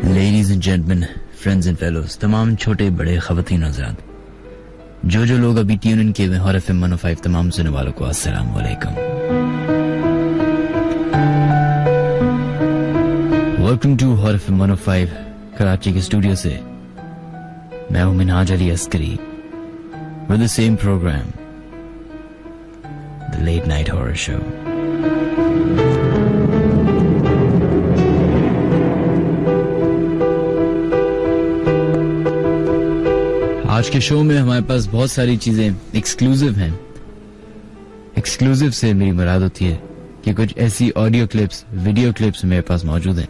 Ladies and gentleman, friends and fellows, तमाम छोटे बड़े खवातीन हज़रात, जो लोग अभी ट्यून इन किए हुए हॉर एफएम 105, तमाम सुनने वालों को अस्सलाम वालेकुम। Welcome to horror FM 105 Karachi के स्टूडियो से मैं हूं Minhaj Ali Askari with the same programme, the late night horror show. आज के शो में हमारे पास बहुत सारी चीजें एक्सक्लूसिव हैं। एक्सक्लूसिव से मेरी मुराद होती है कि कुछ ऐसी ऑडियो क्लिप्स, वीडियो क्लिप्स मेरे पास मौजूद हैं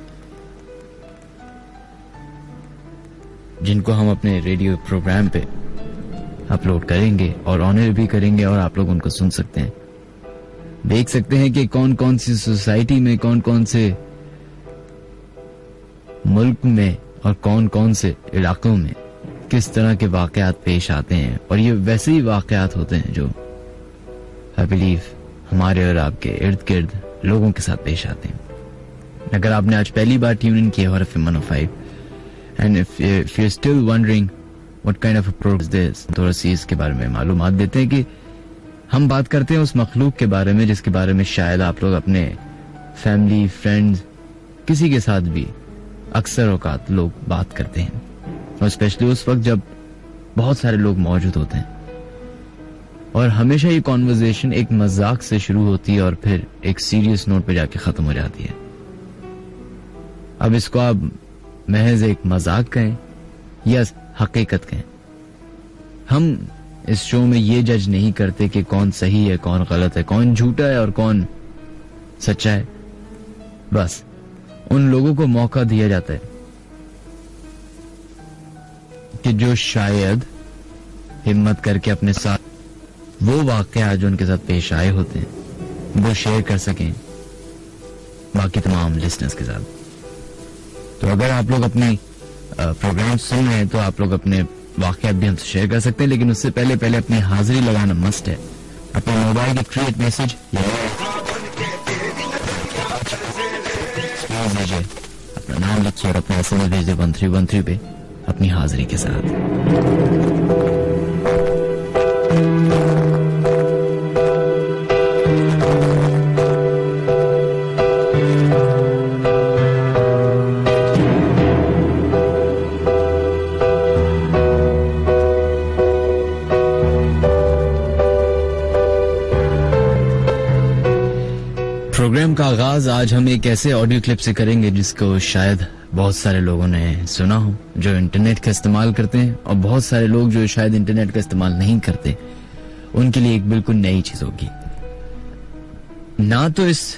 जिनको हम अपने रेडियो प्रोग्राम पे अपलोड करेंगे और ऑनर भी करेंगे और आप लोग उनको सुन सकते हैं, देख सकते हैं कि कौन कौन सी सोसाइटी में, कौन कौन से मुल्क में और कौन कौन से इलाकों में किस तरह के वाकयात पेश आते हैं। और ये वैसे ही वाकयात होते हैं जो आई बिलीव हमारे और आपके इर्द गिर्द लोगों के साथ पेश आते हैं। अगर आपने आज पहली बार ट्यून इन किया Hot FM 105 and if you are still wondering what kind of a programme is this, थोड़ा सी इसके बारे में मालूमात देते हैं कि हम बात करते हैं उस मखलूक के बारे में जिसके बारे में शायद आप लोग अपने फैमिली, फ्रेंड्स, किसी के साथ भी अक्सर औकात लोग बात करते हैं, और स्पेशली उस वक्त जब बहुत सारे लोग मौजूद होते हैं और हमेशा ये कॉन्वर्सेशन एक मजाक से शुरू होती है और फिर एक सीरियस नोट पे जाके खत्म हो जाती है। अब इसको आप महज एक मजाक कहें या हकीकत कहें, हम इस शो में ये जज नहीं करते कि कौन सही है, कौन गलत है, कौन झूठा है और कौन सच्चा है। बस उन लोगों को मौका दिया जाता है कि जो शायद हिम्मत करके अपने साथ वो वाकया जो उनके साथ पेश आए होते हैं वो शेयर कर सकें बाकी तमाम लिसनर्स के साथ। तो अगर आप लोग अपनी प्रोग्राम सुन रहे हैं तो आप लोग अपने वाकयात भी हमसे शेयर कर सकते हैं, लेकिन उससे पहले अपनी हाजिरी लगाना मस्ट है। अपने मोबाइल के क्रिएट मैसेज लीजिए, अपना नाम लिखिए और अपना एसएमएस भेज दे 1313 पे अपनी हाजिरी के साथ। प्रोग्राम का आगाज आज हम एक ऐसे ऑडियो क्लिप से करेंगे जिसको शायद बहुत सारे लोगों ने सुना हो जो इंटरनेट का इस्तेमाल करते हैं, और बहुत सारे लोग जो शायद इंटरनेट का इस्तेमाल नहीं करते उनके लिए एक बिल्कुल नई चीज होगी। ना तो इस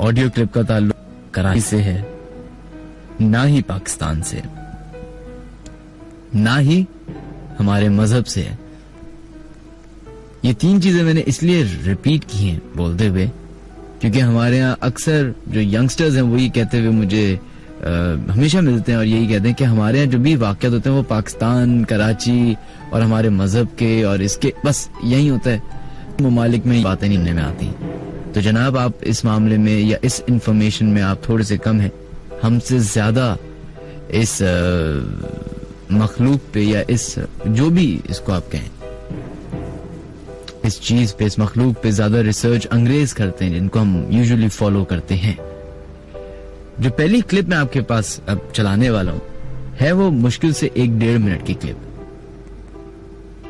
ऑडियो क्लिप का ताल्लुक कराची से है, ना ही पाकिस्तान से, ना ही हमारे मजहब से है। ये तीन चीजें मैंने इसलिए रिपीट की हैं बोलते हुए क्योंकि हमारे यहाँ अक्सर जो यंगस्टर्स हैं वो ये कहते हुए मुझे हमेशा मिलते हैं और यही कहते हैं कि हमारे यहाँ जो भी वाक़यात होते हैं वो पाकिस्तान, कराची और हमारे मजहब के और इसके बस यही होता है, ममालिक में बातें नहीं में आती। तो जनाब आप इस मामले में या इस इंफॉर्मेशन में आप थोड़े से कम हैं, हमसे ज्यादा इस मखलूक पे या इस जो भी इसको आप कहें इस चीज पे, इस मखलूक पे ज्यादा रिसर्च अंग्रेज करते हैं जिनको हम यूजुअली फॉलो करते हैं। जो पहली क्लिप मैं आपके पास अब चलाने वाला हूं है वो मुश्किल से 1-1.5 मिनट की क्लिप,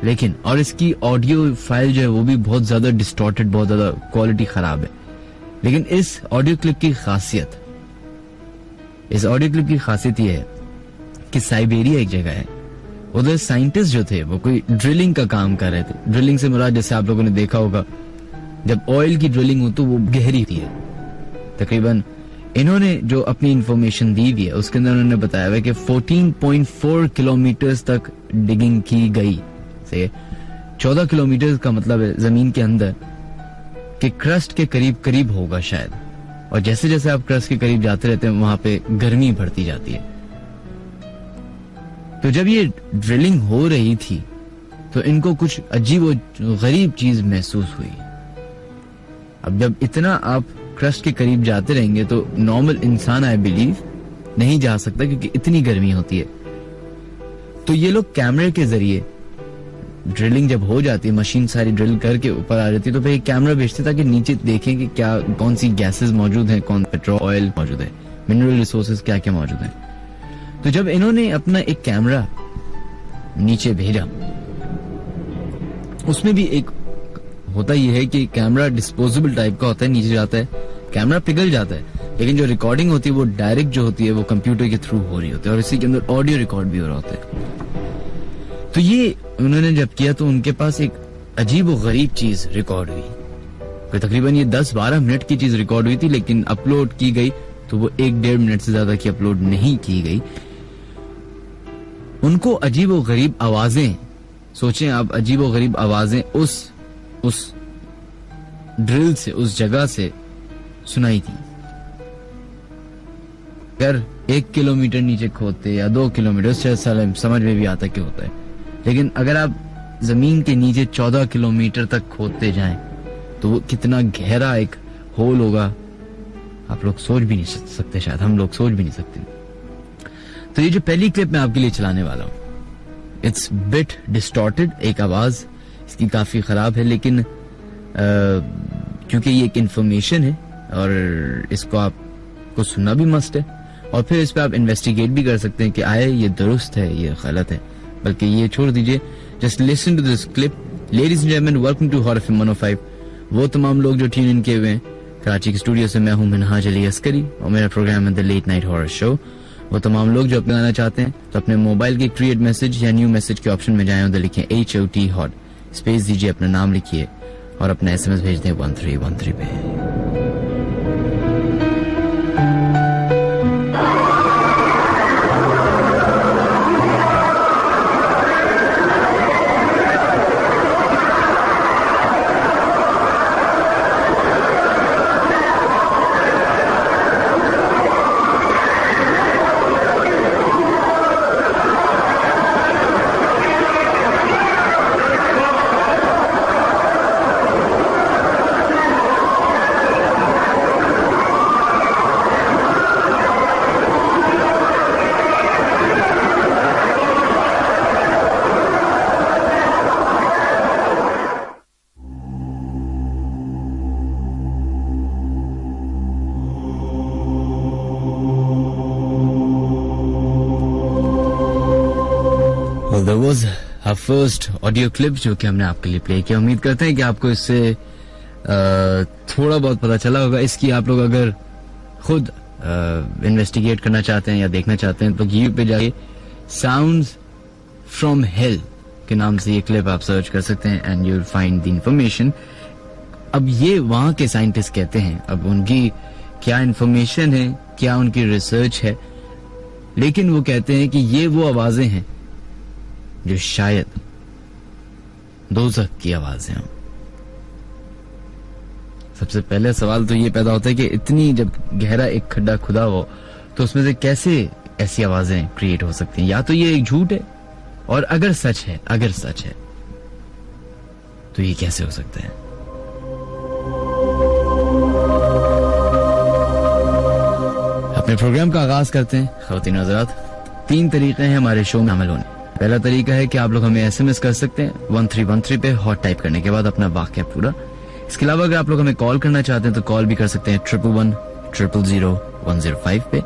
लेकिन और इसकी ऑडियो फाइल जो है वो भी बहुत ज्यादा डिस्टॉर्टेड, बहुत ज्यादा क्वालिटी खराब है। लेकिन इस ऑडियो क्लिप की खासियत ये है कि साइबेरिया एक जगह है, उधर साइंटिस्ट जो थे वो कोई ड्रिलिंग का काम कर रहे थे। ड्रिलिंग से मुराद जैसे आप लोगों ने देखा होगा जब ऑयल की ड्रिलिंग हो तो वो गहरी थी है तकरीबन। इन्होंने जो अपनी इंफॉर्मेशन दी हुई है उसके अंदर उन्होंने बताया हुआ कि 14.4 किलोमीटर तक डिगिंग की गई, से 14 किलोमीटर का मतलब है जमीन के अंदर कि क्रस्ट के करीब करीब होगा शायद, और जैसे जैसे आप क्रस्ट के करीब जाते रहते हैं वहां पे गर्मी बढ़ती जाती है। तो जब ये ड्रिलिंग हो रही थी तो इनको कुछ अजीब और गरीब चीज महसूस हुई। अब जब इतना आप क्रस्ट के करीब जाते रहेंगे तो नॉर्मल इंसान आई बिलीव नहीं जा सकता क्योंकि इतनी गर्मी होती है। तो ये लोग कैमरे के जरिए ड्रिलिंग जब हो जाती है, मशीन सारी ड्रिल करके ऊपर आ जाती है, तो फिर एक कैमरा भेजते ताकि नीचे देखें कि क्या कौन सी गैसेस मौजूद हैं, कौन पेट्रोल ऑयल मौजूद है, मिनरल रिसोर्सेज क्या क्या मौजूद हैं। तो जब इन्होंने अपना एक कैमरा नीचे भेजा, उसमें भी एक होता यह है कि कैमरा डिस्पोजेबल टाइप का होता है, नीचे जाता है, कैमरा पिघल जाता है, लेकिन जो रिकॉर्डिंग होती है वो डायरेक्ट जो होती है वो कंप्यूटर के थ्रू हो रही होती है और इसी के अंदर ऑडियो रिकॉर्ड भी हो रहा होता है। तो ये उन्होंने जब किया तो उनके पास एक अजीब और गरीब चीज रिकॉर्ड हुई। तो तकरीबन ये 10-12 मिनट की चीज रिकॉर्ड हुई थी, लेकिन अपलोड की गई तो वो 1-1.5 मिनट से ज्यादा की अपलोड नहीं की गई। उनको अजीब और गरीब आवाजें, सोचें आप, अजीब और गरीब आवाजें उस ड्रिल से, उस जगह से सुनाई थी। अगर 1 किलोमीटर नीचे खोदते या 2 किलोमीटर, उससे समझ में भी आता क्या होता है, लेकिन अगर आप जमीन के नीचे 14 किलोमीटर तक खोदते जाएं तो वो कितना गहरा एक होल होगा, आप लोग सोच भी नहीं सकते, शायद हम लोग सोच भी नहीं सकते। तो ये जो पहली क्लिप मैं आपके लिए चलाने वाला हूं, इट्स बिट डिस्टॉर्टेड, एक आवाज इसकी काफी खराब है, लेकिन क्योंकि ये एक इंफॉर्मेशन है और इसको आपको सुनना भी मस्ट है, और फिर इस पे आप इन्वेस्टिगेट भी कर सकते हैं कि आए ये दुरुस्त है, ये गलत है, बल्कि ये छोड़ दीजिए। Just listen to this clip. Ladies and gentleman, welcome to horror FM 105। वो तमाम लोग जो ट्यून इन किए हुए हैं कराची के स्टूडियो से, मैं हूं मिनहाज अली अस्करी और मेरा प्रोग्राम है the late night horror show. वो तमाम लोग जो अपने आना चाहते हैं तो अपने मोबाइल के क्रिएट मैसेज या न्यू मैसेज के ऑप्शन में जाएं, उधर लिखें HOT हॉट, स्पेस दीजिए, अपना नाम लिखिए और अपना SMS भेज दें 1313 पे। फर्स्ट ऑडियो क्लिप जो कि हमने आपके लिए प्ले किया। उम्मीद करते हैं कि आपको इससे थोड़ा बहुत पता चला होगा। इसकी आप लोग अगर खुद इन्वेस्टिगेट करना चाहते हैं या देखना चाहते हैं तो यूट्यूब पे जाइए, साउंड्स फ्रॉम हेल के नाम से ये क्लिप आप सर्च कर सकते हैं and you will find the information. अब ये वहां के साइंटिस्ट कहते हैं, अब उनकी क्या इंफॉर्मेशन है, क्या उनकी रिसर्च है, लेकिन वो कहते हैं कि ये वो आवाजें हैं जो शायद दोज़ख की आवाजें हों। सबसे पहले सवाल तो ये पैदा होता है कि इतनी जब गहरा एक खड्डा खुदा हो तो उसमें से कैसे ऐसी आवाजें क्रिएट हो सकती हैं। या तो ये एक झूठ है, और अगर सच है तो ये कैसे हो सकता है। अपने प्रोग्राम का आगाज करते हैं। ख़वातीन हज़रात, 3 तरीके हैं हमारे शो में अमल होने। पहला तरीका है कि आप लोग हमें SMS कर सकते हैं 1313 पे, हॉट टाइप करने के बाद अपना वाक़या पूरा। इसके अलावा अगर आप लोग हमें कॉल करना चाहते हैं तो कॉल भी कर सकते हैं 111-000-105 पे,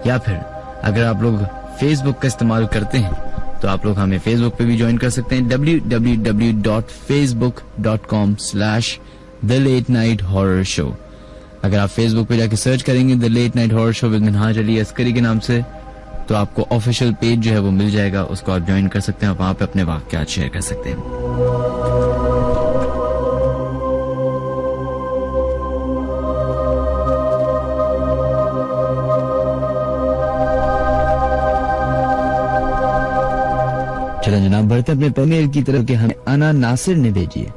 या फिर अगर आप लोग फेसबुक का इस्तेमाल करते हैं तो आप लोग हमें फेसबुक पे भी ज्वाइन कर सकते हैं, www.facebook.com/thelate-night-horror-show। अगर आप फेसबुक पे जाके सर्च करेंगे the late night horror show with Minhaj Ali Askari के नाम से, तो आपको ऑफिशियल पेज जो है वो मिल जाएगा, उसको आप ज्वाइन कर सकते हैं, वहां पे अपने वाक़यात शेयर कर सकते हैं। चलो जनाब, बढ़ते अपने पहले की तरफ के हमें अना नासिर ने भेजी है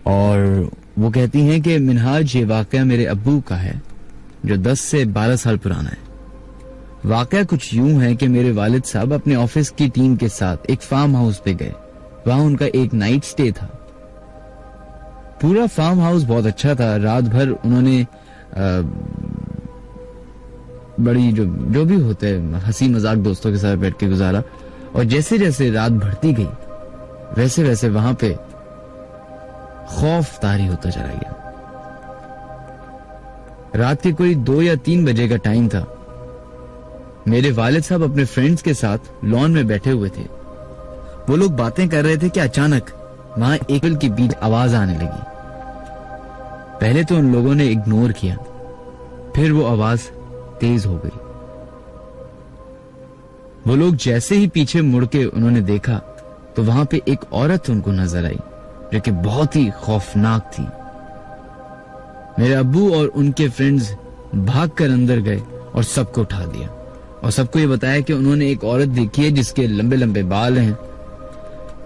और वो कहती हैं कि मिनहाज, ये वाक़या मेरे अब्बू का है जो 10 से 12 साल पुराना है। वाक़या कुछ यूं है कि मेरे वालिद साहब अपने ऑफिस की टीम के साथ एक फार्म हाउस पे गए। वहां उनका एक नाइट स्टे था। पूरा फार्म हाउस बहुत अच्छा था। रात भर उन्होंने बड़ी जो भी होते हैं हंसी मजाक दोस्तों के साथ बैठ के गुजारा। और जैसे जैसे रात बढ़ती गई वैसे वैसे वहां पे खौफ तारी होता चला गया। रात के कोई 2 या 3 बजे का टाइम था। मेरे वालिद साहब अपने फ्रेंड्स के साथ लॉन में बैठे हुए थे। वो लोग बातें कर रहे थे कि अचानक वहां एक के बीच आवाज आने लगी। पहले तो उन लोगों ने इग्नोर किया, फिर वो आवाज तेज हो गई। वो लोग जैसे ही पीछे मुड़ के उन्होंने देखा तो वहां पे एक औरत उनको नजर आई जो कि बहुत ही खौफनाक थी। मेरे अब्बू और उनके फ्रेंड्स भागकर अंदर गए और सबको उठा दिया और सबको ये बताया कि उन्होंने एक औरत देखी है जिसके लंबे लंबे बाल हैं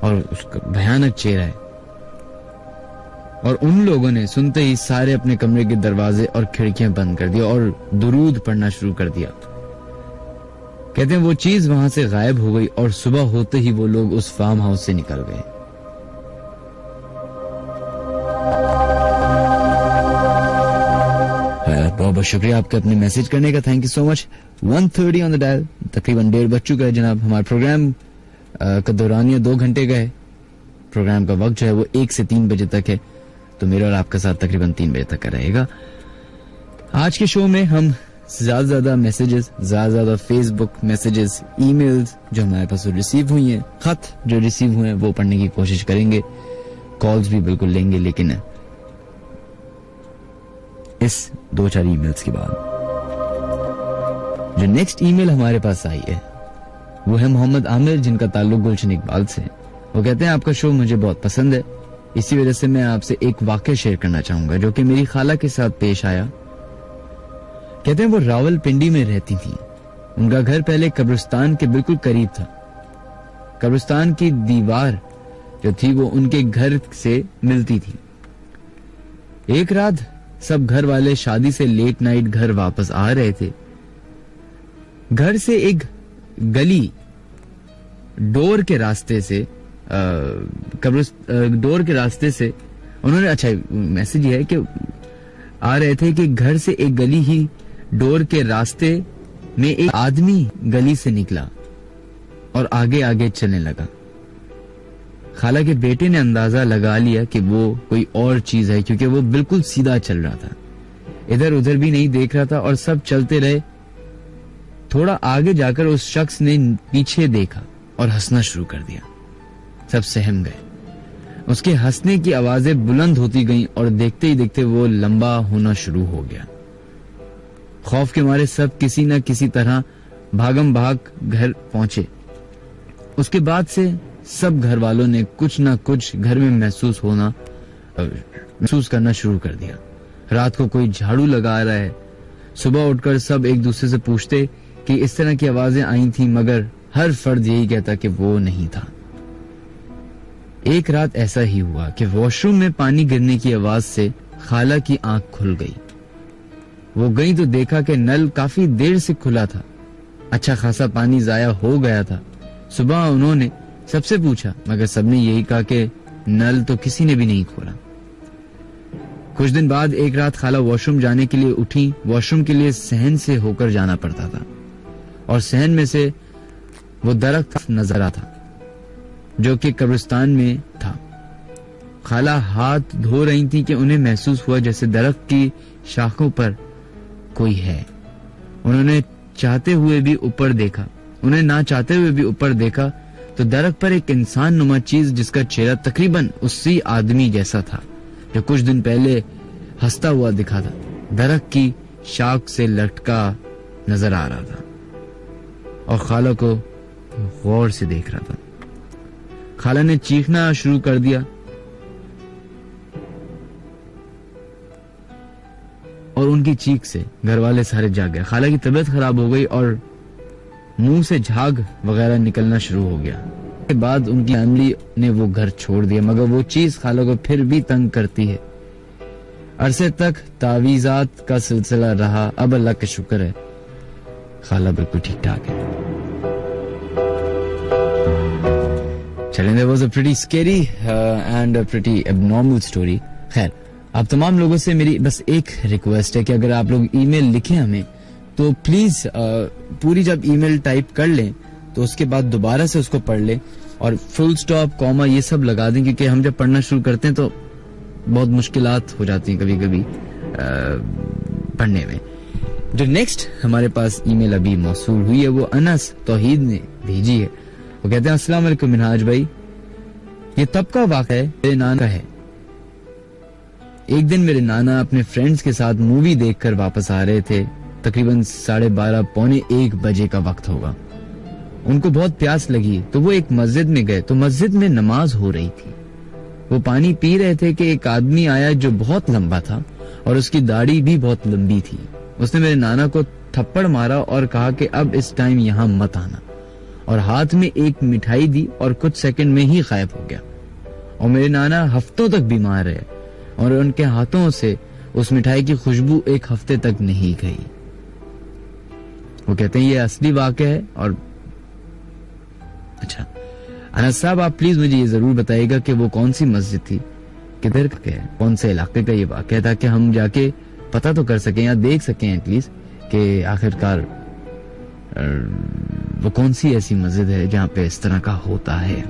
और उसका भयानक चेहरा है। और उन लोगों ने सुनते ही सारे अपने कमरे के दरवाजे और खिड़कियां बंद कर दिया और दुरूद पढ़ना शुरू कर दिया। कहते हैं वो चीज वहां से गायब हो गई और सुबह होते ही वो लोग उस फार्म हाउस से निकल गए। बहुत बहुत शुक्रिया आपका अपने मैसेज करने का, thank you so much. 1:30 on the dial, तकरीबन 1:30 बज चुका है जनाब। हमारे प्रोग्राम का दौरानिया 2 घंटे का है। प्रोग्राम का वक्त जो है वो 1 से 3 बजे तक है, तो मेरा और आपका साथ तकरीबन 3 बजे तक का रहेगा। आज के शो में हम ज्यादा मैसेजेस, ज्यादा फेसबुक मैसेजेस, ईमेल्स जो हमारे पास रिसीव हुई हैं, खत जो रिसीव हुए हैं वो पढ़ने की कोशिश करेंगे। कॉल्स भी बिल्कुल लेंगे, लेकिन इस 2-4 ईमेल्स के बाद जो नेक्स्ट ईमेल हमारे पास आई है वो है मोहम्मद आमिर, जिनका ताल्लुक गुलशन इकबाल से। वो कहते हैं आपका शो मुझे बहुत पसंद है, इसी वजह से मैं आपसे एक वाकया शेयर करना चाहूंगा जो कि मेरी खाला के साथ पेश आया। कहते हैं वो रावलपिंडी में रहती थी। उनका घर पहले कब्रिस्तान के बिल्कुल करीब था। कब्रिस्तान की दीवार जो थी वो उनके घर से मिलती थी। एक रात सब घर वाले शादी से लेट नाइट घर वापस आ रहे थे। घर से एक गली डोर के रास्ते से डोर के रास्ते से उन्होंने, अच्छा मैसेज ये है कि आ रहे थे कि घर से एक गली ही डोर के रास्ते में एक आदमी गली से निकला और आगे आगे चलने लगा। खाला के बेटे ने अंदाजा लगा लिया कि वो कोई और चीज है, क्योंकि वो बिल्कुल सीधा चल रहा था, इधर उधर भी नहीं देख रहा था और सब चलते रहे। थोड़ा आगे जाकर उस शख्स ने पीछे देखा और हंसना शुरू कर दिया। सब सहम गए। उसके हंसने की आवाजें बुलंद होती गईं और देखते ही देखते वो लंबा होना शुरू हो गया। खौफ के मारे सब किसी न किसी तरह भागम भाग घर पहुंचे। उसके बाद से सब घर वालों ने कुछ ना कुछ घर में महसूस करना शुरू कर दिया। रात को कोई झाड़ू लगा रहा है। सुबह उठकर सब एक दूसरे से पूछते कि इस तरह की आवाजें आई थी, मगर हर फर्द यही कहता कि वो नहीं था। एक रात ऐसा ही हुआ कि वॉशरूम में पानी गिरने की आवाज से खाला की आंख खुल गई। वो गई तो देखा कि नल काफी देर से खुला था। अच्छा खासा पानी जाया हो गया था। सुबह उन्होंने सबसे पूछा, मगर सबने यही कहा कि नल तो किसी ने भी नहीं खोला। कुछ दिन बाद एक रात खाला वॉशरूम जाने के लिए उठी। वॉशरूम के लिए सहन से होकर जाना पड़ता था और सहन में से वो दरख्त नजर आता जो कि कब्रिस्तान में था। खाला हाथ धो रही थी कि उन्हें महसूस हुआ जैसे दरख्त की शाखों पर कोई है। उन्होंने ना चाहते हुए भी ऊपर देखा तो दरख्त पर एक इंसान नुमा चीज जिसका चेहरा तकरीबन उसी आदमी जैसा था जो कुछ दिन पहले हंसता हुआ दिखा था, दरख्त की शाख से लटका नजर आ रहा था और खाला को गौर से देख रहा था। खाला ने चीखना शुरू कर दिया और उनकी चीख से घर वाले सारे जाग गए। खाला की तबीयत खराब हो गई और मुंह से झाग वगैरह निकलना शुरू हो गया। के बाद उनकी फैमिली ने वो घर छोड़ दिया, मगर वो चीज खाला को फिर भी तंग करती है। अरसे तक तावीजात का सिलसिला रहा। अब अल्लाह का शुक्र है खाला बिल्कुल ठीक ठाक है। चलें, that was a pretty scary and a pretty abnormal story। खैर, आप तमाम लोगों से मेरी बस एक रिक्वेस्ट है कि अगर आप लोग ईमेल लिखें हमें तो प्लीज पूरी जब ईमेल टाइप कर लें तो उसके बाद दोबारा से उसको पढ़ लें और फुल स्टॉप कॉमा ये सब लगा दें, क्योंकि हम जब पढ़ना शुरू करते हैं तो बहुत मुश्किलात हो जाती हैं कभी कभी पढ़ने में। जो नेक्स्ट हमारे पास ईमेल अभी मौसूल हुई है वो अनस तौहीद ने भेजी है। वो कहते हैं अस्सलाम वालेकुम मिनहाज भाई, ये तब का वाक़या है मेरे नाना का है। एक दिन मेरे नाना अपने फ्रेंड्स के साथ मूवी देखकर वापस आ रहे थे। तकरीबन 12:30 पौने 1 बजे का वक्त होगा। उनको बहुत प्यास लगी तो वो एक मस्जिद में गए तो मस्जिद में नमाज हो रही थी। वो पानी पी रहे थे कि एक आदमी आया जो बहुत लंबा था और उसकी दाढ़ी भी बहुत लंबी थी। उसने मेरे नाना को थप्पड़ मारा और कहा कि अब इस टाइम यहाँ मत आना, और हाथ में एक मिठाई दी और कुछ सेकंड में ही गायब हो गया। और मेरे नाना हफ्तों तक बीमार रहे और उनके हाथों से उस मिठाई की खुशबू एक हफ्ते तक नहीं गई। वो कहते हैं ये असली वाक़या है। और अच्छा अनस साहब, आप प्लीज मुझे ये जरूर बताइएगा कि वो कौन सी मस्जिद थी, किधर का है, कौन से इलाके का ये वाक़या था, ताकि हम जाके पता तो कर सकें या देख सकें एटलीस्ट कि आखिरकार वो कौन सी ऐसी मस्जिद है जहां पे इस तरह का होता है।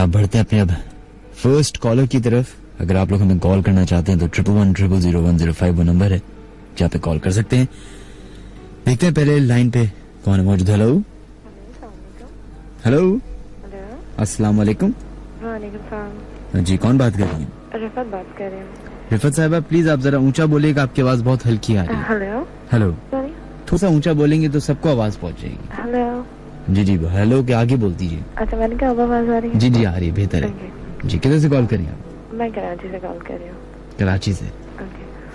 बढ़ते हैं अपने अब फर्स्ट कॉलर की तरफ। अगर आप लोग हमें कॉल करना चाहते हैं तो 11100105 वो नंबर है जहाँ पे कॉल कर सकते हैं। देखते हैं पहले लाइन पे कौन है मौजूद। हेलो हेलो, अस्सलाम वालेकुम। जी, कौन बात कर रही हैं? रिफत बात कर रही हूँ। रिफत साहबा, प्लीज आप जरा ऊंचा बोलिएगा, आपकी आवाज बहुत हल्की आ रही है। हेलो हेलो, थोड़ा सा ऊंचा बोलेंगे तो सबको आवाज पहुंच जाएगी। हेलो जी जी, हेलो के आगे बोल दीजिए। अच्छा, मैंने कहा अब आवाज आ रही है? जी जी आ रही है, बेहतर है जी। किधर से कॉल करिए आप? मैं कराची से कॉल कर रही हूँ। कराची से?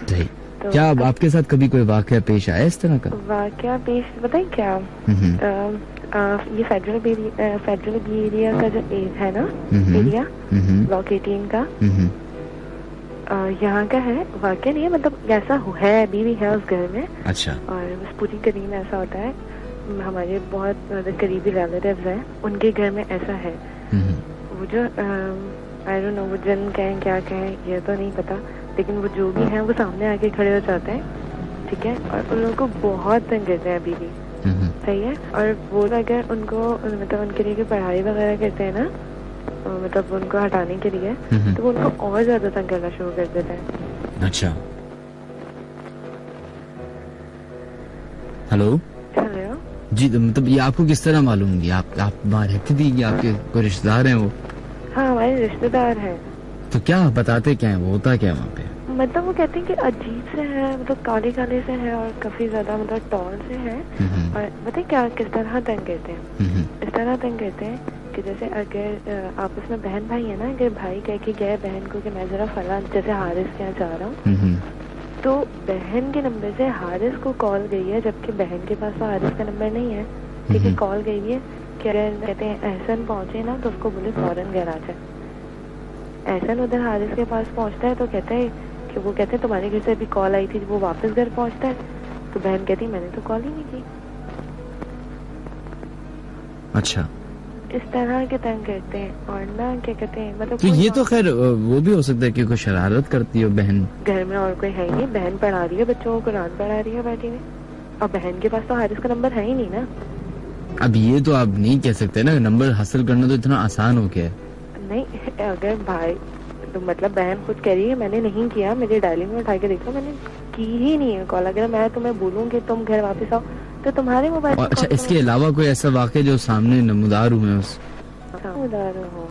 सही। तो क्या आपके साथ कभी कोई वाकया पेश आया इस तरह का? वाकया पेश बताइए क्या? ये फेडरल बी एरिया का जो है ना एरिया, ब्लॉक 18 का, यहाँ का है। वाकया नहीं है, मतलब ऐसा है, अभी भी है उस घर में। अच्छा। और बस पूरी करीब में ऐसा होता है, हमारे बहुत करीबी रिलेटिव्स हैं, उनके घर में ऐसा है। वो जो आई डोंट नो वो जन कहें क्या कहें ये तो नहीं पता, लेकिन वो जो भी है वो सामने आके खड़े हो जाते हैं, ठीक है, और उन लोगों को बहुत तंग करते हैं अभी भी। सही है। और वो अगर उनको मतलब उनके लिए पढ़ाई वगैरह करते हैं ना, मतलब उनको हटाने के लिए, तो वो उनको और ज्यादा तंग करना शुरू कर देते हैं। अच्छा। हेलो हेलो जी, मतलब ये आपको किस तरह मालूम होगी? आप वहाँ रहती थी कि आपके कोई रिश्तेदार हैं वो? हाँ, हमारे रिश्तेदार हैं। तो क्या बताते क्या है, वो होता क्या है वहाँ पे? मतलब वो कहते हैं कि अजीब से है, मतलब काले काले से है और काफी ज्यादा मतलब टॉल से है। और बताए क्या किस तरह तंग करते हैं? इस तरह तंग करते हैं कि जैसे अगर आपस में बहन भाई है ना, अगर भाई कह के गए बहन को कि मैं जरा फला जैसे हारिस के यहाँ जा रहा हूँ, तो बहन के नंबर से हारिस को कॉल गई है, जबकि बहन के पास तो हारिस का नंबर नहीं है, ठीक है। कॉल गई है कि अगर कहते हैं एहसन पहुंचे ना तो उसको बोले फौरन घर आ जाए। एहसन उधर हारिस के पास पहुंचता है तो कहता है कि वो कहते हैं तुम्हारे घर से अभी कॉल आई थी, वो वापस घर पहुंचता है तो बहन कहती मैंने तो कॉल ही नहीं की। अच्छा, इस तरह के तंग करते हैं। और ना क्या कहते हैं मतलब तो ये तो खैर वो भी हो सकता है कि कोई शरारत करती हो बहन। घर में और कोई है नहीं, बहन पढ़ा रही है बच्चों को, कुरान पढ़ा रही है बैठी में, और बहन के पास तो हारिस का नंबर है ही नहीं ना। अब ये तो आप नहीं कह सकते ना, नंबर हासिल करना तो इतना आसान हो गया है। नहीं, अगर भाई तो मतलब बहन खुद कह रही है मैंने नहीं किया, मेरे डायरी में उठा के देखो मैंने की ही नहीं है कॉल। अगर मैं तुम्हें बोलूँ कि तुम घर वापस आओ तो तुम्हारे मोबाइल। अच्छा, इसके अलावा कोई ऐसा वाक़या जो सामने नमूदार हुए उस नमूदार हो?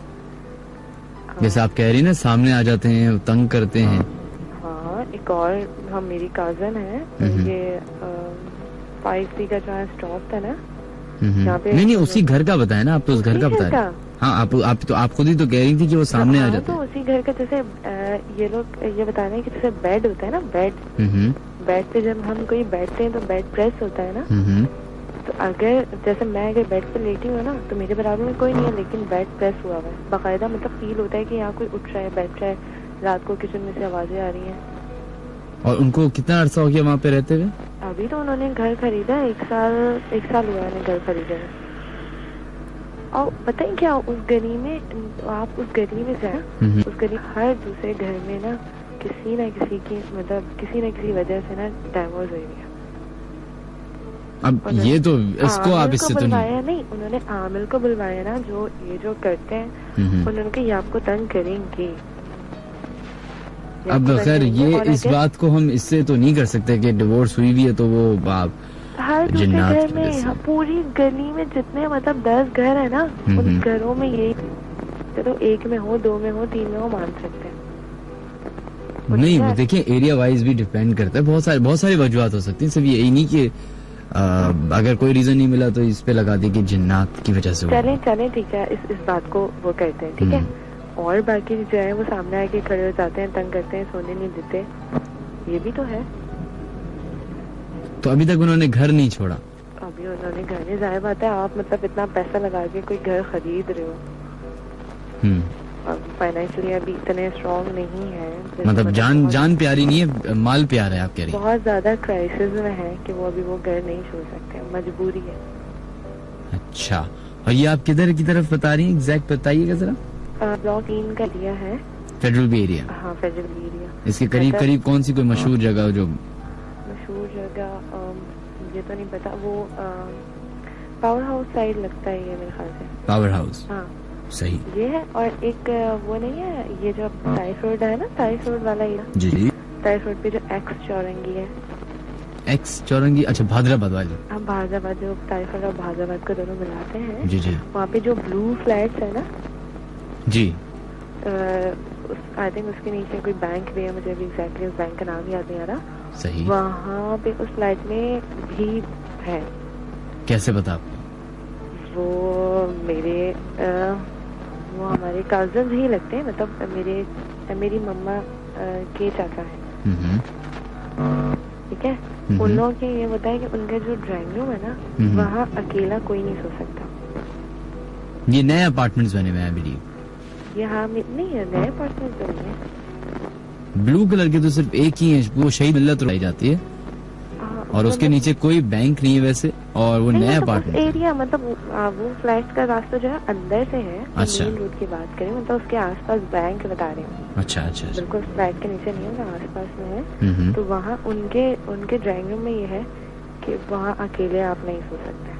जैसे आप कह रही ना सामने आ जाते हैं, तंग करते हैं। हाँ, एक और हम मेरी कजन है, ये 5C का जो स्टॉप था ना यहाँ पे। नहीं, उसी घर का बताया ना आप, तो उस घर का बताया। हाँ, आप खुद ही तो कह रही थी कि वो सामने आ जाते हैं। तो उसी घर का जैसे ये लोग ये बता रहे हैं कि जैसे बेड होता है ना, बेड पे जब हम कोई बैठते हैं तो बेड प्रेस होता है ना। तो अगर जैसे मैं अगर बेड पे लेटी हूँ ना तो मेरे बराबर में कोई नहीं है, लेकिन बेड प्रेस हुआ हुआ है बाकायदा, मतलब फील होता है कि यहाँ कोई उठ रहा है, बैठ रहा है, रात को किचन में से आवाजें आ रही हैं। और उनको कितना अरसा हो गया वहाँ पे रहते हुए? अभी तो उन्होंने घर खरीदा, एक साल हुआ है घर खरीदे। और पता है क्या, उस गली में आप उस गली में जाए, उस गली हर दूसरे घर में ना किसी न किसी की मतलब किसी न किसी वजह से ना डाइवोर्स हुई है। अब ये तो इसको आप इससे तो नहीं, उन्होंने आमिल को बुलवाया ना, जो ये जो करते हैं उन्होंने कहा ये आपको तंग करेंगे। अब खैर ये इस बात को हम इससे तो नहीं कर सकते कि डिवोर्स हुई भी है तो वो बाप हर दूसरे घर में, पूरी गली में जितने मतलब 10 घर है ना, उन घरों में यही, तो 1 में हो, 2 में हो, 3 में हो, मान सकते हैं। नहीं, वो देखिए एरिया वाइज भी डिपेंड करता है, बहुत सारी वजूहत हो सकती है, सिर्फ यही नहीं कि अगर कोई रीजन नहीं मिला तो इस पे लगा दी कि जिन्नात की वजह से। चले ठीक है, इस बात को वो कहते हैं, ठीक है। और बाकी जो है वो सामने आके खड़े हो जाते हैं, तंग करते हैं, सोने नहीं देते, ये भी तो है। तो अभी तक उन्होंने घर नहीं छोड़ा? अभी उन्होंने घर नहीं, जाहिर बात है, आप मतलब इतना पैसा लगा के कोई घर खरीद रहे हो, फाइनेंशियली अभी इतने स्ट्रॉन्ग नहीं है, मतलब जान प्यारी नहीं है, माल प्यार है आप कह रही हैं। बहुत ज्यादा क्राइसिस में है कि वो अभी वो घर नहीं छोड़ सकते, मजबूरी है। अच्छा, और ये आप किधर की तरफ बता रही हैं, एग्जैक्ट बताइएगा जरा। ब्लॉक 3 का एरिया है, फेडरल बी एरिया। हाँ, फेडरल बी एरिया। इसके करीब कौन सी कोई मशहूर जगह? जो मशहूर जगह ये तो नहीं पता, वो पावर हाउस साइड लगता है ये मेरे ख्याल से। पावर हाउस, हाँ सही ये है। और एक वो नहीं है, ये जो ताइफ रोड है ना, ताइफ रोड वाला एरिया जी, ताइफ रोड पे जो एक्स चौरंगी है। एक्स चौरंगी, अच्छा भादराबाद वाली। हाँ, भादराबाद, जो ताइफ रोड और भादराबाद को दोनों मिलाते हैं जी। वहाँ पे जो ब्लू फ्लैट्स है ना जी, आई थिंक उसके नीचे कोई बैंक भी है, मुझे अभी एग्जैक्टली उस बैंक का नाम याद नहीं आ रहा। सही, वहाँ पे उस फ्लैट में भी है। कैसे बता आपको? वो हमारे कजन ही लगते हैं, मतलब मेरी मम्मा के चाचा है, ठीक है। उन लोगों के ये होता है कि उनका जो ड्राइंग रूम है ना, वहाँ अकेला कोई नहीं सो सकता। ये नए अपार्टमेंट्स बने हुए हैं बिलीव? ये हाँ नहीं है, नए अपार्टमेंट्स बने हैं। ब्लू कलर के तो सिर्फ एक ही है, वो शहीद मिल्लत लाई जाती है, और उसके नीचे कोई बैंक नहीं है वैसे, और वो नया अपार्टमेंट एरिया, मतलब वो फ्लैट का रास्ता जो है अंदर से है। अच्छा, मेन रोड की बात करें मतलब उसके आसपास बैंक बता रहे हैं। अच्छा, बिल्कुल फ्लैट के नीचे नहीं है, आसपास में है। तो वहाँ उनके ड्राइंग रूम में ये है कि वहाँ अकेले आप नहीं सो सकते।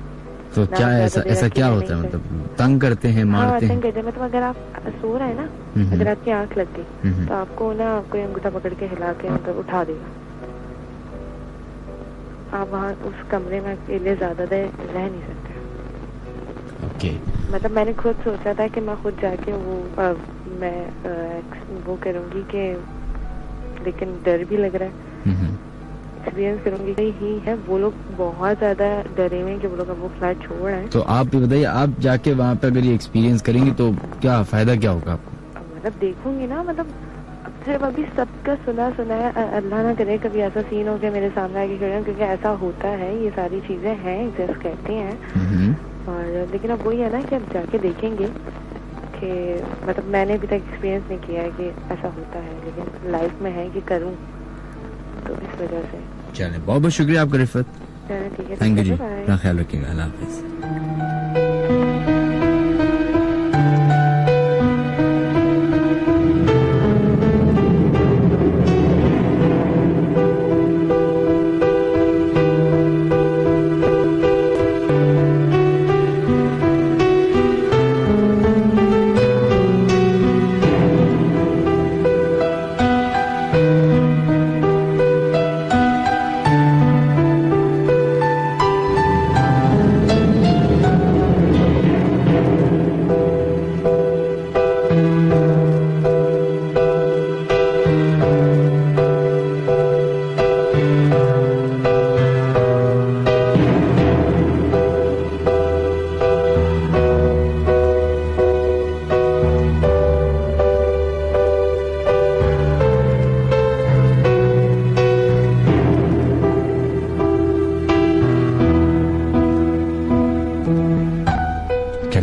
तो क्या ऐसा क्या होता है, मतलब तंग करते हैं, मारते हैं? तंग करते हैं, मतलब अगर आप सो रहे हैं ना, अगर आपकी आंख लग गई तो आपको ना कोई अंगूठा पकड़ के हिला के मतलब उठा देगा। आप वहाँ उस कमरे में अकेले ज्यादा देर रह नहीं सकते। ओके, मतलब मैंने खुद सोचा था कि मैं खुद जाके वो करूँगी कि, लेकिन डर भी लग रहा है, एक्सपीरियंस करूंगी ही है। वो लोग बहुत ज्यादा डरे हुए हैं कि वो लोग अब वो फ्लैट छोड़ रहे हैं। तो आप बताइए, आप जाके वहाँ पे अगर ये एक्सपीरियंस करेंगी तो क्या फायदा क्या होगा आपको? मतलब देखूंगी ना, मतलब सिर्फ अभी सबका सुना है, अल्लाह ना करे कभी ऐसा सीन हो कि मेरे सामने आके खड़े हो, क्योंकि ऐसा होता है, ये सारी चीजें हैं, एग्जिस्ट करती हैं। और लेकिन अब वही है ना कि अब जाके देखेंगे कि मतलब मैंने अभी तक एक्सपीरियंस नहीं किया है कि ऐसा होता है, लेकिन लाइफ में है कि करूं, तो इस वजह से। चलें, बहुत बहुत शुक्रिया आपका रिफत। चलें ठीक है, थैंक यू जी, बाय। अपना ख्याल रखिएगा, अल्लाह हाफिज़।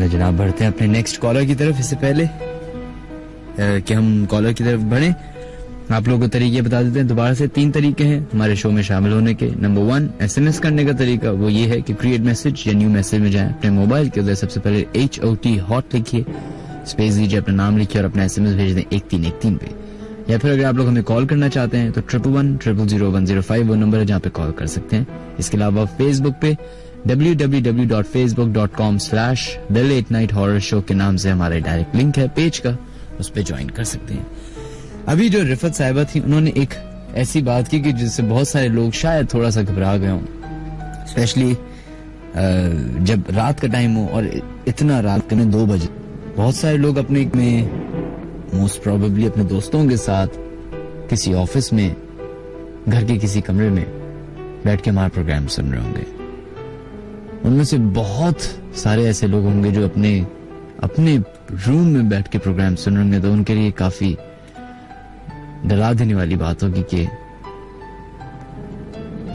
जनाब बढ़ते हैं अपने नेक्स्ट कॉलर की तरफ। इससे पहले कि हम कॉलर की तरफ बढ़े, आप लोगों को तरीके बता देते हैं दोबारा से। 3 तरीके हैं हमारे शो में शामिल होने के। नंबर 1, SMS करने का तरीका वो ये है कि क्रिएट मैसेज या न्यू मैसेज में जाएं, अपने मोबाइल के उधर सबसे पहले HOT हॉट लिखिए, स्पेस दीजिए, अपना नाम लिखिए और अपना SMS भेज दें 1313 पे। या फिर अगर आप लोग हमें कॉल करना चाहते हैं तो 11100105 वो नंबर है जहाँ पे कॉल कर सकते हैं। इसके अलावा फेसबुक पे www.facebook.com/The Late Night Horror Show के नाम से हमारे डायरेक्ट लिंक है पेज का, उस पे ज्वाइन कर सकते हैं। अभी जो रिफत साहिबा थी उन्होंने एक ऐसी बात की कि जिससे बहुत सारे लोग शायद थोड़ा सा घबरा गए हों, स्पेशली जब रात का टाइम हो और इतना रात के 2 बजे। बहुत सारे लोग अपने में मोस्ट प्रोबेबली अपने दोस्तों के साथ किसी ऑफिस में, घर के किसी कमरे में बैठ के हमारा प्रोग्राम सुन रहे होंगे। उनमें से बहुत सारे ऐसे लोग होंगे जो अपने रूम में बैठ के प्रोग्राम सुन रहे होंगे, तो उनके लिए काफी डरा देने वाली बात होगी कि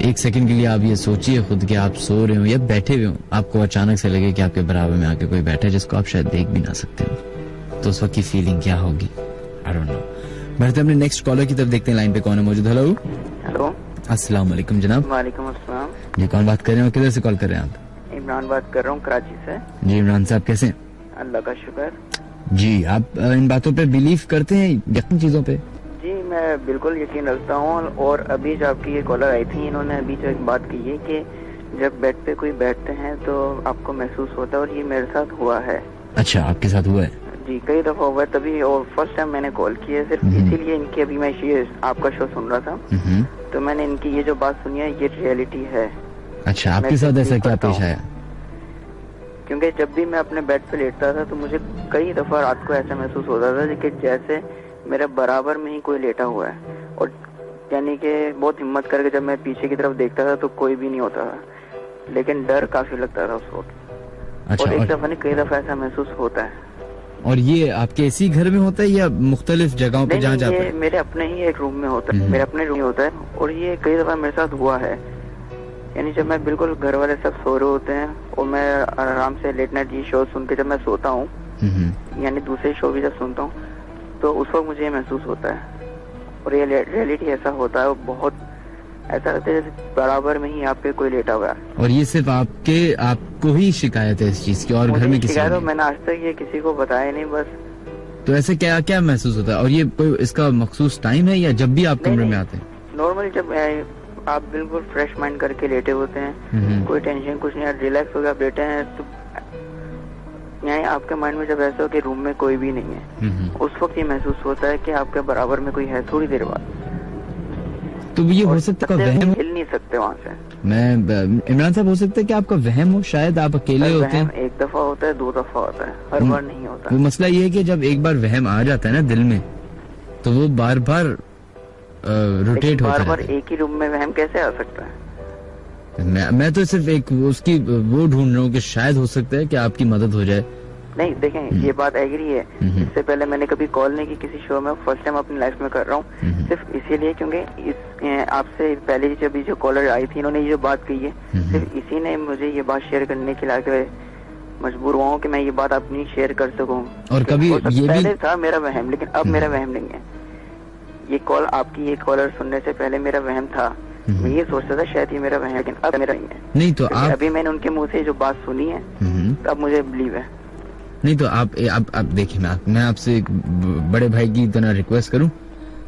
एक सेकंड के लिए आप ये सोचिए खुद कि आप सो रहे हो या बैठे हुए हो, आपको अचानक से लगे कि आपके बराबर में आके कोई बैठा है जिसको आप शायद देख भी ना सकते हो, तो उस वक्त की फीलिंग क्या होगी, आई डोंट नो। बढ़ते अपने नेक्स्ट कॉलर की तरफ, देखते हैं लाइन पे कौन है मौजूद। हेलो, अस्सलाम वालेकुम जनाब। वालेकुम अस्सलाम जी, कौन बात कर रहे हो, किधर से कॉल कर रहे हैं आप? इमरान बात कर रहा हूँ कराची से। जी इमरान साहब, कैसे हैं? अल्लाह का शुक्र। जी, आप इन बातों पे बिलीव करते हैं, यकीन चीजों पे? जी मैं बिल्कुल यकीन रखता हूँ। और अभी जो आपकी ये कॉलर आई थी, इन्होंने अभी जो एक बात की है कि जब बेड पे कोई बैठते हैं तो आपको महसूस होता है, और ये मेरे साथ हुआ है। अच्छा, आपके साथ हुआ है? जी कई दफा हुआ है, तभी और फर्स्ट टाइम मैंने कॉल की है सिर्फ इसीलिए इनकी, अभी मैं ये आपका शो सुन रहा था तो मैंने इनकी ये जो बात सुनी है ये रियलिटी है। अच्छा, आपके साथ ऐसा क्या पेश आया? क्योंकि जब भी मैं अपने बेड पे लेटता था तो मुझे कई दफा रात को ऐसा महसूस होता था कि जैसे मेरे बराबर में ही कोई लेटा हुआ है, और यानी कि बहुत हिम्मत करके जब मैं पीछे की तरफ देखता था तो कोई भी नहीं होता था, लेकिन डर काफी लगता था उस वक्त। अच्छा, और एक दफा नहीं कई दफा ऐसा महसूस होता है। और ये आपके इसी घर में होता है या मुख्तलिफ जगहों पे जहाँ जाते हैं? मेरे अपने ही एक रूम में होता है, मेरे अपने रूम में होता है, और ये कई दफा मेरे साथ हुआ है। यानी जब मैं बिल्कुल घर वाले सब सो रहे होते हैं और मैं आराम से लेट नाइट ये शो सुन के जब मैं सोता हूँ, यानी दूसरे शो भी जब सुनता हूँ तो उस वक्त मुझे ये महसूस होता है। और ये रियलिटी ऐसा होता है, बहुत ऐसा लगता है जैसे बराबर में ही आपके कोई लेटा हुआ है। और ये सिर्फ आपको ही शिकायत है इस चीज की, और घर में किसी शिकायत? मैंने आज तक ये किसी को बताया नहीं बस। तो ऐसे क्या क्या महसूस होता है? और ये कोई इसका मखसूस टाइम है या जब भी आप कमरे में आते हैं? नॉर्मली जब आप बिल्कुल फ्रेश माइंड करके लेटे होते हैं, कोई टेंशन कुछ नहीं, रिलैक्स होकर आप लेटे हैं, तो यानी आपके माइंड में जब ऐसा हो कि रूम में कोई भी नहीं है, उस वक्त ये महसूस होता है कि आपके बराबर में कोई है थोड़ी देर बाद। तो ये हो सकता है वहम, हिल नहीं सकते वहाँ से। मैं इमरान साहब, हो सकता है कि आपका वहम हो, शायद आप अकेले होते हैं। एक दफा होता है, 2 दफा होता है, हर बार नहीं होता। वो मसला ये है कि जब एक बार वहम आ जाता है ना दिल में, तो वो बार बार रोटेट होता है। बार एक ही रूम में वहम कैसे आ सकता है? मैं तो सिर्फ एक उसकी वो ढूंढ रहा हूँ कि शायद हो सकता है कि आपकी मदद हो जाए। नहीं देखें, ये बात एग्री है। इससे पहले मैंने कभी कॉल नहीं की किसी शो में, फर्स्ट टाइम अपनी लाइफ में कर रहा हूँ, सिर्फ इसीलिए क्योंकि आपसे पहले जब जो कॉलर आई थी इन्होंने ये जो बात कही है, सिर्फ इसी ने मुझे ये बात शेयर करने के लिए मजबूर हुआ हूँ कि मैं ये बात अपनी शेयर कर सकूँ। और कभी ये पहले था मेरा वहम, लेकिन अब मेरा वहम नहीं है। ये कॉल, आपकी ये कॉलर सुनने से पहले मेरा वहम था। मैं ये सोचता था शायद ये मेरा वहम, लेकिन अब मेरा नहीं है। नहीं तो आप अभी मैंने उनके मुंह से जो बात सुनी है तो अब मुझे बिलीव है। नहीं तो आप देखिए, मैं आपसे एक बड़े भाई की तरह रिक्वेस्ट करूं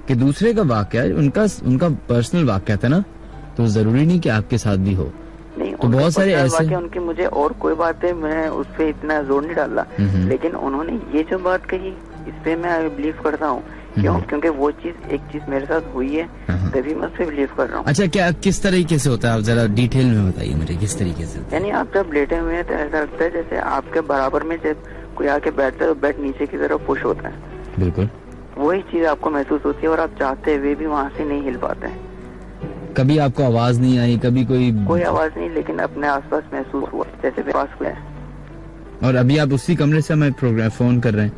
कि दूसरे का वाकया उनका पर्सनल वाकया था ना, तो जरूरी नहीं कि आपके साथ भी हो। नहीं, तो बहुत सारे ऐसे उनके मुझे और कोई बात है, मैं उस पर इतना जोर नहीं डाला, लेकिन उन्होंने ये जो बात कही इस पे मैं बिलीव करता हूँ। क्यों? क्योंकि वो एक चीज मेरे साथ हुई है, तभी मैं उस पर बिलीव कर रहा हूँ। अच्छा, क्या किस तरीके से होता है, आप जरा डिटेल में बताइए मुझे, किस तरीके से? यानी आप जब लेटे हुए हैं तो ऐसा लगता है जैसे आपके बराबर में जब कोई आके बैठता है तो बेड नीचे की तरफ पुश होता है। बिल्कुल वही चीज आपको महसूस होती है और आप चाहते हुए भी वहाँ से नहीं हिल पाते हैं। कभी आपको आवाज नहीं आई? कभी कोई आवाज नहीं, लेकिन अपने आसपास महसूस हुआ जैसे पास हुआ है। और अभी आप उसी कमरे से हमें प्रोग्राम फोन कर रहे हैं?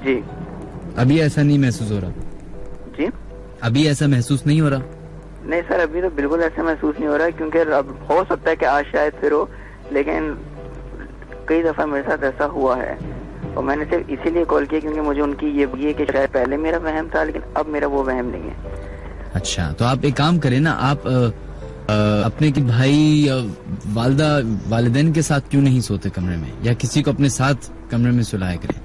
जी। अभी ऐसा नहीं महसूस हो रहा? जी, अभी ऐसा महसूस नहीं हो रहा? नहीं सर, अभी तो बिल्कुल ऐसा महसूस नहीं हो रहा है, क्योंकि अब हो सकता है कि आज शायद फिर हो, लेकिन कई दफा मेरे साथ ऐसा हुआ है। और मैंने सिर्फ इसीलिए कॉल किया क्योंकि मुझे उनकी ये कि शायद पहले मेरा वहम था, लेकिन अब मेरा वो वहम नहीं है। अच्छा, तो आप एक काम करें ना, आप अपने के भाई वालिदा वालिदैन के साथ क्यों नहीं सोते कमरे में, या किसी को अपने साथ कमरे में सुलाया करें।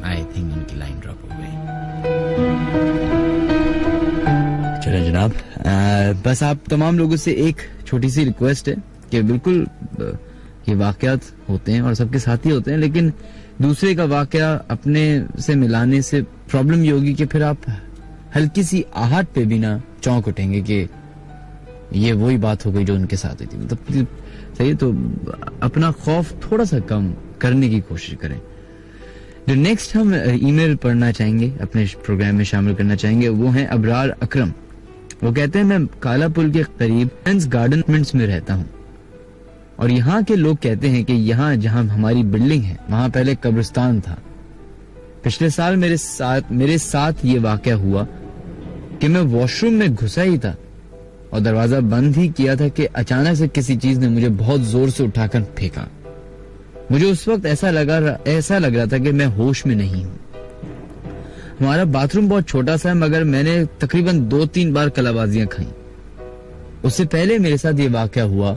आई थिंक उनकी लाइन ड्रॉप हो गई। चलो जनाब, बस आप तमाम लोगों से एक छोटी सी रिक्वेस्ट है कि बिल्कुल ये वाकयात होते हैं और सबके साथ ही होते हैं, लेकिन दूसरे का वाकया अपने से मिलाने से प्रॉब्लम ये होगी कि फिर आप हल्की सी आहट पे भी ना चौंक उठेंगे कि ये वही बात हो गई जो उनके साथ हुई थी। मतलब सही, तो अपना खौफ थोड़ा सा कम करने की कोशिश करें। जो नेक्स्ट हम ईमेल पढ़ना चाहेंगे, अपने प्रोग्राम में शामिल करना चाहेंगे, वो हैं अबरार अकरम। वो कहते हैं, मैं काला पुल के करीब गार्डन में रहता हूँ और यहाँ के लोग कहते हैं कि यहाँ जहाँ हमारी बिल्डिंग है वहां पहले कब्रिस्तान था। पिछले साल मेरे साथ ये वाकया हुआ कि मैं वॉशरूम में घुसा ही था और दरवाजा बंद ही किया था कि अचानक से किसी चीज ने मुझे बहुत जोर से उठाकर फेंका। मुझे उस वक्त ऐसा लग रहा था कि मैं होश में नहीं हूँ। हमारा बाथरूम बहुत छोटा सा है, मगर मैंने तकरीबन 2-3 बार कलाबाजियां खाई। उससे पहले मेरे साथ ये वाकया हुआ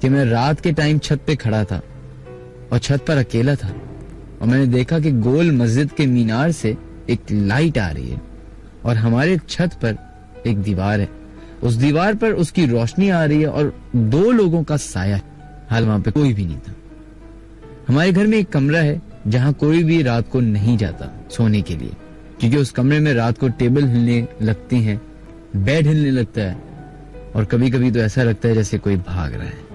कि मैं रात के टाइम छत पे खड़ा था और छत पर अकेला था और मैंने देखा कि गोल मस्जिद के मीनार से एक लाइट आ रही है और हमारे छत पर एक दीवार है। उस दीवार पर उसकी रोशनी आ रही है और 2 लोगों का साया है। हाल वहां पे कोई भी नहीं था। हमारे घर में एक कमरा है जहां कोई भी रात को नहीं जाता सोने के लिए, क्योंकि उस कमरे में रात को टेबल हिलने लगती हैं, बेड हिलने लगता है और कभी कभी तो ऐसा लगता है जैसे कोई भाग रहा है।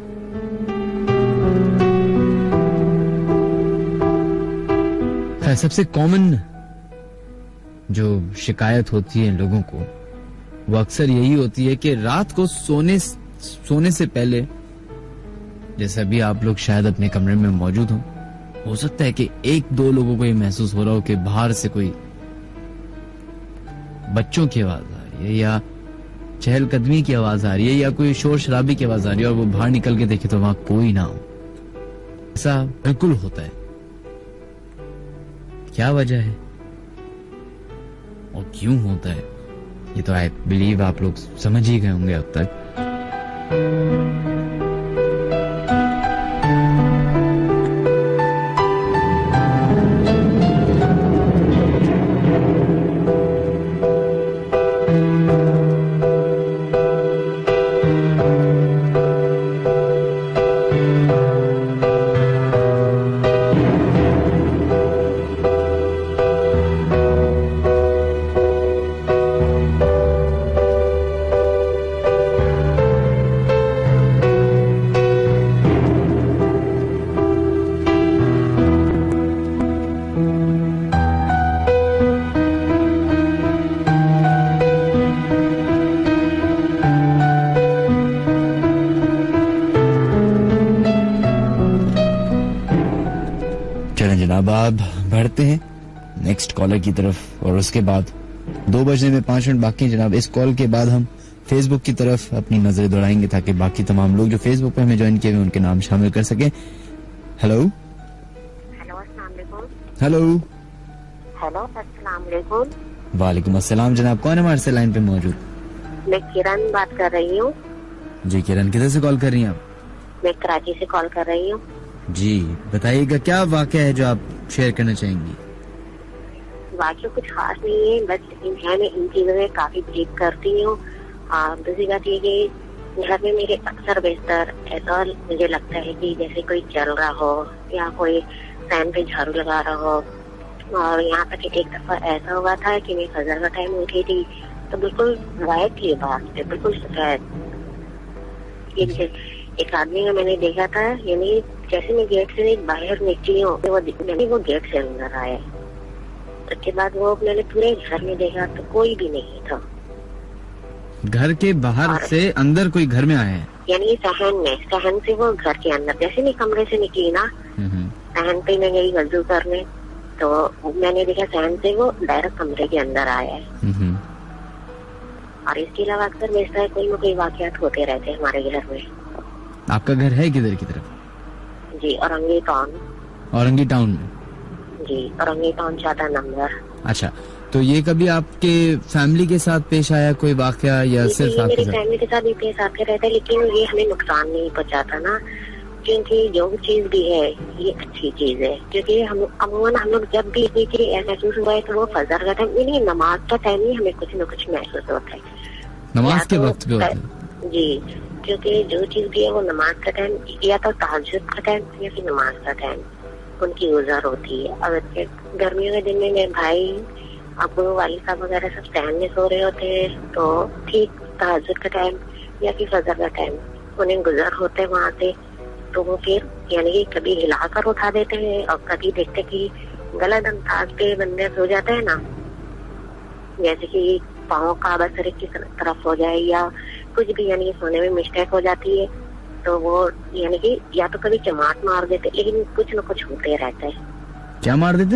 सबसे कॉमन जो शिकायत होती है लोगों को वो अक्सर यही होती है कि रात को सोने से पहले, जैसे अभी आप लोग शायद अपने कमरे में मौजूद हो सकता है कि 1-2 लोगों को ये महसूस हो रहा हो कि बाहर से कोई बच्चों की आवाज आ रही है या चहलकदमी की आवाज आ रही है या कोई शोर शराबी की आवाज आ रही है और वो बाहर निकल के देखे तो वहां कोई ना हो। ऐसा बिल्कुल होता है। क्या वजह है और क्यों होता है, ये तो आई बिलीव आप लोग समझ ही गए होंगे अब तक। जनाब, अब बढ़ते हैं नेक्स्ट कॉलर की तरफ और उसके बाद 2 बजने में 5 मिनट बाकी हैं जनाब। इस कॉल के बाद हम फेसबुक की तरफ अपनी नजरें दौड़ाएंगे ताकि बाकी तमाम लोग जो फेसबुक पे हमें ज्वाइन किए हुए उनके नाम शामिल कर सकें। हेलो हेलो हेलो अस्सलाम वालेकुम। वालेकुम अस्सलाम। जनाब कौन है हमारे से लाइन पे मौजूद? मैं किरण बात कर रही हूँ। जी किरण, किधर से कॉल कर रही हैं आप? मैं कराची से कॉल कर रही हूँ। जी बताइएगा, क्या वाकया है जो आप शेयर करना चाहेंगी? वाकई कुछ खास नहीं है, बस लेकिन है मैं इन चीजों में काफी बिलीव करती हूँ। दूसरी बात ये कि घर में मेरे अक्सर बेहतर ऐसा मुझे लगता है कि जैसे कोई चल रहा हो या कोई फैन पे झाड़ू लगा रहा हो। और यहाँ तक एक दफा ऐसा हुआ था कि मैं फजर का टाइम उठी थी तो बिल्कुल वाइट थी बात पे, बिल्कुल सफेद। एक आदमी का मैंने देखा था, यानी जैसे मैं गेट से बाहर निकली हूँ वो गेट से अंदर आया। उसके बाद वो मैंने पूरे घर में देखा तो कोई भी नहीं था। घर के बाहर से अंदर कोई घर में आया है? यानी सहन से वो घर के अंदर, जैसे मैं कमरे से निकली ना सहन पे मैं गई वजू करने तो मैंने देखा सहन से वो डायरेक्ट कमरे के अंदर आया है। और इसके अलावा अक्सर वैसा है कोई न कोई वाकयात होते रहते हैं हमारे घर में। आपका घर है किधर की तरफ? जी औरंगी टाउन में। जी औरंगी टाउन 14 नंबर। अच्छा, तो ये कभी आपके फैमिली के साथ पेश आया कोई वाकया या सिर्फ आपके साथ? फैमिली के साथ भी पेश आते रहते, लेकिन ये हमें नुकसान नहीं पहुंचाता ना, क्योंकि जो चीज भी है ये अच्छी चीज है। क्योंकि अमूमन हम लोग जब भी कोई चीज महसूस हुआ है तो वो फजर का टाइम, यानी नमाज का टाइम ही हमें कुछ न कुछ महसूस होता है। नमाज के वक्त पे होता है? जी, क्योंकि जो चीज भी है वो नमाज का टाइम या तो तहज्जुद का टाइम या फिर नमाज का टाइम उनकी गुजार होती है। अगर गर्मियों के दिन में मेरे भाई अबू वाली साहब वगैरह सब स्टैंड में सो रहे होते हैं तो ठीक तहज्जुद का टाइम या फिर फजर का टाइम उन्हें गुजर होते हैं वहाँ से, तो वो फिर यानी कि कभी हिलाकर उठा देते हैं और कभी देखते कि गलत अंदाज पे बंदे सो जाते हैं ना, जैसे कि पाँव काबा शरीफ की तरफ हो जाए या कुछ भी, यानी सोने में मिस्टेक हो जाती है तो वो यानी कि या तो कभी चमाट मार देते, लेकिन कुछ न कुछ होते रहता है। क्या मार देते?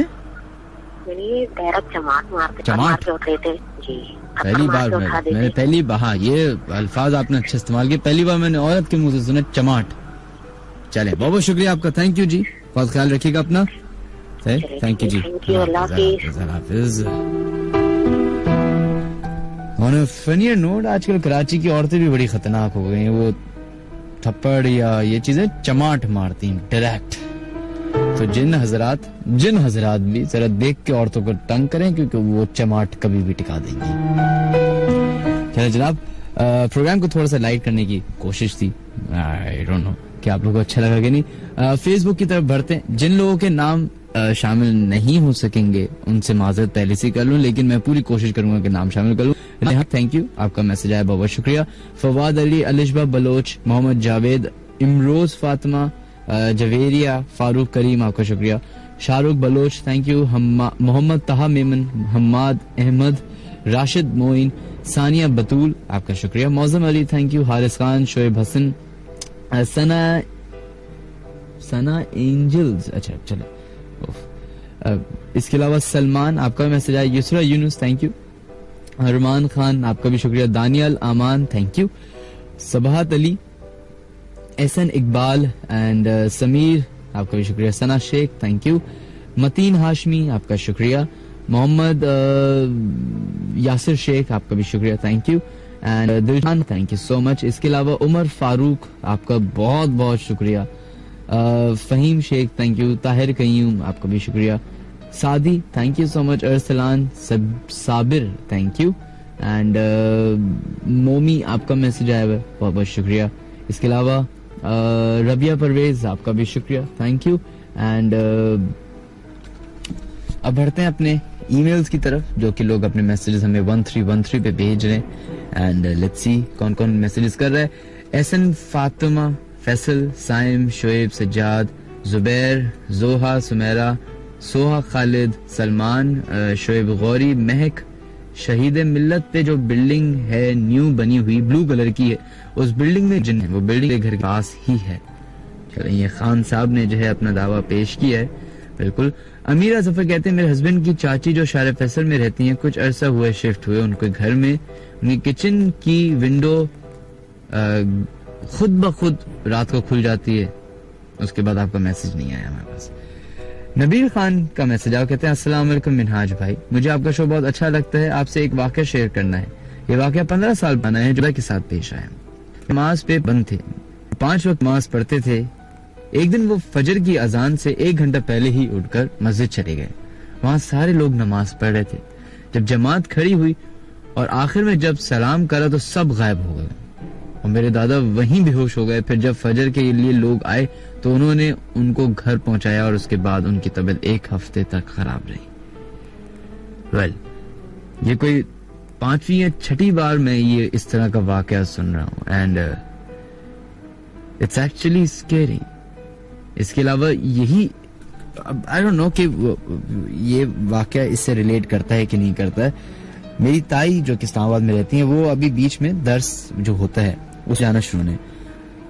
यानी डायरेक्ट चमाट मारते के उठ लेते। जी पहली बार मैंने ये अल्फाज आपने अच्छे इस्तेमाल किए, पहली बार मैंने औरत के मुंह से सुना चमाट। चले बहुत बहुत शुक्रिया आपका, थैंक यू जी, बहुत ख्याल रखिएगा अपना। थैंक यू जी, हाफिज। ऑन अ फनियर नोट, आजकल कराची की औरतें भी बड़ी खतरनाक हो गई हैं। वो थप्पड़ या ये चीजें चमाट मारती हैं डायरेक्ट। तो जिन हजरात भी जरा देख के औरतों को तंग करें, क्योंकि वो चमाट कभी भी टिका देंगी। चलो जनाब, प्रोग्राम को थोड़ा सा लाइट करने की कोशिश थी, आई डोंट नो कि आप लोगों को अच्छा लगा कि नहीं। फेसबुक की तरफ बढ़ते हैं। जिन लोगों के नाम शामिल नहीं हो सकेंगे उनसे माजरत पहले से कर लूं, लेकिन मैं पूरी कोशिश करूंगा कि नाम शामिल कर लूं। थैंक यू, आपका मैसेज आया, बहुत शुक्रिया। फवाद अली, अलिशबा बलोच, मोहम्मद जावेद, इमरोज फातिमा, जवेरिया, फारूक करीम, आपका शुक्रिया। Shahrukh Baloch, thank you. मोहम्मद तहा मेमन, हम्माद अहमद, राशिद मोइन, सानिया बतूल, आपका शुक्रिया। Mauzam Ali, thank you. Haris Khan, Shoaib Hasan, Sana Angels, अच्छा चलो। इसके अलावा सलमान, आपका मैसेज आया। Yusra Younus, thank you. अरमान खान, आपका भी शुक्रिया। Daniyal Aman, thank you. Sabahat Ali, Ehsan Iqbal and Sameer, आपका भी शुक्रिया। Sana Shaikh, thank you. मतीन हाशमी, आपका शुक्रिया। मोहम्मद यासिर शेख, आपका भी शुक्रिया, thank you. And Dilshan, thank you so much. इसके अलावा उमर फारूक, आपका बहुत बहुत शुक्रिया। Faheem Shaikh, thank you. ताहिर कयूम, आपका भी शुक्रिया। Saadi, thank you so much. Arsalan Sabir, thank you. And Momi, आपका मैसेज आया हुआ, बहुत बहुत शुक्रिया। इसके अलावा रबिया परवेज, आपका भी शुक्रिया, थैंक यू। एंड अब बढ़ते हैं अपने ईमेल्स की तरफ, जो कि लोग अपने मैसेजेस हमें 1313 पे भेज रहे हैं। एंड लेट्स सी कौन कौन मैसेजेस कर रहा है। एहसन, फातिमा, फैसल, साइम, शोएब, सज्जाद, जुबैर, जोहा, सुमेरा, सोहा, खालिद, सलमान, शोएब गौरी, महक, शहीद मिल्लत पे जो बिल्डिंग है न्यू बनी हुई ब्लू कलर की है, उस बिल्डिंग में जिन है वो बिल्डिंग घर के पास ही है। चलो, ये खान साहब ने जो है अपना दावा पेश किया है, बिल्कुल। अमीरा जफर कहते हैं मेरे हस्बैंड की चाची जो शार फैसल में रहती हैं कुछ अरसा हुए शिफ्ट हुए उनके घर में उनकी किचन की विंडो खुद ब खुद रात को खुल जाती है। उसके बाद आपका मैसेज नहीं आया हमारे पास। नबील खान का मैसेज आओ, कहते हैं अस्सलाम वालेकुम मिनहाज भाई, मुझे आपका शो बहुत अच्छा लगता है, आपसे एक वाकया शेयर करना है। ये वाकया 15 साल बना है जुलाई के साथ पेश आया। नमाज पे बंद थे, 5 वक्त नमाज पढ़ते थे। एक दिन वो फजर की अजान से 1 घंटा पहले ही उठकर मस्जिद चले गए। वहां सारे लोग नमाज पढ़ रहे थे। जब जमात खड़ी हुई और आखिर में जब सलाम करा तो सब गायब हो गए और मेरे दादा वहीं बेहोश हो गए। फिर जब फजर के लिए लोग आए तो उन्होंने उनको घर पहुंचाया और उसके बाद उनकी तबीयत 1 हफ्ते तक खराब रही। ये कोई 5वीं या 6ठी बार मैं ये इस तरह का वाकया सुन रहा हूँ एंड इट्स एक्चुअली स्केरी। इसके अलावा यही आई डोंट नो कि ये वाकया इससे रिलेट करता है कि नहीं करता है। मेरी ताई जो कि इस्लामाबाद में रहती है वो अभी बीच में दर्स जो होता है उस जाना शुरू ने,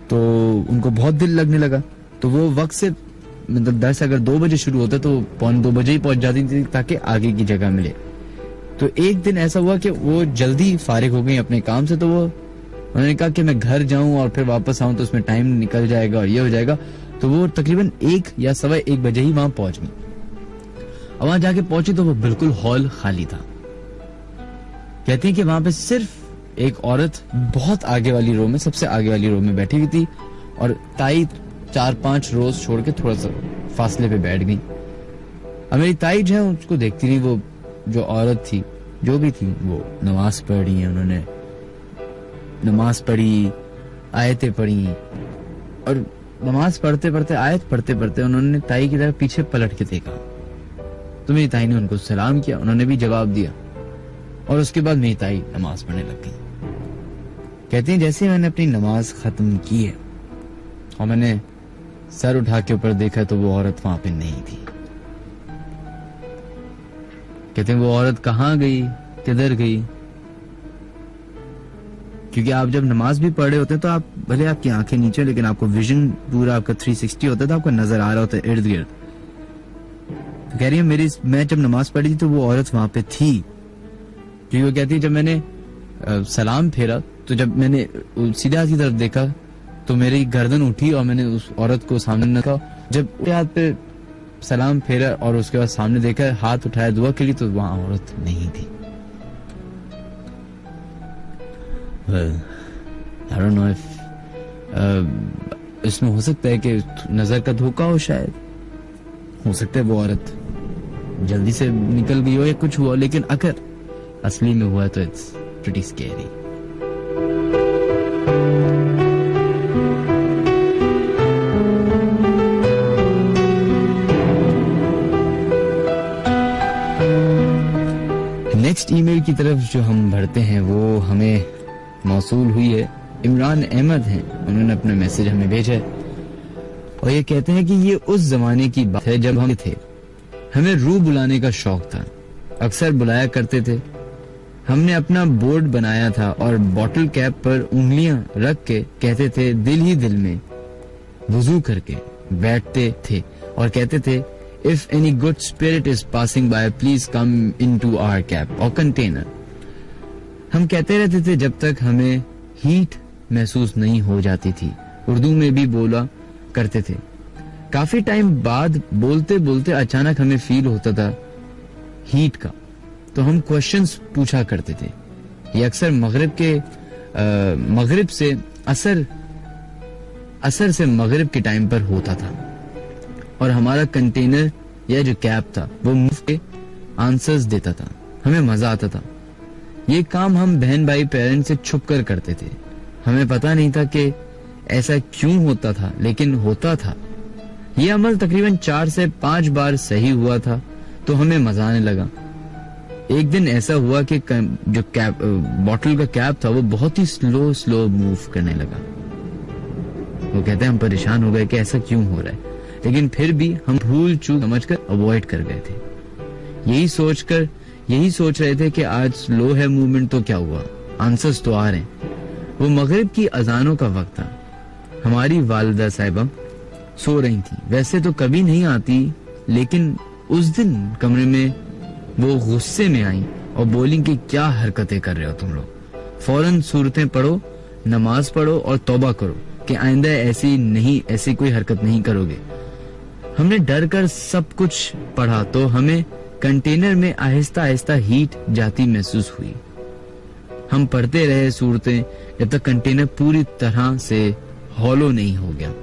तो उनको बहुत दिल लगने लगा तो वो वक्त से मतलब दर्स अगर 2 बजे शुरू होता तो 1:45 बजे ही पहुंच जाती थी ताकि आगे की जगह मिले। तो एक दिन ऐसा हुआ कि वो जल्दी फारिग हो गई अपने काम से, तो वो उन्होंने कहा कि मैं घर जाऊं और फिर वापस आऊं तो उसमें टाइम निकल जाएगा और ये हो जाएगा। तो वो तकरीबन 1 या 1:15 बजे ही वहां पहुंच गई। और वहां जाके पहुंची तो वो बिल्कुल हॉल खाली था। कहती है कि वहां पे सिर्फ एक औरत बहुत आगे वाली रो में, सबसे आगे वाली रो में बैठी हुई थी और ताई 4-5 रोज छोड़ के थोड़ा सा फासले पे बैठ गई। अब मेरी ताई जो है उसको देखती रही। वो जो औरत थी जो भी थी वो नमाज पढ़ रही है, उन्होंने नमाज पढ़ी, आयतें पढ़ी और नमाज पढ़ते पढ़ते आयत पढ़ते पढ़ते उन्होंने ताई की तरफ पीछे पलट के देखा तो मेरी ताई ने उनको सलाम किया, उन्होंने भी जवाब दिया और उसके बाद मेरी ताई नमाज पढ़ने लग गई। कहती हैं जैसे मैंने अपनी नमाज खत्म की है और मैंने सर उठा के ऊपर देखा तो वो औरत वहां पे नहीं थी। कहते हैं वो औरत कहाँ गई, किधर गई? क्योंकि आप जब नमाज भी पढ़ रहे होते हैं तो आप भले आपकी आंखें नीचे लेकिन आपको विजन पूरा आपका 360 होता है तो आपको नजर आ रहा होता है इर्द गिर्द। तो कह रही है मैं जब नमाज पढ़ी थी तो वो औरत वहां पे थी। क्योंकि वो कहती है जब मैंने सलाम फेरा तो जब मैंने सीधा की तरफ देखा तो मेरी गर्दन उठी और मैंने उस औरत को सामने रखा। जब हाथ पे सलाम फेरा और उसके बाद सामने देखा, हाथ उठाया दुआ के लिए तो वहां औरत नहीं थी। I don't know if इसमें हो सकता है कि नजर का धोखा हो, शायद हो सकता है वो औरत जल्दी से निकल गई हो या कुछ हुआ, लेकिन अगर असली में हुआ तो it's pretty scary. Next email की तरफ जो हम बढ़ते हैं वो हमें मौसूल हुई है, इमरान अहमद हैं, उन्होंने अपना मैसेज हमें भेजा है और ये कहते हैं कि ये उस जमाने की बात है जब हम थे, हमें रूह बुलाने का शौक था, अक्सर बुलाया करते थे। हमने अपना बोर्ड बनाया था और बॉटल कैप पर उंगलियां रख के कहते थे दिल ही दिल में, वुजू करके बैठते थे और कहते थे if any good spirit is passing by please come into our cap और कंटेनर। हम कहते रहते थे जब तक हमें हीट महसूस नहीं हो जाती थी। उर्दू में भी बोला करते थे। काफी टाइम बाद बोलते बोलते अचानक हमें फील होता था हीट का, तो हम क्वेश्चंस पूछा करते थे। ये अक्सर मगरिब से असर से मगरिब के टाइम पर होता था और हमारा कंटेनर या जो कैप था वो मुफ्त के आंसर्स देता था। हमें मजा आता था। ये काम हम बहन भाई पेरेंट्स से छुप कर करते थे। हमें पता नहीं था कि ऐसा क्यों होता था, लेकिन होता था। ये अमल तकरीबन 4 से 5 बार सही हुआ था तो हमें मजा आने लगा। एक दिन ऐसा हुआ कि जो बॉटल का कैप था वो बहुत ही स्लो मूव करने लगा। वो कहते हैं हम परेशान हो गए कि ऐसा क्यों हो रहा है, लेकिन फिर भी हम भूल चूक समझकर अवॉइड कर गए थे। यही सोच रहे थे कि आज स्लो है मूवमेंट तो क्या हुआ, आंसर्स तो आ रहे हैं। वो मगरिब की अजानों का वक्त था। हमारी वालिदा साहिबा सो रही थी। वैसे तो कभी नहीं आती, लेकिन उस दिन कमरे में वो गुस्से में आई और बोली कि क्या हरकतें कर रहे हो तुम लोग, फौरन सूरतें पढ़ो, नमाज पढ़ो और तौबा करो कि आइंदा ऐसी कोई हरकत नहीं करोगे। हमने डर कर सब कुछ पढ़ा तो हमें कंटेनर में आहिस्ता आहिस्ता हीट जाती महसूस हुई। हम पढ़ते रहे सूरतें जब तक कंटेनर पूरी तरह से हॉलो नहीं हो गया।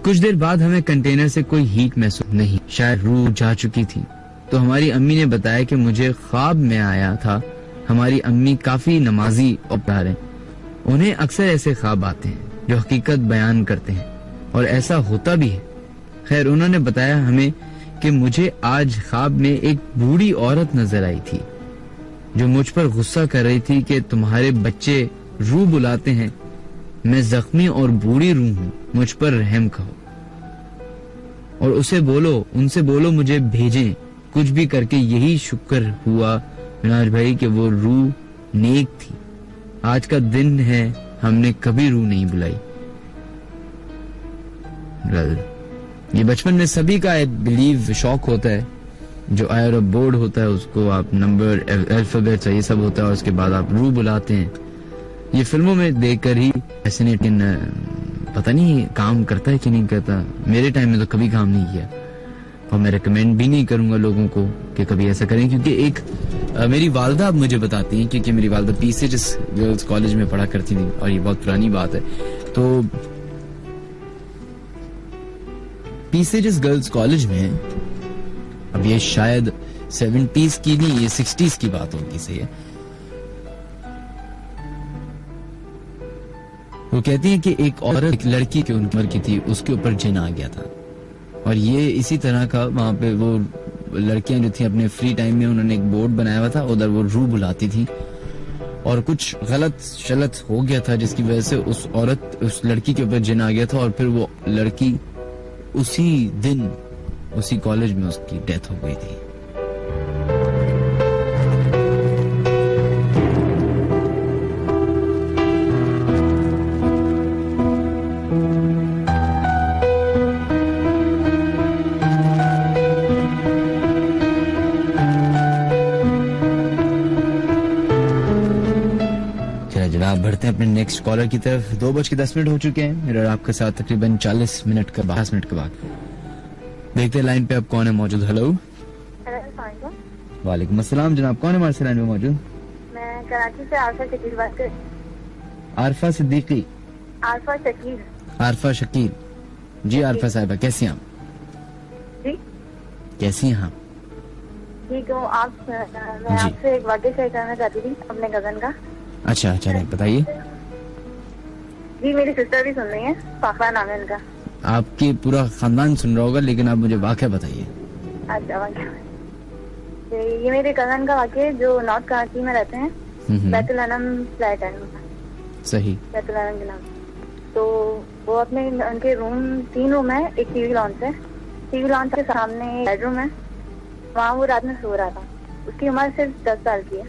कुछ देर बाद हमें कंटेनर से कोई हीट महसूस नहीं, शायद रूह जा चुकी थी। तो हमारी अम्मी ने बताया कि मुझे ख्वाब में आया था। हमारी अम्मी काफी नमाजी और प्यार हैं, उन्हें अक्सर ऐसे ख्वाब आते हैं जो हकीकत बयान करते हैं और ऐसा होता भी है। खैर, उन्होंने बताया हमें कि मुझे आज ख्वाब में एक बूढ़ी औरत नजर आई थी जो मुझ पर गुस्सा कर रही थी कि तुम्हारे बच्चे रूह बुलाते हैं, मैं जख्मी और बूढ़ी रूह हूं, मुझ पर रहम कहो और उनसे बोलो मुझे भेजें, कुछ भी करके यही शुक्र हुआ मिनाज भाई कि वो रूह नेक थी। आज का दिन है, हमने कभी रूह नहीं बुलाई। ये बचपन में सभी का बिलीव शौक होता है, जो आयर बोर्ड होता है उसको आप नंबर अल्फाबेट ये सब होता है और उसके बाद आप रूह बुलाते हैं। ये फिल्मों में देखकर ही फैसिनेटिंग, पता नहीं काम करता है कि नहीं करता। मेरे टाइम में तो कभी काम नहीं किया और मैं रिकमेंड भी नहीं करूंगा लोगों को कि कभी ऐसा करें, क्योंकि एक मेरी वालदा अब मुझे बताती हैं, क्योंकि मेरी वालदा पीसीएच गर्ल्स कॉलेज में पढ़ा करती थी और ये बहुत पुरानी बात है। तो पीसीएच गर्ल्स कॉलेज में, अब ये शायद 70s की नहीं, ये 60s की बात होगी सही है। वो कहती है कि एक औरत, एक लड़की की उम्र की थी, उसके ऊपर जिन आ गया था और ये इसी तरह का वहां पे वो लड़कियां जो थी अपने फ्री टाइम में उन्होंने एक बोर्ड बनाया हुआ था, उधर वो रूह बुलाती थी और कुछ गलत शलत हो गया था जिसकी वजह से उस लड़की के ऊपर जिन आ गया था और फिर वो लड़की उसी दिन उसी कॉलेज में उसकी डेथ हो गई थी। बढ़ते हैं अपने नेक्स्ट कॉलर की तरफ। 2:10 हो चुके हैं मेरे और आपके साथ तकरीबन 40 मिनट के बाद देखते हैं लाइन पे अब कौन है मौजूद। हेलो, वालेकुम अस्सलाम जनाब, कौन है हमारे से लाइन में मौजूद? मैं कराची से आरफा शकील बात कर। आरफा सिद्दीकी? आरफा शकील जी। आरफा साहिबा कैसी हैं आप? जी कैसी हैं आप? ठीक हूँ। मैं आपसे एक वाक़या शेयर करना चाहती थी अपने कजन का। अच्छा चलें बताइए। जी मेरी सिस्टर भी सुन रही है, पापा नाम है उनका। आपके पूरा खानदान सुन रहा होगा, लेकिन आप मुझे वाक़या बताइए। अच्छा वाक़या, ये मेरे कजन का वाक़या जो नॉर्थ कराची में रहते हैं, बैतुल अनम फ्लैट है उनका। सही, बैतुल अनम के नाम। तो वो अपने उनके रूम 3 रूम है, एक टीवी लॉन्च है, टीवी लॉन्च के सामने बेडरूम है, वहाँ वो रात में सो रहा था। उसकी उम्र सिर्फ 10 साल की है,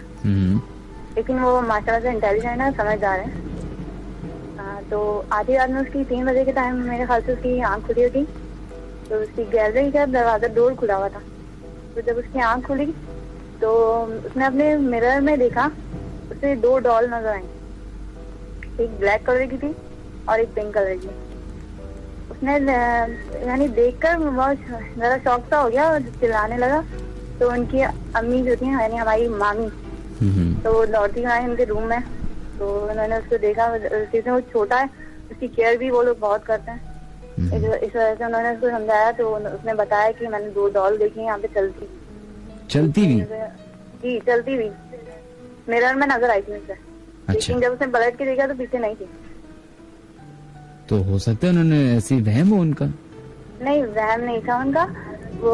लेकिन वो माशाल्लाह से इंटेलिजेंट है, समझदार है। तो आधी रात में उसकी 3 बजे के टाइम मेरे ख्याल से उसकी आंख खुली होगी। तो उसकी गैलरी का दरवाजा डोर खुला हुआ था। तो जब उसकी आंख खुली तो उसने अपने मिरर में देखा, उसे 2 डॉल नजर आई, एक ब्लैक कलर की थी और एक पिंक कलर की। उसने यानी देखकर बहुत ज्यादा शॉक सा हो गया और चिल्लाने लगा। तो उनकी अम्मी जो थी यानी हमारी मामी, तो वो दौड़ती आई उनके रूम में। तो उन्होंने उसको देखा, वो छोटा है, उसकी केयर भी वो लोग बहुत करते हैं। इस वजह से उन्होंने उसको समझाया। तो उसने बताया कि मैंने 2 डॉल देखी यहाँ पे चलती भी जी, चलती भी मिरर में नजर आई थी मुझे। अच्छा। लेकिन जब उसने पलट के देखा तो पीछे नहीं थी। तो हो सकता है उन्होंने ऐसी वहम हो उनका? नहीं, वहम नहीं था उनका। वो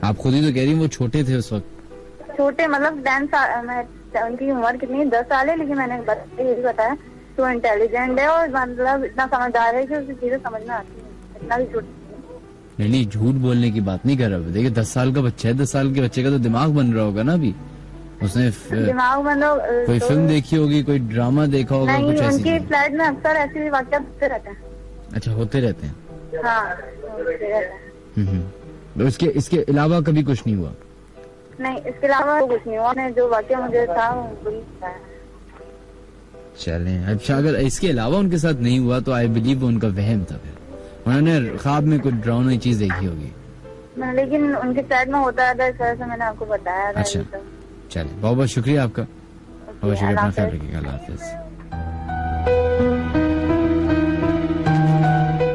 आप खुद ही तो कह रही हैं वो छोटे थे उस वक्त। छोटे मतलब 10 साल, उनकी उम्र कितनी है? 10 साल है, लेकिन मैंने यही बताया तो इंटेलिजेंट है और मतलब इतना समझदार है कि उसे चीजें समझ में आती है, इतना भी छोटा नहीं, झूठ बोलने की बात नहीं कर रहा। देखिए 10 साल का बच्चा है, 10 साल के बच्चे का तो दिमाग बन रहा होगा ना अभी। उसने दिमाग बन रहा, कोई फिल्म देखी होगी, कोई ड्रामा देखा होगा, नहीं, कुछ ऐसी। उनके फ्लैट में अक्सर ऐसे वाक़या होते रहते हैं। अच्छा, होते रहते हैं। हाँ, होते रहते हैं। तो इसके अलावा कभी कुछ नहीं हुआ? नहीं, इसके अलावा कुछ नहीं हुआ। जो वाकया मुझे था वही था। चलें, अच्छा अगर इसके अलावा उनके साथ नहीं हुआ तो आई बिलीव उनका वहम था, फिर उन्होंने ख्वाब में कुछ डरावनी चीज देखी होगी। लेकिन उनके साइड में होता था, इस तरह से मैंने आपको बताया था। अच्छा चले, बहुत बहुत शुक्रिया आपका, बहुत शुक्रिया, अपना ख्याल रखिएगा, अल्लाह हाफिज।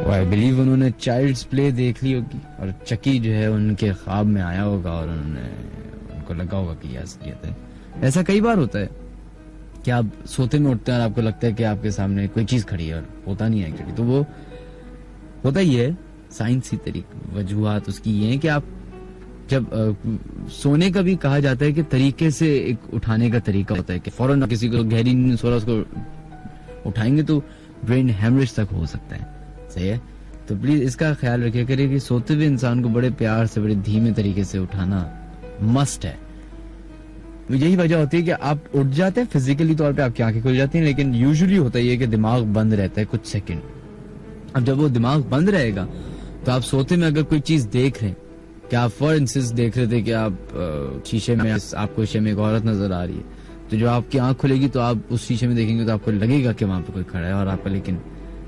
आई बिलीव उन्होंने चाइल्ड्स प्ले देख ली होगी और चकी जो है उनके ख्वाब में आया होगा और उनको लगा होगा कि यह असलियत है। ऐसा कई बार होता है कि आप सोते में उठते हैं और आपको लगता है कि आपके सामने कोई चीज खड़ी है और होता नहीं है एक्चुअली। तो वो होता ही है, साइंसी तरीके वजूहात उसकी ये है कि आप जब सोने का भी कहा जाता है कि तरीके से एक उठाने का तरीका होता है कि फौरन किसी को गहरी नींद सो रहा उसको उठाएंगे तो ब्रेन हैमरेज तक हो सकता है। सही है, तो प्लीज इसका ख्याल रखिए करिए कि सोते हुए इंसान को बड़े प्यार से बड़े धीमे तरीके से उठाना मस्ट है। यही वजह होती है कि आप उठ जाते हैं फिजिकली तौर पे, आपकी आंखें खुल जाती हैं, लेकिन यूजुअली होता है कि दिमाग बंद रहता है कुछ सेकंड। अब जब वो दिमाग बंद रहेगा तो आप सोते में अगर कोई चीज देख रहे हैं, कि आप फॉर इंस्टेंस देख रहे थे कि आप शीशे में आपको शीशे में एक औरत नजर आ रही है, तो जब आपकी आंख खुलेगी तो आप उस शीशे में देखेंगे तो आपको लगेगा कि वहां पे कोई खड़ा है और आपका, लेकिन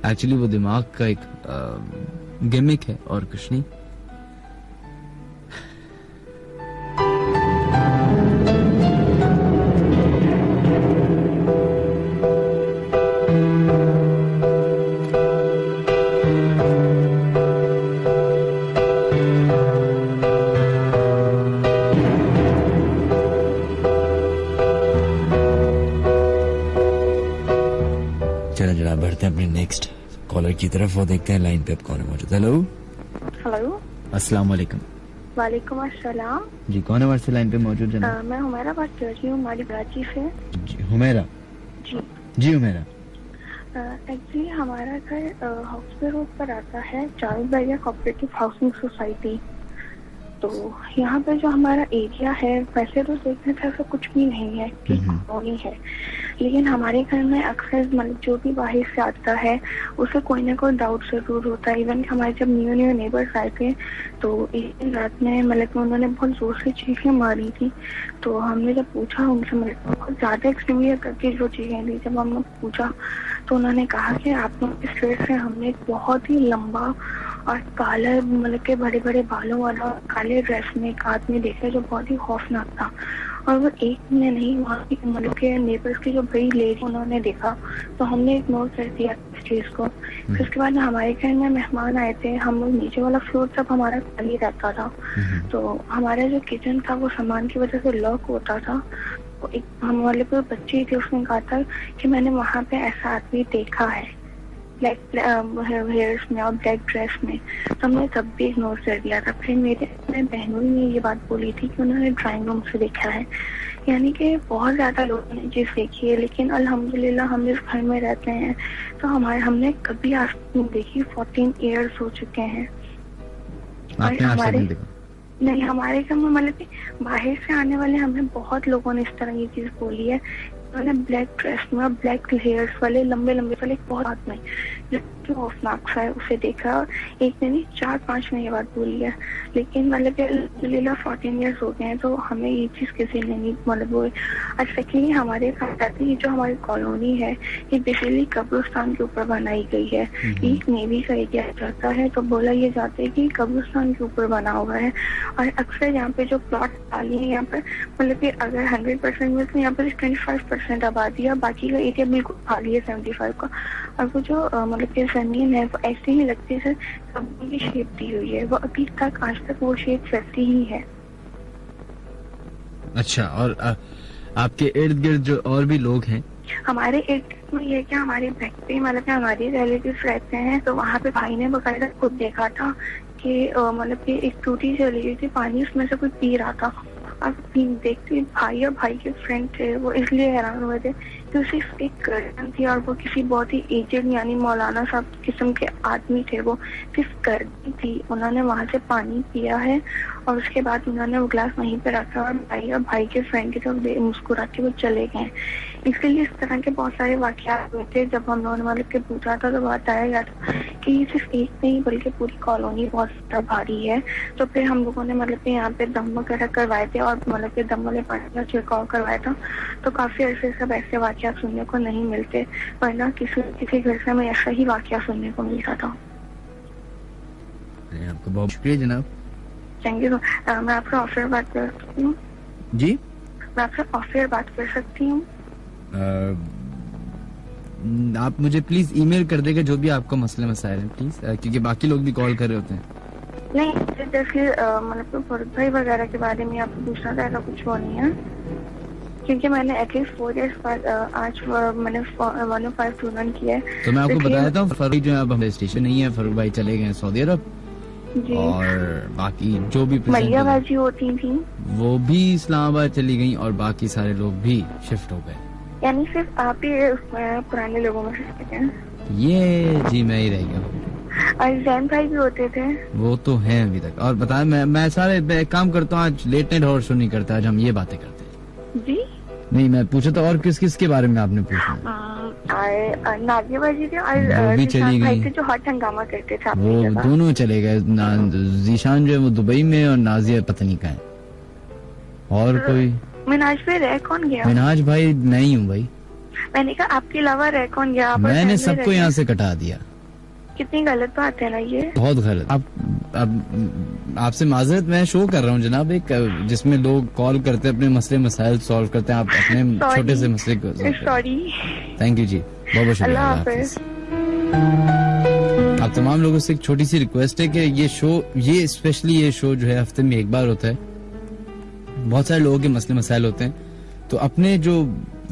एक्चुअली वो दिमाग का एक गिमिक है और कुछ नहीं। बढ़ते हैं अपनी नेक्स्ट कॉलर की तरफ, वो देखते हैं लाइन पे अब कौन है मौजूद। हेलो हेलो, अस्सलाम वालेकुम। वालेकुम अस्सलाम जी, कौन है हमारे से लाइन पे मौजूद जनाब? मैं हुमैरा बात कर रही हूँ, हमारी कराची से। हुमैरा जी जी, हुमैरा एक्चुअली हमारा घर हॉस्पिटल रोड पर आता है, चारों बैरिया कोऑपरेटिव हाउसिंग सोसाइटी। तो यहाँ पे जो हमारा एरिया है वैसे तो देखने से ऐसा कुछ भी नहीं है कि कॉलोनी है, लेकिन हमारे घर में अक्सर मतलब जो भी बाहर से आता है उसे कोई ना कोई डाउट जरूर होता है। इवन हमारे जब न्यू नेबर्स आए थे तो एक दिन रात में मतलब उन्होंने बहुत जोर से चीखें मारी थी। तो हमने जब पूछा उनसे, मतलब बहुत ज्यादा एक्सट्रीमली करके जो चीखें थी, जब हमने पूछा तो उन्होंने कहा कि आप लोग इस स्ट्रेट से हमने एक बहुत ही लंबा और काला मतलब के बड़े बड़े बालों वाला काले ड्रेस में एक आदमी देखा जो बहुत ही खौफनाक था। और वो एक ने नहीं, वहाँ की मतलब के नेबर्स की जो बड़ी लेडी उन्होंने देखा, तो हमने इग्नोर कर दिया इस चीज को। फिर उसके बाद हमारे घर में मेहमान आए थे, हम लोग नीचे वाला फ्लोर सब हमारा खाली रहता था, तो हमारा जो किचन था वो सामान की वजह से लॉक होता था। तो एक हम वाले कोई बच्चे थे, उसने कहा था कि मैंने वहाँ पे ऐसा आदमी देखा है ब्लैक हेयर्स में और ब्लैक ड्रेस में। तो हमने तब भी इग्नोर कर दिया था। फिर मेरे बहनों ने ये बात बोली थी कि उन्होंने ड्राइंग रूम से देखा है। यानी कि बहुत ज्यादा लोगों ने चीज देखी है, लेकिन अल्हम्दुलिल्लाह हम जिस घर में रहते हैं तो हमने कभी आज नहीं देखी। 14 ईयर्स हो चुके हैं। और हमारे घर में मतलब बाहर से आने वाले हमें बहुत लोगों ने इस तरह ये चीज बोली है। मैंने ब्लैक ड्रेस में और ब्लैक हेयर्स वाले लंबे लंबे वाले बहुत आदमी जो खौफनाक सा है उसे देखा। और एक ने नहीं 4-5 में ये बात बोली है, लेकिन मतलब 14 ईयर्स हो गए हैं तो हमें ये चीज किसी ने नहीं मतलब वो। और सेकेंडली हमारे कहते हैं जो हमारी कॉलोनी है ये बेसिकली कब्रिस्तान के ऊपर बनाई गई है। एक नेवी का एरिया जाता है तो बोला ये जाता है कि कब्रिस्तान के ऊपर बना हुआ है। और अक्सर यहाँ पे जो प्लॉट खाली है यहाँ पर मतलब कि अगर 100% में तो यहाँ पर 25% आबादी है, बाकी का एरिया बिल्कुल खाली है 75 का। और वो जो मतलब कि जमीन है वो ऐसे ही लगती है कब्र की शेप दी हुई है, वो अभी तक आज तक वो शेप वैसी ही है। अच्छा, और आपके इर्द गिर्द जो और भी लोग हैं? हमारे इर्द में ये क्या हमारे बैक पे मतलब हमारे रिलेटिव रहते हैं, तो वहाँ पे भाई ने बकायदा खुद देखा था कि मतलब कि एक टूटी चली गई थी, पानी उसमें से कोई पी रहा था। अब देखते भाई और भाई के फ्रेंड थे, वो इसलिए हैरान हुए थे कि सिर्फ एक गर्दन थी और वो किसी बहुत ही एजेड यानी मौलाना साहब किस्म के आदमी थे, वो सिर्फ गर्दन थी। उन्होंने वहां से पानी पिया है और उसके बाद उन्होंने वो ग्लास वहीं पे रखा और भाई के फ्रेंड की तरफ मुस्कुरा के वो चले गए। इसके लिए इस तरह के बहुत सारे वाकयात हुए थे। जब हम लोगों ने मतलब के पूछा था तो बताया गया था कि ये सिर्फ एक नहीं बल्कि पूरी कॉलोनी बहुत ज्यादा भारी है। तो फिर हम लोगों ने मतलब यहाँ पे दम वगैरह करवाए थे और मतलब के दम वाले पानी का छिड़काव करवाया था। तो काफी अर्से सब ऐसे वाकयात सुनने को नहीं मिलते, वरना किसी घर से हमें ऐसा ही वाकया सुनने को मिलता था। आपका बहुत शुक्रिया जनाब। Thank you. मैं आपसे ऑफियर बात कर सकती हूँ? जी, मैं आपसे ऑफियर बात कर सकती हूँ? आप मुझे प्लीज ईमेल कर देगा जो भी आपका मसले मसाइल है प्लीज, क्योंकि बाकी लोग भी कॉल कर रहे होते हैं। नहीं, जैसे मतलब फरूख भाई वगैरह के बारे में आपको पूछना था, ऐसा कुछ वो नहीं है क्योंकि मैंने एटलीस्ट 4 डेज बाद आज मैंने 105 टूर्नामेंट किया है। तो मैं आपको बताया था फरूख जो है अब हमारे स्टेशन नहीं है, फरूख भाई चले गए सऊदी अरब और बाकी जो भी मलिया बाजी होती थी वो भी इस्लामाबाद चली गई और बाकी सारे लोग भी शिफ्ट हो गए। यानी सिर्फ आप ही पुराने लोगों में से हैं? ये जी मैं ही रह गया। और जैन भाई भी होते थे? वो तो हैं अभी तक। और बताए मैं सारे काम करता हूँ, आज लेट नाइट हॉर्स शो नहीं करता, आज हम ये बातें करते हैं। जी नहीं, मैं पूछा था और किस के बारे में आपने पूछा? नाजिया बाजी थे और वो भी चली गई, जो हॉट हंगामा करते थे। वो दोनों चले गए। जीशान जो है वो दुबई में और नाजिया पता नहीं कहाँ है। और कोई मिनाज पे रह कौन गया? मिनाज भाई मैं ही हूँ भाई। मैंने कहा आपके अलावा रह कौन गया? मैंने सबको यहाँ से कटा दिया। कितनी गलत बात है ना ये, बहुत गलत। आपसे माजरत, मैं शो कर रहा हूँ जनाब एक जिसमें लोग कॉल करते हैं अपने मसले मसाइल सॉल्व करते हैं, आप अपने छोटे से मसले को। सॉरी। थैंक यू जी, बहुत बहुत शुक्रिया। आप तमाम लोगों से एक छोटी सी रिक्वेस्ट है कि ये स्पेशली ये शो जो है हफ्ते में एक बार होता है। बहुत सारे लोगों के मसले मसाइल होते हैं, तो अपने जो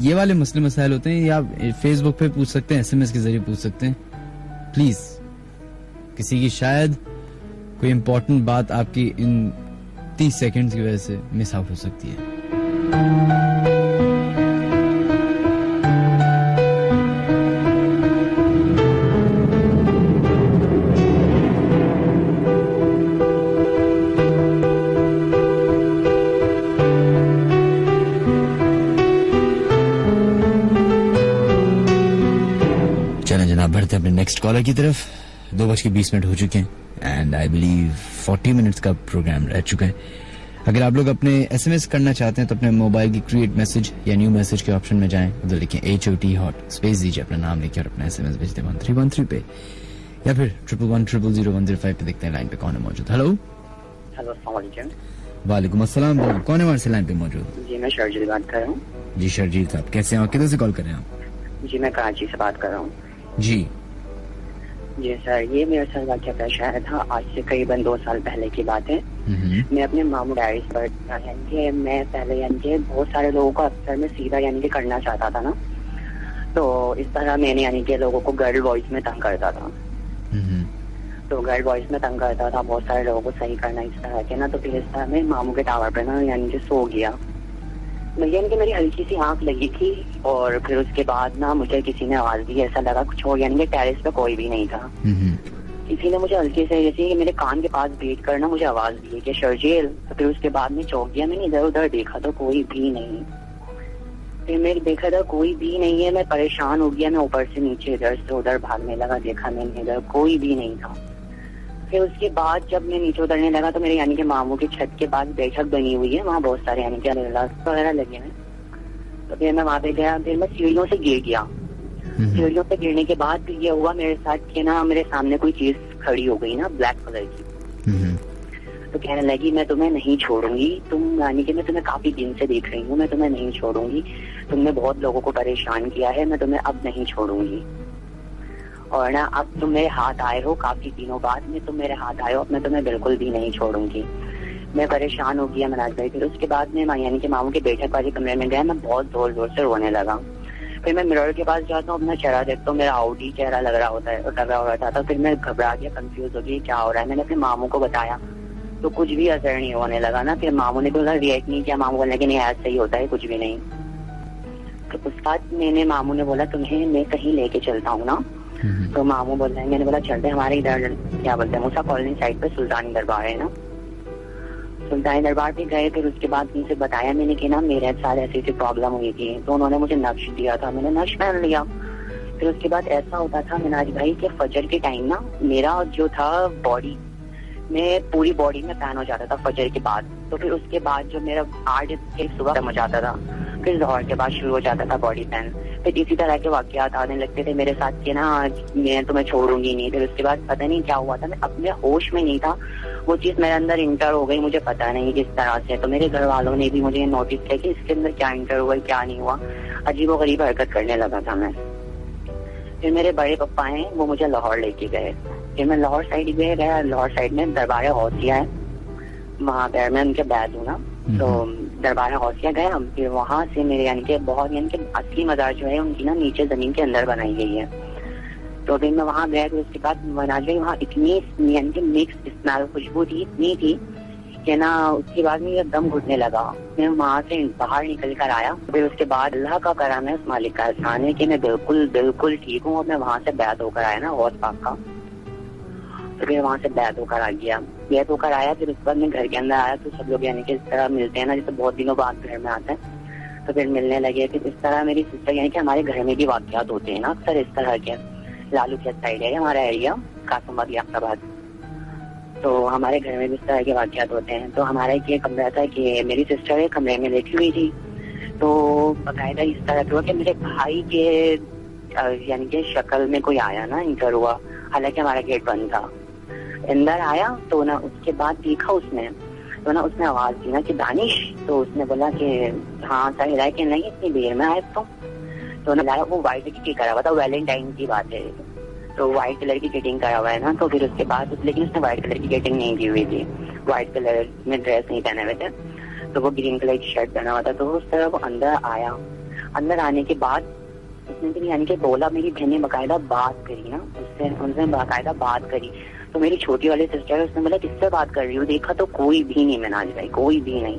ये वाले मसले मसाइल होते हैं या फेसबुक पे पूछ सकते हैं, SMS के जरिए पूछ सकते हैं। प्लीज, किसी की शायद कोई इम्पोर्टेंट बात आपकी इन 30 सेकंड्स की वजह से मिस आउट हो सकती है। चलें जनाब, बढ़ते अपने नेक्स्ट कॉलर की तरफ। 2:20 हो चुके हैं एंड आई बिलीव 40 मिनट्स का प्रोग्राम रह चुका है। अगर आप लोग अपने SMS करना चाहते हैं तो अपने मोबाइल की क्रिएट मैसेज या न्यू मैसेज के ऑप्शन में जाएं, उधर लिखें HOT हॉट, स्पेस दीजिए, अपना नाम लिखिए और अपना SMS भेज दें 1313 पे या फिर 1110000105 पे। देखते हैं लाइन पे कौन है मौजूद। हेलो वालेकुम अस्सलाम, कौन है हमारे से लाइन पे मौजूद? जी मैं शर्जील बात कर रहा हूँ। जी शर्जील साहब, कैसे हैं? किधर से कॉल कर रहे हैं आप? जी मैं कराची से बात कर रहा हूँ। जी जी सर, ये मेरे साथ वाक़या पेश आया था आज से करीबन 2 साल पहले की बात है। मैं अपने मामू डैडी पर यानी कि मैं पहले यानी कि बहुत सारे लोगों को अक्सर में सीधा यानी कि करना चाहता था ना, तो इस तरह मैंने यानी कि लोगों को गर्ल वॉइस में तंग करता था। तो गर्ल वॉइस में तंग करता था, बहुत सारे लोगों को सही करना इस तरह के ना। तो फिर इस तरह में मामू के टावर पे ना यानी कि सो गया। यानी कि मेरी हल्की सी आंख लगी थी और फिर उसके बाद ना मुझे किसी ने आवाज दी, ऐसा लगा कुछ हो, यानी कि टेरेस पे कोई भी नहीं था। किसी ने मुझे हल्के से जैसे कि मेरे कान के पास बैठ कर ना मुझे आवाज दी कि शर्जील। तो फिर उसके बाद में चौंक गया, मैंने इधर उधर देखा तो कोई भी नहीं। फिर मैंने देखा था कोई भी नहीं है, मैं परेशान हो गया, मैं ऊपर से नीचे इधर से उधर भागने लगा, देखा मैंने इधर कोई भी नहीं था। फिर उसके बाद जब मैं नीचे उतरने लगा तो मेरे यानी कि मामू की छत के पास बैठक बनी हुई है, वहाँ बहुत सारे यानी कि ग्लास वगैरह लगे हैं। तो फिर मैं वहाँ पे गया, फिर मैं सीढ़ियों से गिर गया। सीढ़ियों से गिरने के बाद फिर ये हुआ मेरे साथ कि ना मेरे सामने कोई चीज खड़ी हो गई ना ब्लैक कलर की। तो कहने लगी मैं तुम्हें नहीं छोड़ूंगी, तुम यानी कि मैं तुम्हें काफी दिन से देख रही हूँ, मैं तुम्हें नहीं छोड़ूंगी, तुमने बहुत लोगों को परेशान किया है, मैं तुम्हें अब नहीं छोड़ूंगी। और ना अब तुम मेरे हाथ आए हो काफी दिनों बाद में, तुम मेरे हाथ आए हो, अब मैं तुम्हें बिल्कुल भी नहीं छोड़ूंगी। मैं परेशान हो गया मनाज भाई। फिर उसके बाद में यानी कि मामू के बैठक वाले कमरे में गया, मैं बहुत जोर जोर से रोने लगा। फिर मैं मिरर के पास जाता हूँ, अपना चेहरा देखता हूँ, मेरा आउटी चेहरा लग रहा होता था। फिर मैं घबरा गया, कंफ्यूज हो गई क्या हो रहा है। मैंने अपने मामू को बताया तो कुछ भी असर नहीं होने लगा ना। फिर मामू ने कोई रिएक्ट नहीं किया, मामू बोलने कि नहीं ऐसा ही होता है, कुछ भी नहीं। तो उस बाद मामू ने बोला तुम्हें मैं कहीं लेके चलता हूँ ना। तो मामू बोल रहे हैं, मैंने बोला चलते हमारे इधर क्या बोलते हैं मूसा कॉलोनी साइड पे सुल्तानी दरबार है ना। सुल्तानी दरबार पे गए, फिर उसके बाद उनसे बताया मैंने कि ना मेरे साथ ऐसी प्रॉब्लम हुई थी, तो उन्होंने मुझे नक्श दिया था, मैंने नक्श पहन लिया। फिर उसके बाद ऐसा होता था मिनाज भाई कि फजर के टाइम ना मेरा जो था बॉडी में, पूरी बॉडी में पैन हो जाता था फजर के बाद। तो फिर उसके बाद जो मेरा 8 के सुबह हो जाता था, फिर जोहर के बाद शुरू हो जाता था बॉडी पैन। फिर इसी तरह के वाकयात आने लगते थे मेरे साथ कि ना मैं तुम्हें छोड़ूंगी नहीं। फिर उसके बाद पता नहीं क्या हुआ था, मैं अपने होश में नहीं था, वो चीज मेरे अंदर इंटर हो गई, मुझे पता नहीं किस तरह से। तो मेरे घर वालों ने भी मुझे नोटिस किया कि इसके अंदर क्या इंटर हुआ क्या नहीं हुआ, अजीब व गरीब हरकत करने लगा था मैं। फिर मेरे बड़े पप्पा हैं वो मुझे लाहौर लेके गए। फिर मैं लाहौर साइड गया, लाहौर साइड में दरबार गौसिया है, वहाँ पर मैं उनके बैद हूँ ना, तो दरबार गौसिया गया। फिर वहाँ से मेरे यानी कि बहुत यानी कि असली मजार जो है उनकी ना नीचे जमीन के अंदर बनाई गई है। तो फिर मैं वहाँ गया, तो उसके बाद मनाज भाई वहाँ इतनी यानी कि मिक्स स्मेल खुशबू थी, इतनी थी कि ना उसके बाद में दम घुटने लगा। मैं वहाँ से बाहर निकल कर आया। फिर उसके बाद अल्लाह का करम है, उस मालिक का एहसान है कि मैं बिल्कुल ठीक हूँ। और मैं वहाँ से बैत होकर आया ना गौस पाक का, तो फिर वहाँ से बैत होकर आ गया, बैत होकर आया। फिर उसके बाद मैं घर के अंदर आया, तो सब लोग यानी कि इस तरह मिलते हैं ना, जैसे बहुत दिनों बाद घर में आते हैं, तो फिर मिलने लगे। फिर इस तरह मेरी सिस्टर यानी कि हमारे घर में भी वाकयात होते हैं ना अक्सर इस तरह के। लालू खेत साइड है हमारा एरिया, कासमाबाद याफ्ताबाद, तो हमारे घर में भी इस तरह के वाकयात होते हैं। तो हमारा एक कमरा था कि मेरी सिस्टर एक कमरे में लेटी हुई थी, तो बाकायदा इस तरह हुआ कि मेरे भाई के यानी कि शक्ल में कोई आया ना, इंटर हुआ, हालांकि हमारा गेट बंद था। अंदर आया तो ना उसके बाद देखा उसने, तो ना उसने आवाज दी ना कि दानिश, तो उसने बोला कि हाँ साहिल है कि नहीं इतनी देर में आए तो ना लाया। वो व्हाइट की करा हुआ था, वैलेंटाइन की बात है, तो व्हाइट कलर की किटिंग करा हुआ है ना। तो फिर उसके बाद लेकिन उसने व्हाइट कलर की किटिंग नहीं की हुई थी, व्हाइट कलर में ड्रेस नहीं पहने हुए थे, तो वो ग्रीन कलर की शर्ट पहना हुआ था। तो उस तरह वो अंदर आया। अंदर आने के बाद उसने फिर यानी कि बोला, मेरी बहन ने बाकायदा बात करी ना उससे, उनसे बाकायदा बात करी। तो मेरी छोटी वाली सिस्टर है, उसने बोला किससे बात कर रही हूँ, देखा तो कोई भी नहीं मनाज भाई, कोई भी नहीं।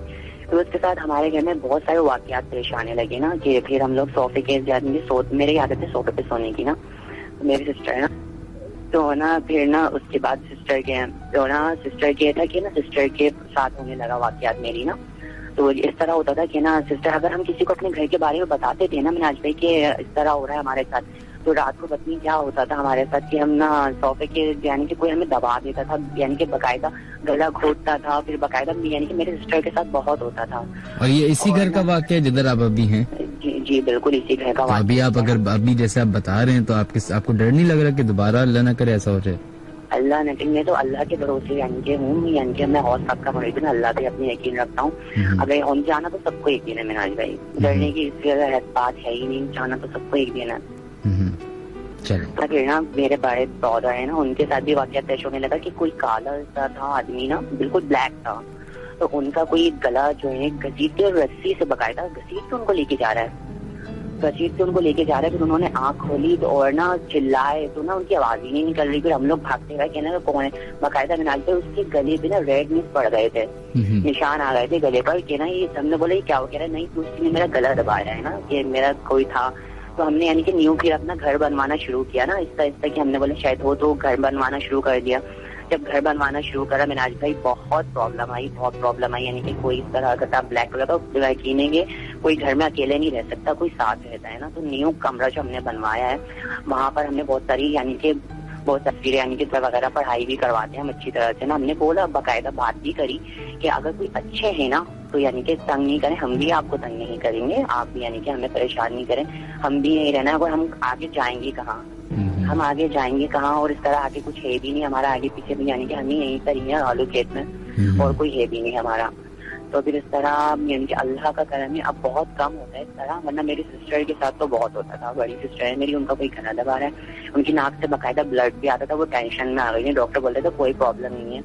तो उसके साथ हमारे घर में बहुत सारे वाकयात पेश आने लगे ना, कि फिर हम लोग सोफे के मेरे आदत है सोफे पे सोने की ना, तो मेरी सिस्टर है ना, तो ना फिर ना उसके बाद सिस्टर के था कि ना सिस्टर के साथ होने लगा वाकयात मेरी ना। तो इस तरह होता था कि ना सिस्टर, अगर हम किसी को अपने घर के बारे में बताते थे ना मनाज भाई कि इस तरह हो रहा है हमारे साथ, तो रात को पत्नी क्या होता था हमारे साथ कि हम ना सोफे के यानी कि कोई हमें दबा देता था, यानी कि बकायदा गला घोटता था, फिर बकायदा यानी कि मेरे सिस्टर के साथ बहुत होता था। और ये इसी घर का वाकया है जिधर आप अभी हैं? जी बिल्कुल इसी घर का वाकया। अभी आप अगर अभी जैसे आप बता रहे हैं तो आपको डर नहीं लग रहा कि दोबारा अल्लाह ना करे ऐसा हो जाए? अल्लाह ने, मैं तो अल्लाह के भरोसे यानी कि हूँ, यानी कि मैं और सबका मरीज अल्लाह पे अपनी यकीन रखता हूँ। अगर हम जाना तो सबको यकीन है मिनाज भाई, डरने की बात है ही नहीं, जाना तो सबको यकीन है। फिर ना मेरे बड़े ब्रदर है ना, उनके साथ भी वाकया पेश होने लगा कि कोई काला सा था आदमी ना, बिल्कुल ब्लैक था, तो उनका कोई गला जो है घसीट के रस्सी से बकायदा घसीट के उनको लेके जा रहा है, फिर उन्होंने आंख खोली तो और ना चिल्लाए, तो ना उनकी आवाज ही नहीं निकल रही। फिर हम लोग भागते गए कहना कौन है, बाकायदा मिनाल पे उसके गले पे ना रेड मिस पड़ गए थे, निशान आ गए थे गले पर कि ना ये हमने बोला ये क्या हो, कह रहा नहीं तो उसने मेरा गला दबाया है ना कि मेरा कोई था। तो हमने यानी कि न्यू फिर अपना घर बनवाना शुरू किया ना, इस तरह कि हमने बोला शायद हो, तो घर बनवाना शुरू कर दिया। जब घर बनवाना शुरू करा मिनाज भाई बहुत प्रॉब्लम आई, यानी कि कोई इस तरह का ब्लैक कलर का यकीनेंगे कोई घर में अकेले नहीं रह सकता, कोई साथ रहता है ना। तो न्यू कमरा जो हमने बनवाया है वहाँ पर हमने बहुत सारी यानी कि बहुत तस्वीरें यानी कि वगैरह पढ़ाई भी करवाते हैं हम अच्छी तरह से ना। हमने बोला बाकायदा बात भी करी कि अगर कोई अच्छे है ना तो यानी कि तंग नहीं करें, हम भी आपको तंग नहीं करेंगे, आप भी यानी कि हमें परेशान नहीं करें, हम भी यही रहना है। और हम आगे जाएंगे कहाँ, और इस तरह आगे कुछ है भी नहीं हमारा, आगे पीछे भी यानी कि हम ही यहीं पर ही है आलू खेत में, और कोई है भी नहीं हमारा। तो फिर इस तरह यानी कि अल्लाह का करम है, अब बहुत कम होता है इस तरह, वरना मेरी सिस्टर के साथ तो बहुत होता था। बड़ी सिस्टर है मेरी, उनका कोई गला दबा रहा है, उनकी नाक से बाकायदा ब्लड भी आता था, वो टेंशन में आ गई है, डॉक्टर बोलते थे कोई प्रॉब्लम नहीं है,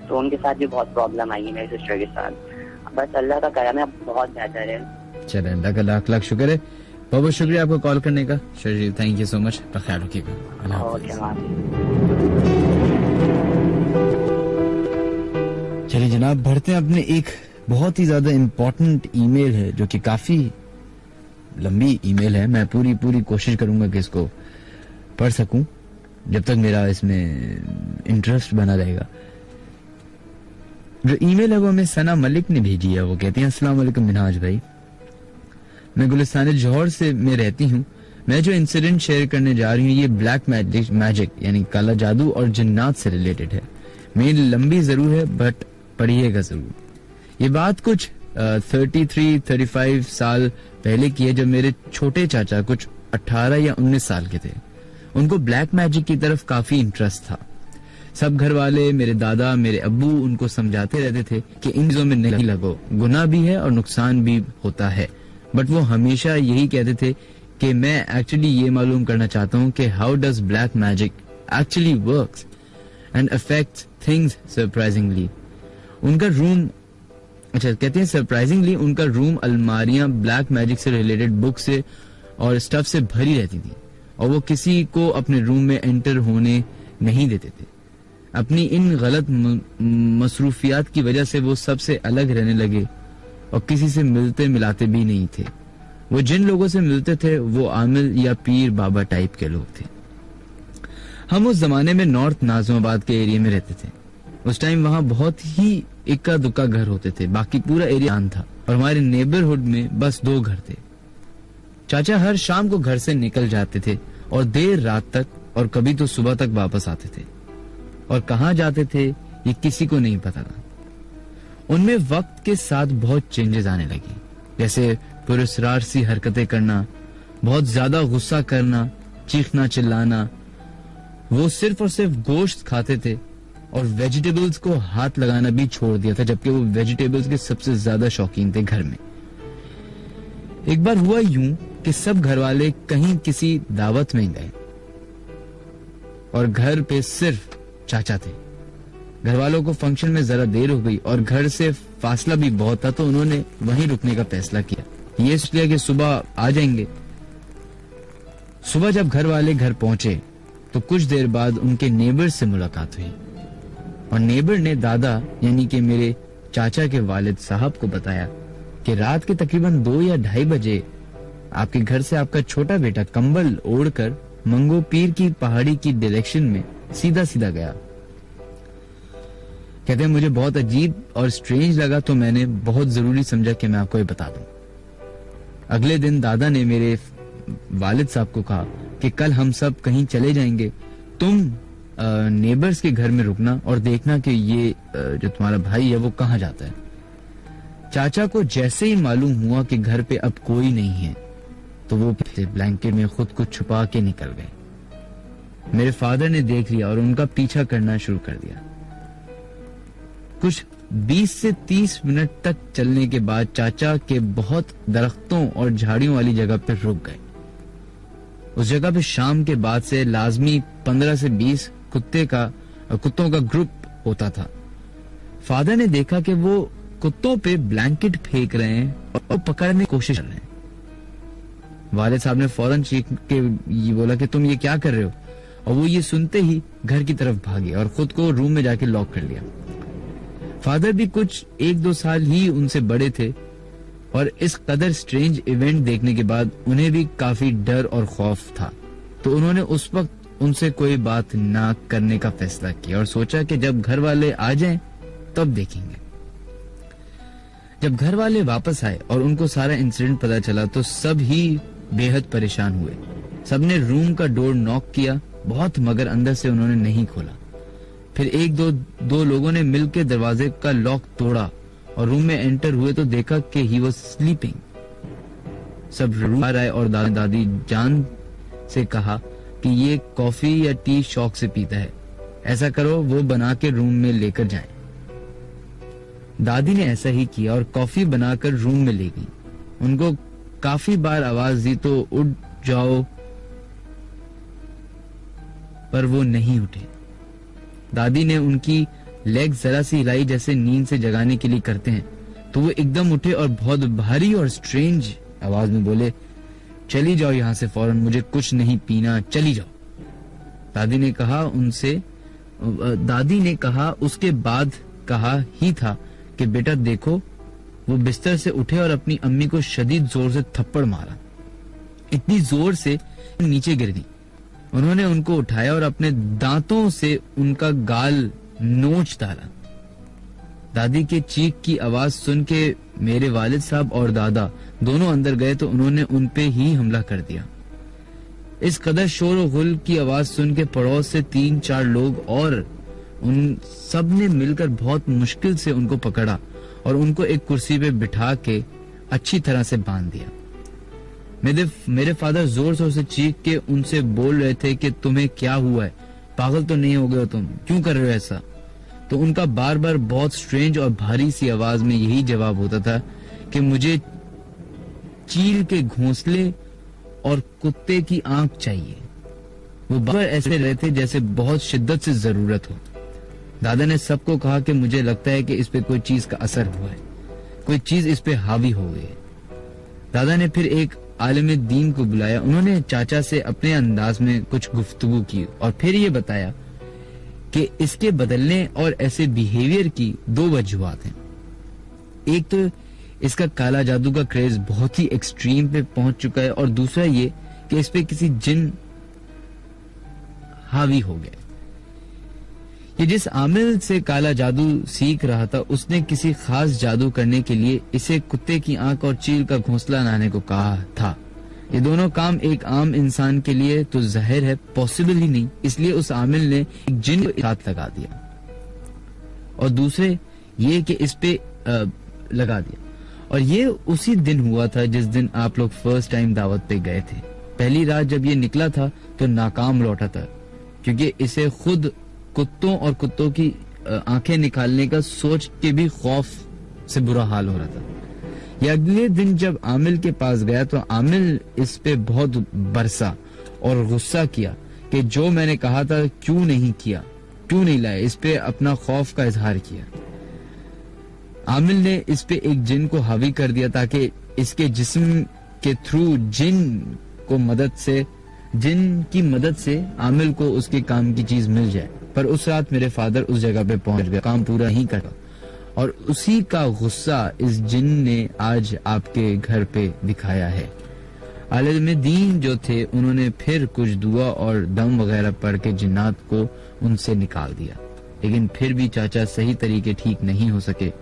तो उनके साथ भी बहुत प्रॉब्लम आई है मेरी सिस्टर के साथ। बस अल्लाह का करम है, अब बहुत बेहतर है। चले, अल्लाह का लाख लाख शुक्र है, बहुत बहुत शुक्रिया आपको कॉल करने का शरीर, थैंक यू सो मच, ख्याल रखिएगा। चलिए जनाब बढ़ते हैं अपने एक बहुत ही ज्यादा इम्पोर्टेंट ईमेल है, जो कि काफी लंबी ईमेल है, मैं पूरी कोशिश करूंगा कि इसको पढ़ सकूं जब तक मेरा इसमें इंटरेस्ट बना रहेगा। जो ईमेल है वो हमें सना मलिक ने भेजी है। वो कहती हैं अस्सलाम वालेकुम मिनहाज भाई, मैं गुलिस्तान जौहर से मैं रहती हूँ। मैं जो इंसिडेंट शेयर करने जा रही हूँ ये ब्लैक मैजिक यानी काला जादू और जिन्नात से रिलेटेड है। मेरी लंबी जरूर है बट पढ़िएगा जरूर। ये बात कुछ 33-35 साल पहले की है, जब मेरे छोटे चाचा कुछ 18 या 19 साल के थे। उनको ब्लैक मैजिक की तरफ काफी इंटरेस्ट था। सब घर वाले, मेरे दादा, मेरे अब्बू उनको समझाते रहते थे कि इन चीजों में नहीं लगो, गुनाह भी है और नुकसान भी होता है। बट वो हमेशा यही कहते थे कि मैं एक्चुअली ये मालूम करना चाहता हूँ कि how does black magic actually works and affects things surprisingly. उनका रूम, अच्छा कहते हैं सरप्राइजिंगली उनका रूम अलमारियां ब्लैक मैजिक से रिलेटेड बुक से और स्टफ से भरी रहती थी और वो किसी को अपने रूम में एंटर होने नहीं देते थे। अपनी इन गलत मसरूफियात की वजह से वो सबसे अलग रहने लगे और किसी से मिलते मिलाते भी नहीं थे। वो जिन लोगों से मिलते थे वो आमिल या पीर बाबा टाइप के लोग थे। हम उस जमाने में नॉर्थ नाज़िमाबाद के एरिया में रहते थे। उस टाइम वहां बहुत ही इक्का दुक्का घर होते थे, बाकी पूरा एरिया आन था और हमारे नेबरहुड में बस 2 घर थे। चाचा हर शाम को घर से निकल जाते थे और देर रात तक और कभी तो सुबह तक वापस आते थे और कहाँ जाते थे ये किसी को नहीं पता था। उनमें वक्त के साथ बहुत चेंजेस आने लगी, जैसे पुरस्कार सी हरकतें करना, बहुत ज्यादा गुस्सा करना, चीखना चिल्लाना। वो सिर्फ और सिर्फ गोश्त खाते थे और वेजिटेबल्स को हाथ लगाना भी छोड़ दिया था, जबकि वो वेजिटेबल्स के सबसे ज्यादा शौकीन थे घर में। एक बार हुआ यूं कि सब घर वाले कहीं किसी दावत में गए और घर पे सिर्फ चाचा थे। घर वालों को फंक्शन में जरा देर हो गई और घर से फासला भी बहुत था, तो उन्होंने वहीं रुकने का फैसला किया। ये इसलिए कि सुबह आ जाएंगे। सुबह जब घर वाले घर पहुंचे तो कुछ देर बाद उनके नेबर से मुलाकात हुई और नेबर ने दादा यानी कि मेरे चाचा के वालिद साहब को बताया कि रात के तकरीबन 2 या 2:30 बजे आपके घर से आपका छोटा बेटा कंबल ओढ़कर मंगो पीर की पहाड़ी की डायरेक्शन में सीधा सीधा गया। कहते हैं मुझे बहुत अजीब और स्ट्रेंज लगा, तो मैंने बहुत जरूरी समझा कि मैं आपको ये बता दूं। अगले दिन दादा ने मेरे वालिद साहब को कहा कि कल हम सब कहीं चले जाएंगे, तुम नेबर्स के घर में रुकना और देखना कि ये जो तुम्हारा भाई है वो कहाँ जाता है। चाचा को जैसे ही मालूम हुआ कि घर पे अब कोई नहीं है तो वो ब्लैंकेट में खुद को छुपा के निकल गए। मेरे फादर ने देख लिया और उनका पीछा करना शुरू कर दिया। कुछ 20 से 30 मिनट तक चलने के बाद चाचा के बहुत दरख्तों और झाड़ियों वाली जगह पर रुक गए। उस जगह पे शाम के बाद से लाजमी 15 से 20 कुत्तों का ग्रुप होता था। फादर ने देखा कि वो कुत्तों पे ब्लैंकेट फेंक रहे हैं और पकड़ने की कोशिश कर रहे हैं। वालिद साहब ने फौरन चीख के ये बोला कि तुम ये क्या कर रहे हो, और वो ये सुनते ही घर की तरफ भागे और खुद को रूम में जाके लॉक कर लिया। फादर भी कुछ 1-2 साल ही उनसे बड़े थे और इस कदर स्ट्रेंज इवेंट देखने के बाद उन्हें भी काफी डर और खौफ था, तो उन्होंने उस वक्त उनसे कोई बात ना करने का फैसला किया और सोचा कि जब घर वाले आ जाएं तब देखेंगे। जब घर वाले वापस आए और उनको सारा इंसिडेंट पता चला तो सब ही बेहद परेशान हुए। सबने रूम का डोर नॉक किया बहुत, मगर अंदर से उन्होंने नहीं खोला। फिर 1-2 लोगों ने मिलकर दरवाजे का लॉक तोड़ा और रूम में एंटर हुए तो देखा कि ही वाज स्लीपिंग। सब रूम आए और दादी जान से कहा कि ये कॉफी या टी शौक से पीता है, ऐसा करो वो बना के रूम में लेकर जाएं। दादी ने ऐसा ही किया और कॉफी बनाकर रूम में ले गई। उनको काफी बार आवाज दी तो उठ जाओ, पर वो नहीं उठे। दादी ने उनकी लेग जरा सी हिलाई जैसे नींद से जगाने के लिए करते हैं, तो वो एकदम उठे और बहुत भारी और स्ट्रेंज आवाज में बोले, चली जाओ यहाँ से फौरन, मुझे कुछ नहीं पीना, चली जाओ। दादी ने कहा उसके बाद कहा ही था कि बेटा देखो। वो बिस्तर से उठे और अपनी अम्मी को शदीद जोर से थप्पड़ मारा, इतनी जोर से नीचे गिर गई। उन्होंने उनको उठाया और अपने दांतों से उनका गाल नोच डाला। दादी के चीख की आवाज सुन के मेरे वालिद साहब और दादा दोनों अंदर गए तो उन्होंने उन पे ही हमला कर दिया। इस कदर शोर और गुल की आवाज सुन के पड़ोस से 3-4 लोग और उन सब ने मिलकर बहुत मुश्किल से उनको पकड़ा और उनको एक कुर्सी पे बिठा के अच्छी तरह से बांध दिया। मेरे फादर जोर जोर से चीख के उनसे बोल रहे थे कि तुम्हें क्या हुआ है, पागल तो नहीं हो गए हो तुम, क्यों कर रहे हो ऐसा? तो उनका बार बार बहुत स्ट्रेंज और भारी सी आवाज में यही जवाब होता था कि मुझे चील के घोंसले और कुत्ते की आंख चाहिए। वो बार ऐसे रहते जैसे बहुत शिद्दत से जरूरत हो। दादा ने सबको कहा कि मुझे लगता है कि इस पे कोई चीज का असर हुआ है, कोई चीज इस पे हावी हो गई है। दादा ने फिर एक आलिम दीन को बुलाया। उन्होंने चाचा से अपने अंदाज में कुछ गुफ्तगू की और फिर ये बताया कि इसके बदलने और ऐसे बिहेवियर की 2 वजूहात हैं। एक तो इसका काला जादू का क्रेज बहुत ही एक्सट्रीम पे पहुंच चुका है और दूसरा ये कि इस पे किसी जिन हावी हो गए। ये जिस आमिल से काला जादू सीख रहा था उसने किसी खास जादू करने के लिए इसे कुत्ते की आंख और चील का घोंसला लाने को कहा था। ये दोनों काम एक आम इंसान के लिए तो जाहिर है पॉसिबल ही नहीं, इसलिए उस आमिल ने एक जिन को साथ लगा दिया और दूसरे ये कि इस पे लगा दिया। और ये उसी दिन हुआ था जिस दिन आप लोग फर्स्ट टाइम दावत पे गए थे। पहली रात जब ये निकला था तो नाकाम लौटा था क्योंकि इसे खुद कुत्तों और कुत्तों की आंखें निकालने का सोच के भी खौफ से बुरा हाल हो रहा था। ये अगले दिन जब आमिल के पास गया तो आमिल इस पे बहुत बरसा और गुस्सा किया कि जो मैंने कहा था क्यों नहीं किया, क्यों नहीं लाया। इस पे अपना खौफ का इजहार किया। आमिल ने इस पे एक जिन को हावी कर दिया ताकि इसके जिस्म के थ्रू जिन की मदद से आमिल को उसके काम की चीज मिल जाए। पर उस रात मेरे फादर उस जगह पे पहुंच गए, काम पूरा नहीं करा और उसी का गुस्सा इस जिन ने आज आपके घर पे दिखाया है। आलिम दीन जो थे उन्होंने फिर कुछ दुआ और दम वगैरह पढ़ के जिन्नात को उनसे निकाल दिया, लेकिन फिर भी चाचा सही तरीके ठीक नहीं हो सके।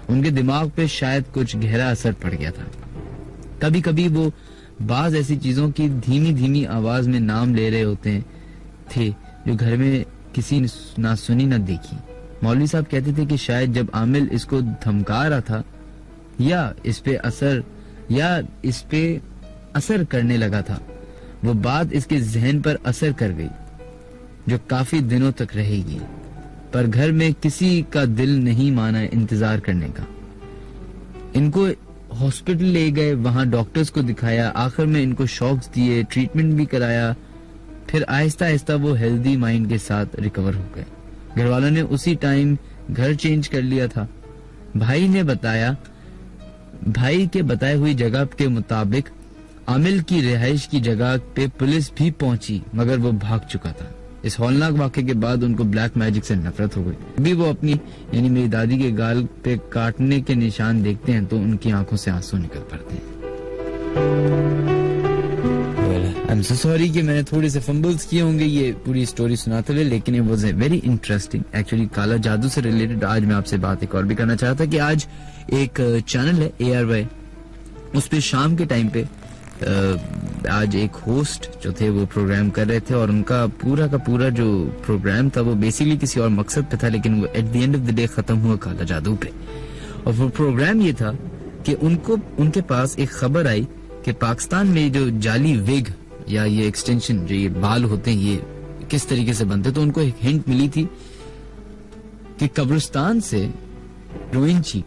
उनके दिमाग पे शायद कुछ गहरा असर पड़ गया था। कभी कभी वो बाज ऐसी चीजों की धीमी धीमी आवाज में नाम ले रहे होते थे जो घर में किसी ने ना सुनी ना देखी। मौलवी साहब कहते थे कि शायद जब आमिल इसको धमका रहा था या इस पे असर करने लगा था, वो बात इसके जहन पर असर कर गई जो काफी दिनों तक रहेगी। पर घर में किसी का दिल नहीं माना इंतजार करने का। इनको हॉस्पिटल ले गए, वहां डॉक्टर्स को दिखाया, आखिर में इनको शॉक्स दिए, ट्रीटमेंट भी कराया। फिर आहिस्ता आहिस्ता वो हेल्दी माइंड के साथ रिकवर हो गए। घर वालों ने उसी टाइम घर चेंज कर लिया था। भाई के बताए हुई जगह के मुताबिक आमिल की रिहाइश की जगह पे पुलिस भी पहुंची मगर वो भाग चुका था। इस हौलनाक वाक़े के बाद उनको ब्लैक मैजिक से नफरत हो गई। अभी वो अपनी यानी मेरी दादी के गाल पे काटने के निशान देखते हैं तो उनकी आंखों से आंसू निकल पड़ते हैं। आई एम सो सॉरी कि मैंने थोड़े से फंबल्स किए होंगे ये पूरी स्टोरी सुनाते हुए, लेकिन it was very interesting. Actually काला जादू से रिलेटेड आज मैं आपसे बात एक और भी करना चाहता कि आज एक चैनल है ARY, उस पे शाम के टाइम पे आज एक होस्ट जो थे वो प्रोग्राम कर रहे थे और उनका पूरा का पूरा जो प्रोग्राम था वो बेसिकली किसी और मकसद पे था, लेकिन वो at the end of the day खत्म हुआ काला जादू पे। और वो प्रोग्राम ये था कि उनके पास एक खबर आई कि पाकिस्तान में जो जाली विग या ये एक्सटेंशन जो ये बाल होते हैं ये किस तरीके से बनते, तो उनको एक हिंट मिली थी कि कब्रिस्तान से रोइंची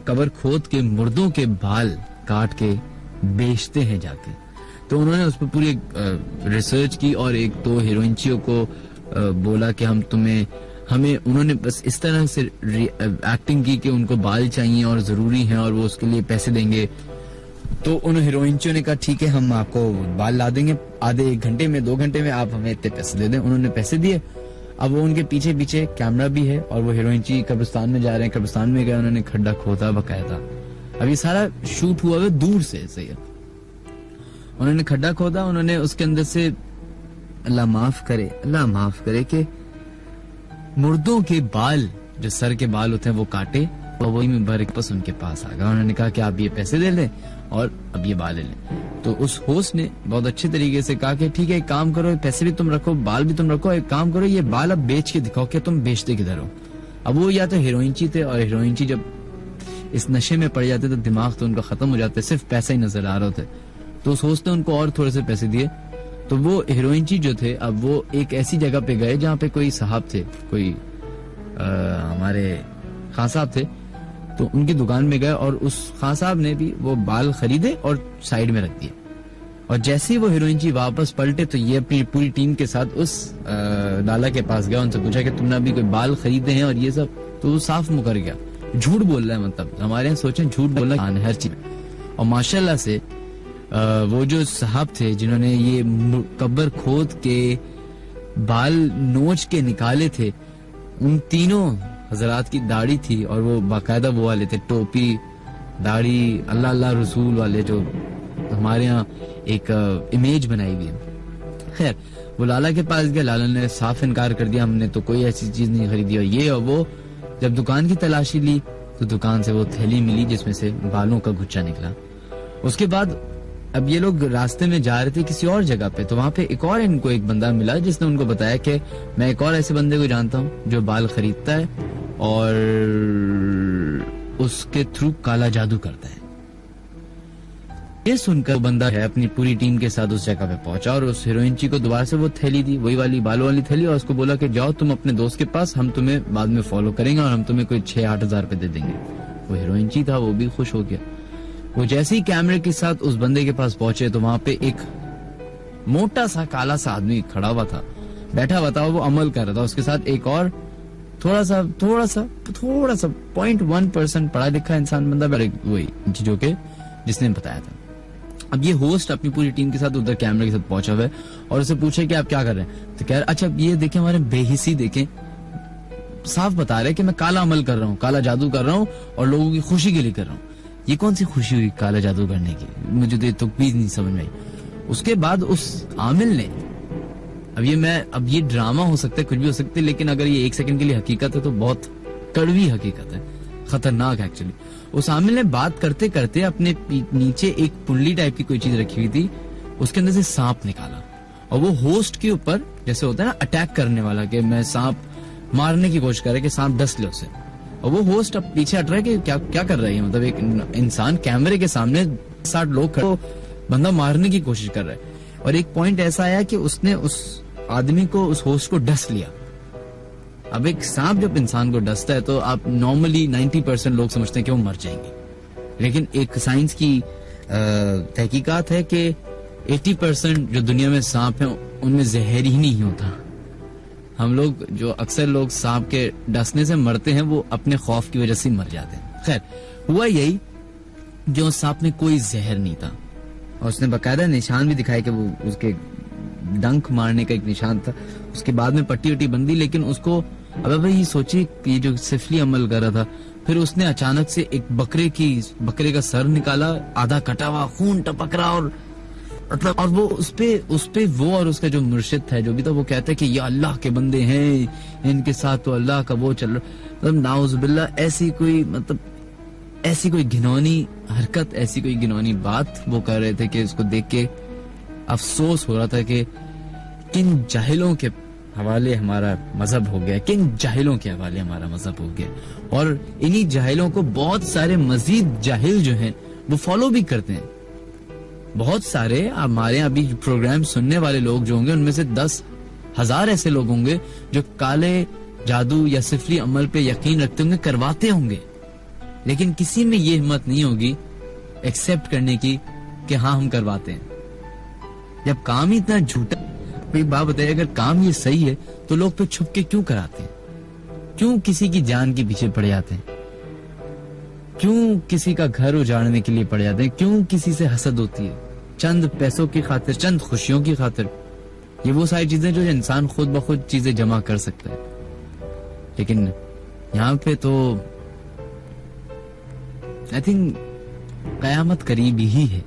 कबर खोद के मुर्दों के बाल काट के बेचते हैं जाके। तो उन्होंने उस पर पूरी रिसर्च की और एक तो हीरोइंचियों को बोला कि हमें उन्होंने बस इस तरह से एक्टिंग की कि उनको बाल चाहिए और जरूरी हैं और वो उसके लिए पैसे देंगे। तो उन हीरोइंचियों ने कहा ठीक है हम आपको बाल ला देंगे, आधे 1 घंटे में 2 घंटे में आप हमें इतने पैसे दे दें। उन्होंने पैसे दिए। अब वो उनके पीछे पीछे कैमरा भी है और वो हीरोइंची कब्रिस्तान में जा रहे हैं। कब्रिस्तान में गए, उन्होंने खड्डा खोदा बकायदा। अब ये सारा शूट हुआ है दूर से सही है। उन्होंने खड्डा खोदा, उन्होंने उसके अंदर से अल्लाह माफ करे कि मुर्दों के बाल जो सर के बाल होते हैं वो काटे और वही में भर बस उनके पास आ गया। उन्होंने कहा कि आप ये पैसे दे लें और अब ये बाल ले लें। तो उस होस्ट ने बहुत अच्छे तरीके से कहा कि ठीक है, एक काम करो, पैसे भी तुम रखो, बाल भी तुम रखो, एक काम करो, ये बाल अब बेच के दिखाओ कि तुम बेचते किधर हो। अब वो या तो हीरोइनची थे, और हीरोइनची जब इस नशे में पड़ जाते तो दिमाग तो उनका खत्म हो जाता है, सिर्फ पैसा ही नजर आ रहे थे। तो उस होस्ट ने उनको और थोड़े से पैसे दिए। तो वो हीरोइनची जो थे, अब वो एक ऐसी जगह पे गए जहाँ पे कोई साहब थे, कोई हमारे खान साहब थे। तो उनकी दुकान में गए और उस खान साहब ने भी वो बाल खरीदे और साइड में रख दिए। और जैसे ही वो हीरोइनची वापस पलटे तो ये अपनी पूरी टीम के साथ उस लाला के पास गया, उनसे पूछा कि तुमने अभी कोई बाल खरीदे हैं और ये सब। तो वो साफ मुकर गया, झूठ बोल रहा है। मतलब हमारे यहाँ सोचें, झूठ बोलना हर चीज। और माशाल्लाह से वो जो साहब थे जिन्होंने ये कब्र खोद के बाल नोच के निकाले थे, उन तीनों हजरात की दाढ़ी थी और वो बाकायदा वो वाले थे, टोपी, दाढ़ी, अल्लाह अल्लाह रसूल वाले, जो हमारे यहाँ एक इमेज बनाई हुई है। खैर, वो लाला के पास गया, लाला ने साफ इनकार कर दिया, हमने तो कोई ऐसी चीज नहीं खरीदी। और ये और वो जब दुकान की तलाशी ली तो दुकान से वो थैली मिली जिसमें से बालों का गुच्छा निकला। उसके बाद अब ये लोग रास्ते में जा रहे थे किसी और जगह पे, तो वहां पे एक और इनको एक बंदा मिला जिसने उनको बताया कि मैं एक और ऐसे बंदे को जानता हूँ जो बाल खरीदता है और उसके थ्रू काला जादू करता है। ये सुनकर बंदा है अपनी पूरी टीम के साथ उस जगह पे पहुंचा और उस हीरोइनची को दोबारा से वो थैली दी, वही वाली बालों वाली थैली, और उसको बोला कि जाओ तुम अपने दोस्त के पास, हम तुम्हें बाद में फॉलो करेंगे और हम तुम्हें कोई 6-8 हजार रुपए दे देंगे। वो हीरोइनची था, वो भी खुश हो गया। वो जैसे ही कैमरे के साथ उस बंदे के पास पहुंचे तो वहां पे एक मोटा सा काला सा आदमी खड़ा हुआ था, बैठा हुआ था, वो अमल कर रहा था। उसके साथ एक और थोड़ा सा 0.1% पढ़ा लिखा इंसान बंदा, वही जो के जिसने बताया था। अब ये होस्ट अपनी पूरी टीम के साथ उधर कैमरे के साथ पहुंचा हुआ है और उसे पूछे कि आप क्या कर रहे हैं। तो कह रहे अच्छा ये देखें, हमारे बेहिसी देखें, साफ बता रहे कि मैं काला अमल कर रहा हूँ, काला जादू कर रहा हूँ और लोगों की खुशी के लिए कर रहा हूँ। ये कौन सी खुशी हुई काला जादू करने की, मुझे तो प्लीज नहीं समझ में आई। उसके बाद उस आमिल ने, अब ये ड्रामा हो सकता है, कुछ भी हो सकता है, लेकिन अगर ये 1 सेकंड के लिए हकीकत है तो बहुत कड़वी हकीकत है, खतरनाक है एक्चुअली। उस आमिल ने बात करते करते अपने नीचे एक पुल्ली टाइप की कोई चीज रखी हुई थी, उसके अंदर से सांप निकाला और वो होस्ट के ऊपर, जैसे होता है ना अटैक करने वाला, कि मैं सांप मारने की कोशिश कर रहा है कि सांप डस ले उसे। और वो होस्ट अब पीछे हट रहा है कि क्या कर रहा है, मतलब एक इंसान कैमरे के सामने 60 लोग खड़े, बंदा मारने की कोशिश कर रहा है। और एक पॉइंट ऐसा आया कि उसने उस आदमी को, उस होस्ट को डस लिया। अब एक सांप जब इंसान को डसता है तो आप नॉर्मली 90% लोग समझते हैं कि वो मर जाएंगे, लेकिन एक साइंस की तहकीकात है कि 80% जो दुनिया में सांप हैं उनमें जहर ही नहीं होता। हम लोग जो अक्सर लोग सांप के डसने से मरते हैं वो अपने खौफ की वजह से मर जाते हैं। खैर, हुआ यही, जो सांप में कोई जहर नहीं था और उसने बकायदा निशान भी दिखाया कि वो उसके डंक मारने का एक निशान था। उसके बाद में पट्टी वट्टी बंदी, लेकिन उसको अब भाई सोचिए ये जो सिफली अमल कर रहा था, फिर उसने अचानक से एक बकरे का सर निकाला, आधा कटा हुआ, खून टपक रहा, और मतलब और वो उसपे वो और उसका जो मुर्शिद था जो भी था वो कहता है कि ये अल्लाह के बंदे हैं, इनके साथ तो अल्लाह का वो चल रहा, मतलब नाउजुबिल्लाह, ऐसी कोई घिनौनी हरकत, ऐसी कोई घिनौनी बात वो कर रहे थे कि उसको देख के अफसोस हो रहा था कि किन जाहिलों के हवाले हमारा मजहब हो गया, किन जाहिलों के हवाले हमारा मजहब हो गया। और इन्हीं जाहिलों को बहुत सारे मजीद जाहिल जो हैं वो फॉलो भी करते हैं। बहुत सारे हमारे अभी प्रोग्राम सुनने वाले लोग जो होंगे उनमें से 10,000 ऐसे लोग होंगे जो काले जादू या सिफली अमल पे यकीन रखते होंगे, करवाते होंगे, लेकिन किसी में ये हिम्मत नहीं होगी एक्सेप्ट करने की कि हाँ हम करवाते हैं। जब काम ही इतना झूठा, एक बात बताइए, अगर काम ये सही है तो लोग फिर छुप के क्यों कराते हैं? क्यों किसी की जान के पीछे पड़ जाते हैं? क्यों किसी का घर उजाड़ने के लिए पड़ जाते हैं? क्यों किसी से हसद होती है? चंद पैसों की खातिर, चंद खुशियों की खातिर। ये वो सारी चीजें जो इंसान खुद ब खुद चीजें जमा कर सकता है, लेकिन यहाँ पे तो आई थिंक कयामत करीब ही है,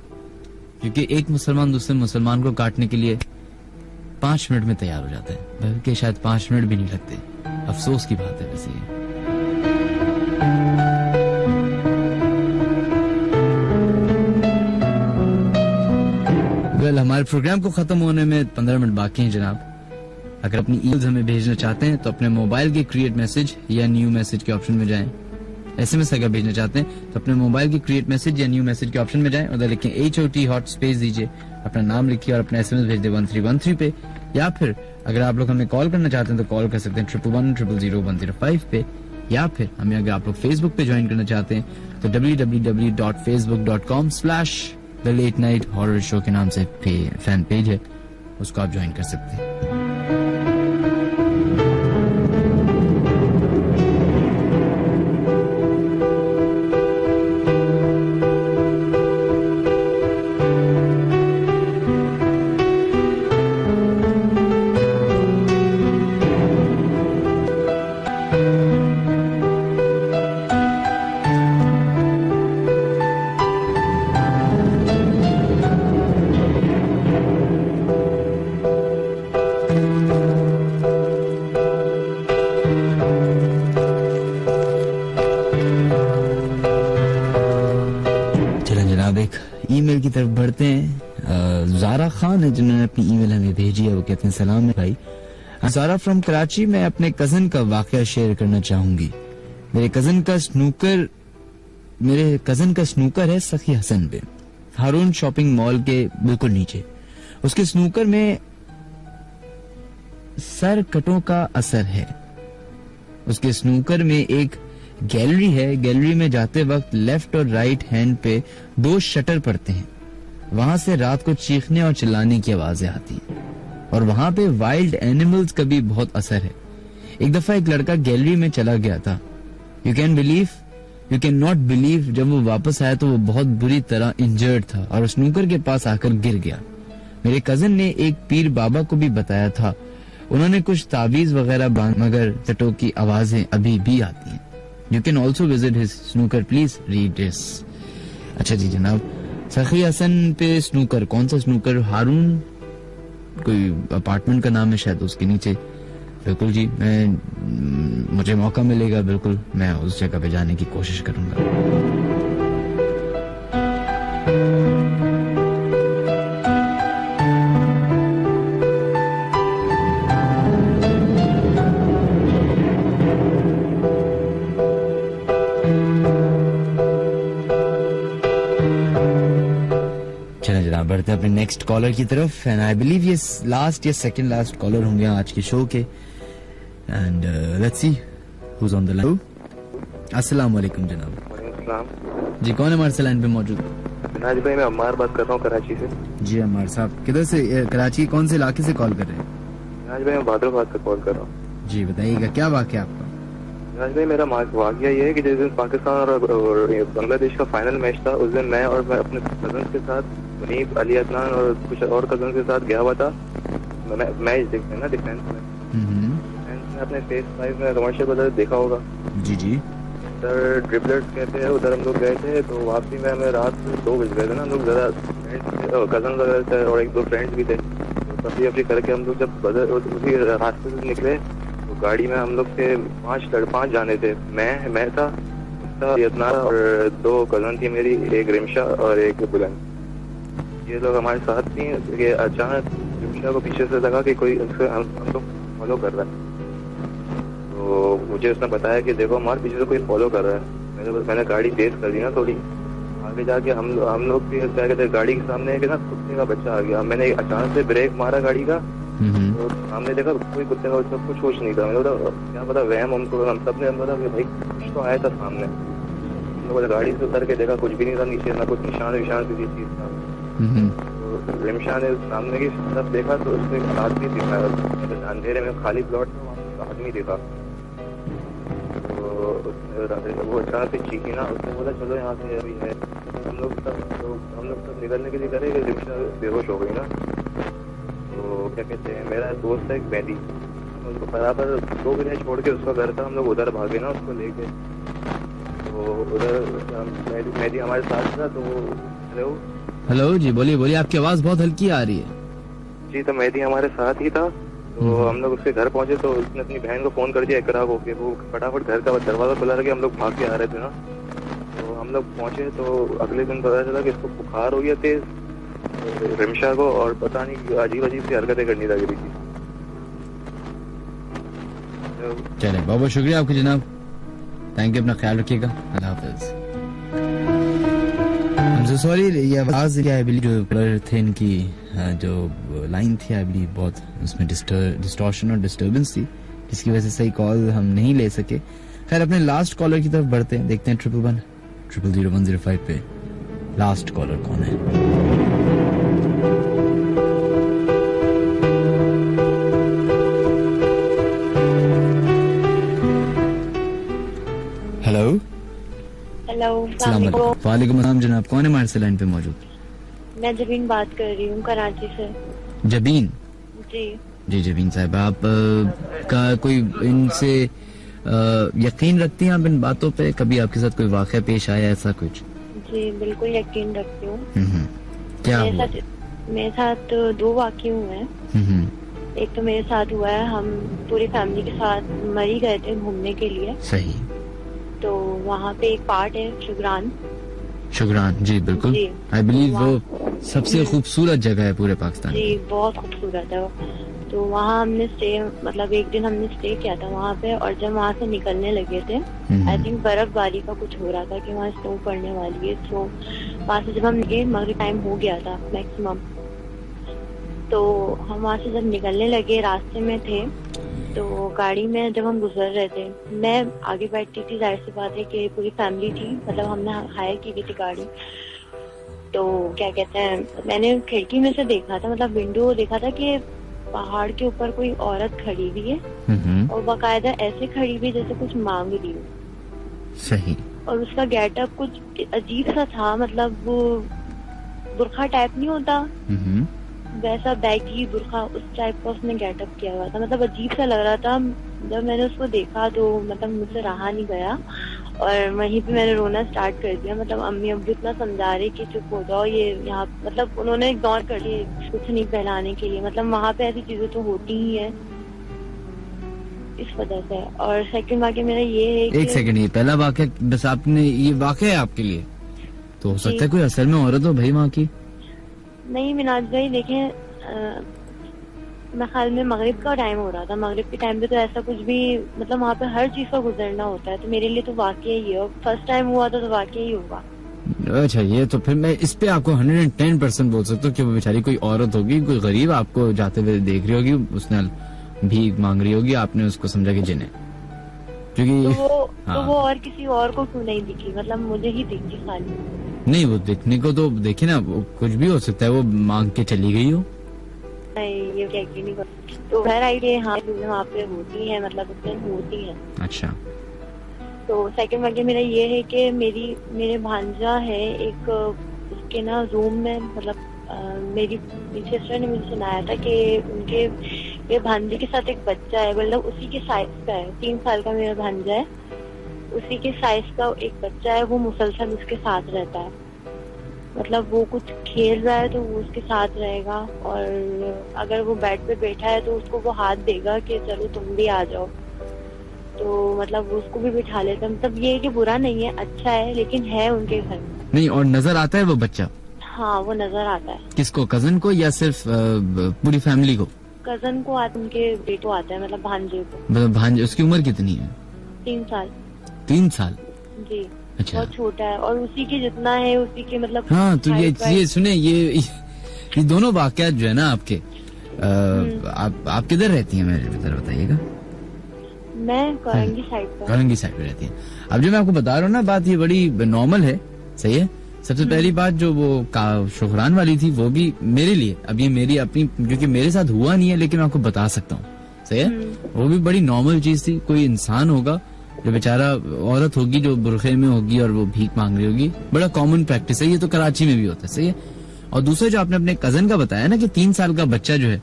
क्योंकि एक मुसलमान दूसरे मुसलमान को काटने के लिए 5 मिनट में तैयार हो जाता है, बल्कि शायद 5 मिनट भी नहीं लगते। अफसोस की बात है वैसे ये। हमारे प्रोग्राम को खत्म होने में 15 मिनट बाकी हैं जनाब। अगर अपनी ईमेल्स हमें भेजना चाहते हैं तो अपने मोबाइल के क्रिएट मैसेज या न्यू मैसेज के ऑप्शन में जाएं। एसएमएस अगर भेजना चाहते हैं तो अपने मोबाइल के क्रिएट मैसेज या न्यू मैसेज के ऑप्शन में जाएं, उधर लिखें HOT हॉट स्पेस दीजिए, अपना नाम लिखिए और अपना एसएमएस भेज दे 1313 पे। या फिर अगर आप लोग हमें कॉल करना चाहते हैं तो कॉल कर सकते हैं 111000105 पे। या फिर हमें अगर आप लोग फेसबुक पे ज्वाइन करना चाहते हैं तो www.facebook.com/The Late Night Horror Show के नाम से फैन पेज है, उसको आप ज्वाइन कर सकते हैं। ईमेल की तरफ बढ़ते हैं। ज़ारा खान है जिन्होंने अपनी ईमेल हमें भेजी है। वो कहते हैं सलाम है भाई, ज़ारा फ्रॉम कराची। मैं अपने कजन का वाकया शेयर करना चाहूंगी। मेरे कजन का स्नूकर है सखी हसन पे, हारून शॉपिंग मॉल के बिल्कुल नीचे। उसके स्नूकर में सर कटों का असर है। उसके स्नूकर में एक गैलरी है। गैलरी में जाते वक्त लेफ्ट और राइट हैंड पे 2 शटर पड़ते हैं। वहां से रात को चीखने और चिल्लाने की आवाजें आती हैं और वहां पे वाइल्ड एनिमल्स का भी बहुत असर है। एक दफा एक लड़का गैलरी में चला गया था। यू कैन नॉट बिलीव जब वो वापस आया तो वो बहुत बुरी तरह इंजर्ड था और स्नूकर के पास आकर गिर गया। मेरे कजन ने एक पीर बाबा को भी बताया था। उन्होंने कुछ तावीज वगैरह बांध, मगर चटों की आवाजें अभी भी आती हैं। You can also visit his snooker. Please read this. अच्छा जी जनाब, सखी हसन पे स्नूकर, कौन सा स्नूकर? हारून कोई अपार्टमेंट का नाम है शायद, उसके नीचे। बिल्कुल जी, मुझे मौका मिलेगा बिल्कुल मैं उस जगह पे जाने की कोशिश करूंगा। बढ़ते हैं अपने नेक्स्ट कॉलर की तरफ। एंड आई बिलीव ये लास्ट या सेकंड लास्ट कॉलर होंगे आज के शो के। And let's see who is on the line. अस्सलाम वालेकुम जनाब। जी कौन है हमारे लाइन पे मौजूद? नाज भाई, मैं अम्मार बात कर रहा हूँ कराची से। जी अम्मार साहब, किधर से? कराची कौन से इलाके से कॉल कर रहे हैं? नाज भाई, मैं भादराबाद से कॉल कर रहा हूँ। जी बताइएगा, क्या वाकया आपका? नाज भाई, मेरा वाकया ये है कि जिस दिन पाकिस्तान और बांग्लादेश का फाइनल मैच था, उस दिन मैं अपने कजन के साथ, मुनीब, अली अदनान और कुछ और कजन के साथ गया हुआ था मैच देखने ना, डिफेंस में। अपने फेस 5 में कमर्शियल बाजार देखा होगा। जी जी सर, ड्रिबलर्स कहते हैं, उधर हम लोग गए थे। तो वापसी में हमें रात 2 बज गए थे ना। हम लोग ज़्यादा कजन वगैरह थे और 1-2 फ्रेंड्स भी थे। तो तफरी करके हम लोग जब उसी रास्ते से निकले तो गाड़ी में हम लोग थे 5 जाने थे। मैं था, यतना और 2 कजन थी मेरी, एक रिमशा और एक बुलंद। ये लोग हमारे साथ थी। ये अचानक रिमशा को पीछे से लगा कि कोई हम लोग फॉलो कर रहा है। तो मुझे उसने बताया कि देखो हमारे पीछे से कोई फॉलो कर रहा है। मैंने गाड़ी तेज कर दी ना थोड़ी। आगे जाके हम लोग भी क्या कहते हैं, गाड़ी के सामने ना कुत्ते का बच्चा आ गया। मैंने अचानक से ब्रेक मारा गाड़ी का, तो सामने देखा कोई कुत्ते का बच्चा, कुछ होश नहीं था। मैंने बोला क्या पता वहम, हम सब ने बोला कि भाई कुछ तो आया था सामने। हम लोग गाड़ी से उतर के देखा, कुछ भी नहीं था नीचे, ना कुछ निशान किसी चीज का। तो रिमशा ने सामने की तरफ देखा तो उसमें एक आदमी दिखा। अंधेरे में खाली प्लॉट में वहाँ एक आदमी देखा। तो वो अचानक से चीखी ना, उसने बोला चलो यहाँ से अभी है। हम लोग सब निकलने के लिए करे, रिमशा बेहोश हो गई ना। तो क्या कहते हैं, मेरा दोस्त है एक मेहदी, उसको बराबर 2 महीने छोड़ के उसका घर था। हम लोग उधर भागे ना उसको लेके। तो उधर मेहदी हमारे साथ था। तो हेलो जी, बोलिए, आपकी आवाज बहुत हल्की आ रही है। जी, तो मेहदी हमारे साथ ही था। तो हम लोग उसके घर पहुंचे तो उसने अपनी बहन को फोन कर दिया इकरा को कि वो फटाफट घर का दरवाजा खुला रहा, हम लोग भाग के आ रहे थे ना। तो हम लोग पहुंचे तो अगले दिन पता चला कि इसको बुखार हो गया तेज, रिमशा को, और पता नहीं अजीब अजीब सी हरकतें करनी लग रही थी। चले बहुत बहुत शुक्रिया आपके जनाब, थैंक यू, अपना ख्याल रखिएगा, अल्लाह हाफिज। सॉरी, ये आवाज क्या है जो थे इनकी जो लाइन थी, आई बिलीव बहुत उसमें डिस्टॉर्शन और डिस्टर्बेंस थी, जिसकी वजह से सही कॉल हम नहीं ले सके। खैर अपने लास्ट कॉलर की तरफ बढ़ते हैं, देखते हैं 111-00105 पे लास्ट कॉलर कौन है। हेलो हेलो, वालेकुम अस्सलाम जनाब, कौन है हमारे से लाइन पे मौजूद? मैं जबीन बात कर रही हूँ कराची से। जबीन जी जबीन साहब, आप का कोई इनसे यकीन रखती हैं आप इन बातों पे? कभी आपके साथ कोई वाक़या पेश आया ऐसा कुछ? जी बिल्कुल यकीन रखती हूँ। क्या हुआ? मेरे साथ 2 वाक़ये हुए हैं। एक तो मेरे साथ हुआ है, हम पूरी फैमिली के साथ मरी गए थे घूमने के लिए। सही। तो वहाँ पे एक पार्ट है शुगरान, जी बिल्कुल, आई बिलीव वो सबसे खूबसूरत जगह है पूरे पाकिस्तान। जी बहुत खूबसूरत है वो। तो वहाँ हमने स्टे, मतलब एक दिन हमने स्टे किया था वहाँ पे, और जब वहाँ से निकलने लगे थे, आई थिंक बर्फबारी का कुछ हो रहा था कि वहाँ स्नो पड़ने वाली है। तो वहाँ से जब हम निकले, मगरिब टाइम हो गया था मैक्सिमम, तो हम वहाँ से जब निकलने लगे रास्ते में थे, तो गाड़ी में जब हम गुजर रहे थे, मैं आगे बैठी थी, जाहिर सी बात है कि पूरी फैमिली थी, मतलब हमने हायर की गई थी गाड़ी। तो क्या कहते हैं, मैंने खिड़की में से देखा था, मतलब विंडो देखा था कि पहाड़ के ऊपर कोई औरत खड़ी हुई है, और बाकायदा ऐसे खड़ी हुई जैसे कुछ मांग रही हो। सही। और उसका गेटअप कुछ अजीब सा था, मतलब वो बुरखा टाइप नहीं होता, वैसा बैगी बुरखा, उस टाइप का उसने गेटअप किया हुआ था, मतलब अजीब सा लग रहा था। जब मैंने उसको देखा तो मतलब मुझसे रहा नहीं गया, और वहीं पे मैंने रोना स्टार्ट कर दिया। मतलब अम्मी अब्बू इतना समझा रहे कि चुप हो जाओ, ये यहाँ, मतलब उन्होंने इग्नोर कर दिया कुछ नहीं फैलाने के लिए, मतलब वहाँ पे ऐसी चीजें तो होती ही है इस वजह से। और सेकंड वाक्य मेरा ये है कि, एक सेकंड, ये पहला वाक्य बस आपने, ये वाक्य है आपके लिए, तो हो सकता है कोई असल में औरत हो भाई वहाँ की। नहीं मिनाज भाई, देखें मैं ख्याल में मगरिब का टाइम हो रहा था, मगरिब के टाइम पे तो ऐसा कुछ भी, मतलब वहाँ पे हर चीज का गुजरना होता है, तो मेरे लिए तो वाकई ही है, फर्स्ट टाइम हुआ था तो वाकई ही होगा। अच्छा, ये तो फिर मैं इस पे आपको 110% बोल सकता हूँ कि वो बेचारी कोई औरत होगी, कोई गरीब आपको जाते हुए देख रही होगी, उसने भीख मांग रही होगी, आपने उसको समझा कि जिन्हें, क्योंकि तो वो और किसी और को क्यों नहीं दिखी, मतलब मुझे ही दिखी खाली। नहीं, वो दिखने को तो देखिए ना, कुछ भी हो सकता है, वो मांग के चली गई हो। नहीं, ये क्या नहीं कर, तो घर आई, हाँ वहाँ पे होती है, मतलब उसमें होती है। अच्छा। तो सेकंड वाक्य मेरा ये है कि मेरे भांजा है एक, उसके ना रूम में, मतलब मेरी सिस्टर ने मुझे सुनाया था कि उनके मेरे भांजे के साथ एक बच्चा है, मतलब उसी के साइज का है, 3 साल का मेरा भांजा है, उसी के साइज का एक बच्चा है, वो मुसलसल उसके साथ रहता है, मतलब वो कुछ खेल रहा है तो वो उसके साथ रहेगा, और अगर वो बेड पे बैठा है तो उसको वो हाथ देगा कि चलो तुम भी आ जाओ, तो मतलब वो उसको भी बिठा लेता, मतलब ये है कि बुरा नहीं है, अच्छा है, लेकिन है उनके घर में। नहीं, और नजर आता है वो बच्चा? हाँ, वो नजर आता है। किसको, कजन को या सिर्फ पूरी फैमिली को? कजन को आता, उनके बेटे आता है, मतलब भांजे को। मतलब भांजे, उसकी उम्र कितनी है? 3 साल। 3 साल? जी। अच्छा। बहुत छोटा है, और उसी के जितना है, उसी के मतलब। हाँ, तो ये सुने, ये दोनों वाकयात जो है ना आपके, आप किधर रहती हैं, मेरे जरा बताइएगा। मैं करंगी साइड पर। करंगी साइड पे रहती हैं। अब जो मैं आपको बता रहा हूँ ना बात, ये बड़ी नॉर्मल है, सही है। सबसे पहली बात जो वो शुक्रान वाली थी, वो भी मेरे लिए, अब ये मेरी अपनी, क्योंकि मेरे साथ हुआ नहीं है, लेकिन मैं आपको बता सकता हूँ, सही है। वो भी बड़ी नॉर्मल चीज थी, कोई इंसान होगा जो बेचारा, औरत होगी जो बुरखे में होगी और वो भीख मांग रही होगी, बड़ा कॉमन प्रैक्टिस है, ये तो कराची में भी होता है, सही है। और दूसरा जो आपने अपने कजन का बताया ना कि 3 साल का बच्चा जो है,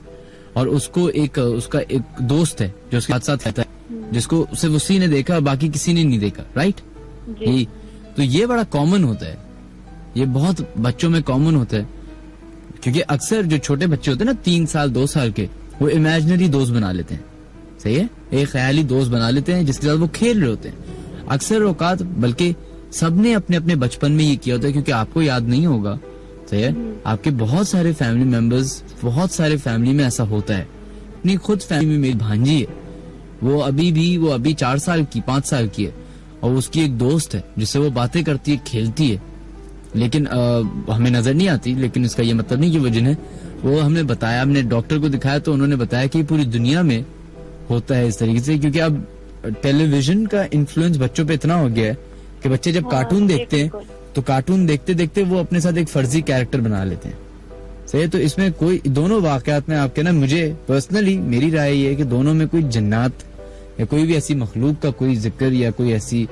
और उसको उसका एक दोस्त है जो उसके साथ रहता है, जिसको सिर्फ उसी ने देखा, बाकी किसी ने नहीं देखा, राइट? तो ये बड़ा कॉमन होता है, ये बहुत बच्चों में कॉमन होता है, क्योंकि अक्सर जो छोटे बच्चे होते हैं ना 3 साल 2 साल के, वो इमेजिनरी दोस्त बना लेते हैं, सही है, एक ख्याली दोस्त बना लेते हैं जिसके साथ वो खेल रहे होते हैं अक्सर औकात। बल्कि सबने अपने अपने बचपन में ये किया होता है, क्योंकि आपको याद नहीं होगा, सही है, आपके बहुत सारे फैमिली मेंबर्स, बहुत सारे फैमिली में ऐसा होता है। अपनी खुद फैमिली में मेरी भांजी है, वो अभी 4 साल की 5 साल की है, और उसकी एक दोस्त है जिससे वो बातें करती है, खेलती है, लेकिन हमें नजर नहीं आती। लेकिन इसका ये मतलब नहीं कि वो जिन्हें वो हमने बताया, हमने डॉक्टर को दिखाया तो उन्होंने बताया कि पूरी दुनिया में होता है इस तरीके से, क्योंकि अब टेलीविजन का इन्फ्लुएंस बच्चों पे इतना हो गया है कि बच्चे जब कार्टून देखते हैं तो कार्टून देखते देखते वो अपने साथ एक फर्जी कैरेक्टर बना लेते हैं, सही है। तो इसमें कोई दोनों वाकयात में आपके ना, मुझे पर्सनली मेरी राय ये है कि दोनों में कोई जन्नत या कोई भी ऐसी मखलूक का कोई जिक्र या कोई ऐसी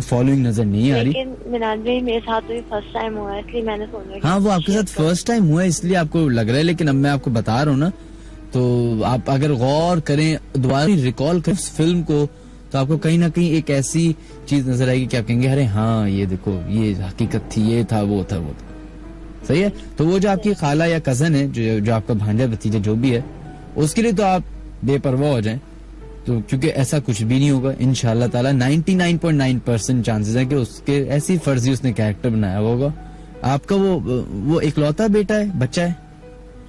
फॉलोइंग नजर नहीं आ रही। लेकिन मिनाज भाई मेरे साथ तो फर्स्ट टाइम हुआ है, इसलिए मैंने सोचा। हाँ, वो आपके साथ फर्स्ट टाइम हुआ है इसलिए आपको लग रहा है, लेकिन अब मैं आपको बता रहा हूँ ना, तो आप अगर गौर करें, दोबारा रिकॉल करें उस फिल्म को, तो आपको कहीं ना कहीं एक ऐसी चीज नजर आएगी कि आप कहेंगे अरे हाँ ये देखो ये हकीकत थी, ये था वो था वो था, सही है। तो वो जो आपकी खाला या कजन है, जो आपका भांजा भतीजा जो भी है, उसके लिए तो आप बेपरवाह हो जाएं, तो क्योंकि ऐसा कुछ भी नहीं होगा इंशाअल्लाह ताला। 99.9% चांसेस है कि उसके ऐसी फर्जी उसने कैरेक्टर बनाया होगा। आपका वो इकलौता बेटा है, बच्चा है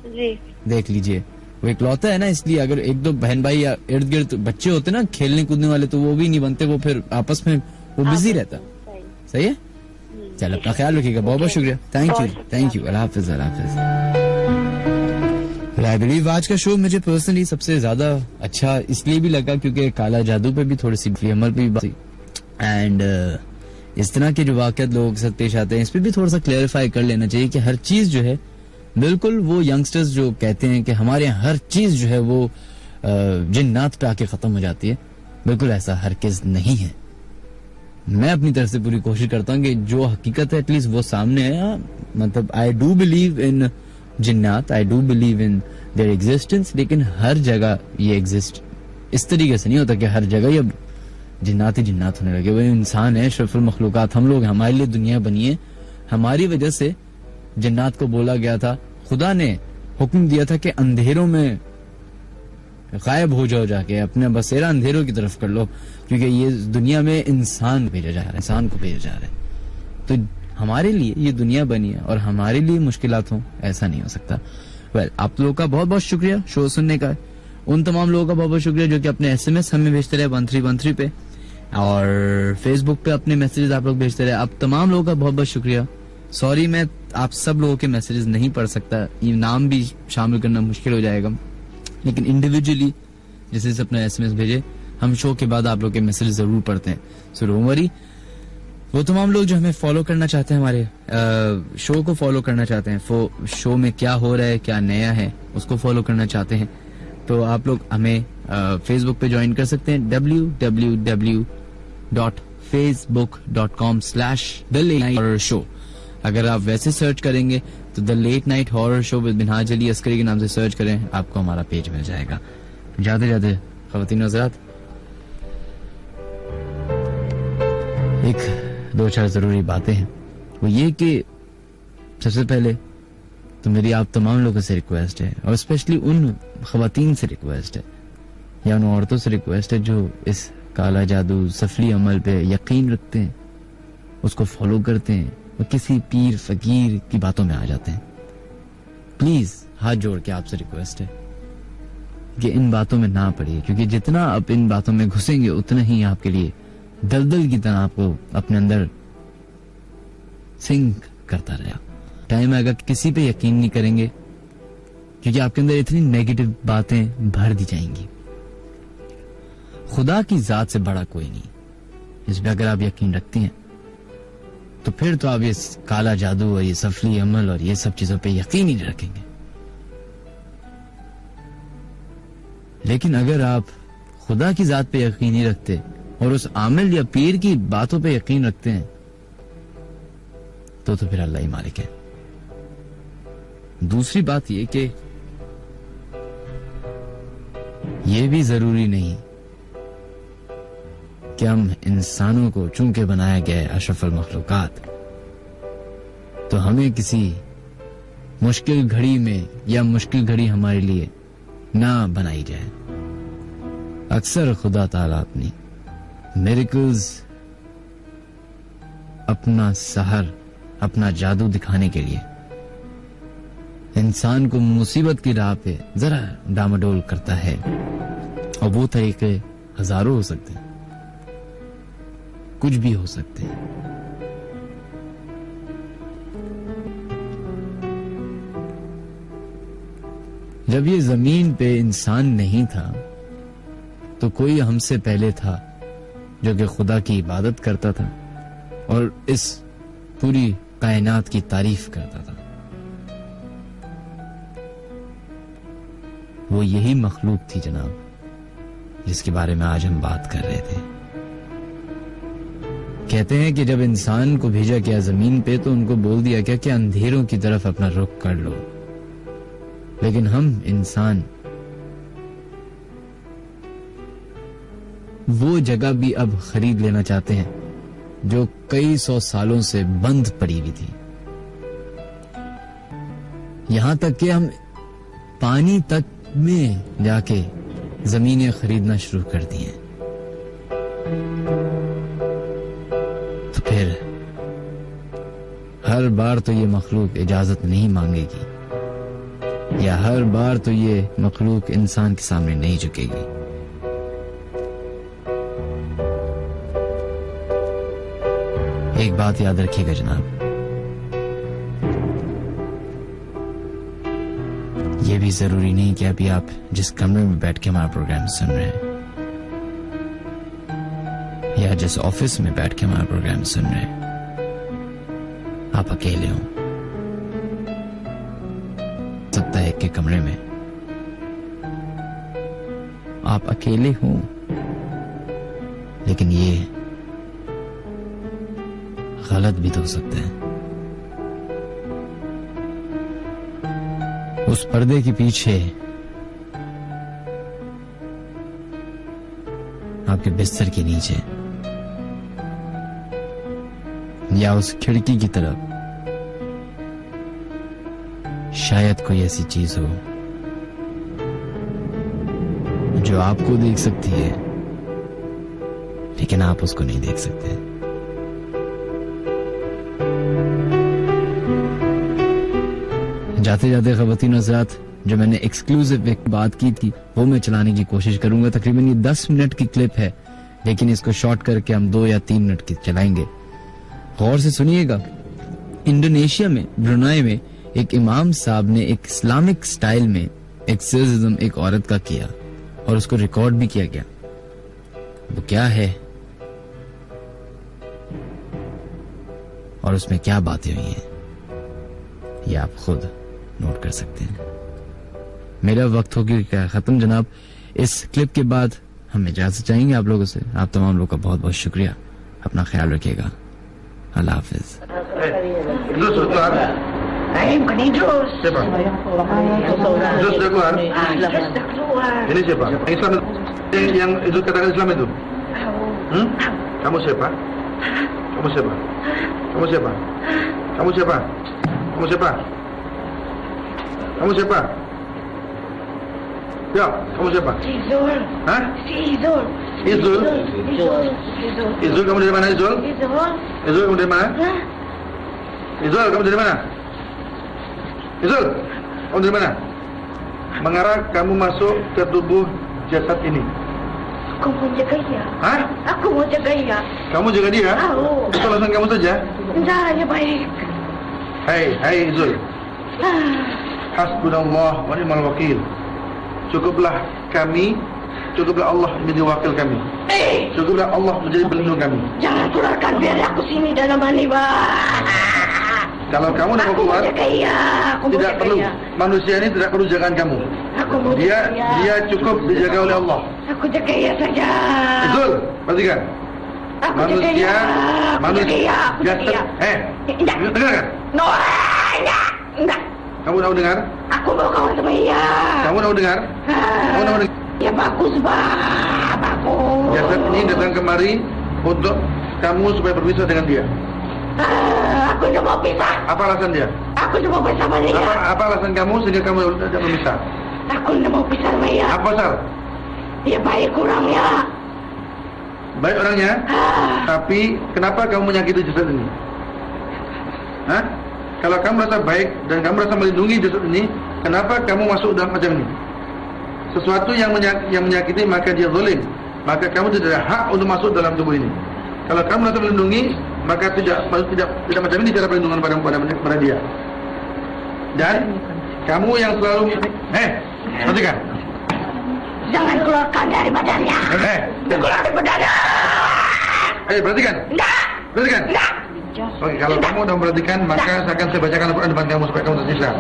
जी, देख लीजिए वो इकलौता है ना, इसलिए अगर एक दो बहन भाई या इर्द गिर्द बच्चे होते ना खेलने कूदने वाले, तो वो भी नहीं बनते, वो फिर आपस में वो बिजी रहता, सही है। चलो अपना ख्याल रखिएगा, बहुत बहुत शुक्रिया, thank you, Allah Hafiz, Allah Hafiz. I believe आज का शो मुझे पर्सनली सबसे ज्यादा अच्छा इसलिए भी लगा क्योंकि काला जादू पे भी थोड़ी सी अमल पे भी बात, एंड इस तरह के जो वाकयात लोगों के साथ पेश आते हैं, इस पे भी थोड़ा सा क्लैरिफाई कर लेना चाहिए कि हर चीज जो है, बिल्कुल वो यंगस्टर्स जो कहते हैं कि हमारे यहाँ हर चीज जो है वो जिन्नात पे आके खत्म हो जाती है, बिल्कुल ऐसा हरगिज़ नहीं है। मैं अपनी तरफ से पूरी कोशिश करता हूँ कि जो हकीकत है एटलीस्ट वो सामने है। मतलब आई डू बिलीव इन जिन्नात, I do believe in their existence, लेकिन हर जगह ये एग्जिस्ट इस तरीके से नहीं होता कि हर जगह ये जिन्नात ही जिन्नात होने लगे। वो इंसान है, अशरफुल मखलूकात हम लोग, हमारे लिए दुनिया बनी है, हमारी वजह से जिन्नात को बोला गया था, खुदा ने हुक्म दिया था कि अंधेरों में गायब हो जाओ, जाके अपना बसेरा अंधेरों की तरफ कर लो, क्योंकि ये दुनिया में इंसान भेजा जा रहा है, इंसान को भेजा जा रहा है। तो हमारे लिए ये दुनिया बनी है और हमारे लिए मुश्किलात हो, ऐसा नहीं हो सकता। वेल, आप लोगों का बहुत बहुत शुक्रिया शो सुनने का। उन तमाम लोगों का बहुत बहुत शुक्रिया जो कि अपने SMS हमें भेजते रहे 1313 पे, और फेसबुक पे अपने मैसेजेस आप लोग भेजते रहे। आप तमाम लोगों का बहुत बहुत शुक्रिया। सॉरी मैं आप सब लोगों के मैसेजेस नहीं पढ़ सकता, ये नाम भी शामिल करना मुश्किल हो जाएगा, लेकिन इंडिविजुअली जैसे अपना SMS भेजे, हम शो के बाद आप लोग के मैसेज जरूर पढ़ते हैं। So don't worry. वो तमाम लोग जो हमें फॉलो करना चाहते हैं, हमारे शो को फॉलो करना चाहते हैं, शो में क्या हो रहा है, क्या नया है, उसको फॉलो करना चाहते हैं, तो आप लोग हमें फेसबुक पे ज्वाइन कर सकते हैं, www.facebook.com/The Late Night Horror Show। अगर आप वैसे सर्च करेंगे तो the late night horror show with Minhaj Ali Askari के नाम से सर्च करें, आपको हमारा पेज मिल जाएगा। जाते जाते ख़वातीन हज़रात, एक दो चार जरूरी बातें हैं, वो ये कि सबसे पहले तो मेरी आप तमाम लोगों से रिक्वेस्ट है, और स्पेशली उन ख़वातीन से रिक्वेस्ट है या उन औरतों से रिक्वेस्ट है जो इस काला जादू सफली अमल पे यकीन रखते हैं, उसको फॉलो करते हैं और किसी पीर फकीर की बातों में आ जाते हैं। प्लीज हाथ जोड़ के आपसे रिक्वेस्ट है कि इन बातों में ना पड़िए, क्योंकि जितना आप इन बातों में घुसेंगे उतना ही आपके लिए दलदल की तरह आपको अपने अंदर सिंक करता रहेगा। टाइम आएगा कि किसी पे यकीन नहीं करेंगे, क्योंकि आपके अंदर इतनी नेगेटिव बातें भर दी जाएंगी। खुदा की जात से बड़ा कोई नहीं, इस पे अगर आप यकीन रखती हैं तो फिर तो आप ये काला जादू और ये सफली अमल और ये सब चीजों पे यकीन ही नहीं रखेंगे। लेकिन अगर आप खुदा की जात पे यकीन नहीं रखते और उस आमिल या पीर की बातों पे यकीन रखते हैं तो फिर अल्लाह ही मालिक है। दूसरी बात ये कि ये भी जरूरी नहीं कि हम इंसानों को चूंकि बनाया गया है अशरफुल मखलूकात, तो हमें किसी मुश्किल घड़ी में या मुश्किल घड़ी हमारे लिए ना बनाई जाए। अक्सर खुदा ताला अपनी मिरेकल्स, अपना सहर, अपना जादू दिखाने के लिए इंसान को मुसीबत की राह पे जरा डामाडोल करता है, और वो तरीके हजारों हो सकते हैं, कुछ भी हो सकते हैं। जब ये जमीन पे इंसान नहीं था तो कोई हमसे पहले था जो कि खुदा की इबादत करता था और इस पूरी कायनात की तारीफ करता था। वो यही मखलूक थी जनाब, जिसके बारे में आज हम बात कर रहे थे। कहते हैं कि जब इंसान को भेजा गया जमीन पे तो उनको बोल दिया गया कि अंधेरों की तरफ अपना रुख कर लो, लेकिन हम इंसान वो जगह भी अब खरीद लेना चाहते हैं जो कई सौ सालों से बंद पड़ी हुई थी। यहां तक कि हम पानी तक में जाके जमीनें खरीदना शुरू कर दी हैं। तो फिर हर बार तो ये मखलूक इजाजत नहीं मांगेगी, या हर बार तो ये मखलूक इंसान के सामने नहीं झुकेगी। एक बात याद रखिएगा जनाब, ये भी जरूरी नहीं कि अभी आप जिस कमरे में बैठ के हमारा प्रोग्राम सुन रहे हैं या जिस ऑफिस में बैठ के हमारा प्रोग्राम सुन रहे हैं आप अकेले हो। सकता है कि कमरे में आप अकेले हो, लेकिन ये गलत भी तो हो सकता है। उस पर्दे के पीछे आपके बिस्तर के नीचे या उस खिड़की की तरफ शायद कोई ऐसी चीज हो जो आपको देख सकती है, लेकिन आप उसको नहीं देख सकते। जाते जाते ख़वातीन हज़रात, जो मैंने एक्सक्लूसिव एक बात की थी वो मैं चलाने की कोशिश करूंगा। तकरीबन ये 10 मिनट की क्लिप है, लेकिन इसको शॉर्ट करके हम 2 या 3 मिनट की चलाएंगे। गौर से सुनिएगा। इंडोनेशिया में, ब्रुनाई में एक इमाम साहब ने एक इस्लामिक स्टाइल में एक्सोर्सिज्म एक औरत का किया और उसको रिकॉर्ड भी किया गया। वो क्या है और उसमें क्या बातें हुई हैं ये आप खुद नोट कर सकते हैं। मेरा वक्त हो गया खत्म जनाब। इस क्लिप के बाद हम इजाजत चाहेंगे आप लोगों से। आप तमाम लोगों का बहुत बहुत शुक्रिया। अपना ख्याल रखिएगा। अल्लाह हाफिज। Ini siapa? Islam yang itu katakan Islam itu? Kamu siapa? Kamu siapa? Kamu siapa? Kamu siapa? Kamu siapa? Kamu siapa? Ya, kamu siapa? Izul. Hah? Si Izul. Izul? Izul kamu dari mana Izul? Izul kamu dari mana? Izul kamu dari mana? Izul kamu dari mana? Mengarah kamu masuk ke tubuh jasad ini. Aku mau jaga dia. Hah? Aku mau jaga dia. Kamu jaga dia? Tahu. Itu alasan kamu saja? Caranya baik. Hai Izul. Hasbunallah wa ni'mal wakil. Cukuplah kami, cukuplah Allah menjadi wakil kami. Cukuplah Allah menjadi pelindung kami. Jangan keluarkan biar aku sini dalam mani, Kalau kamu nak keluar, tidak perlu. Manusia ini tidak perlu jagaan kamu. Dia cukup dijaga oleh Allah. Aku jaga ya saja. Izul, perhatikan. Manusia. Dengar. Enggak. Kamu mau dengar? Aku mau kawan sama dia. Kamu mau dengar? Ya bagus, bagus. Jasad ini datang kemari untuk kamu supaya berpisah dengan dia. Aku cuma mau pisah. Apa alasan dia? Aku cuma mau bersama dia. Apa alasan kamu sehingga kamu tidak berpisah? Aku nggak mau pisah sama ia. Apa pasal? Dia baik orangnya. Baik orangnya, tapi kenapa kamu menyakiti jasad ini? Hah? Kalau kamu merasa baik dan kamu merasa melindungi jasad ini, kenapa kamu masuk dalam macam ini? Sesuatu yang menyakiti maka dia zalim. Maka kamu tidak ada hak untuk masuk dalam tubuh ini. Kalau kamu merasa melindungi, maka tidak macam ini cara perlindungan pada dia. Dan kamu yang selalu perhatikan. Jangan keluarkan dari badannya. Keluar dari badannya. Perhatikan. Enggak. Perhatikan. Enggak. Oke, kalau kamu sudah memperhatikan, maka akan saya bacakan Al-Quran depan kamu supaya kamu tersisa.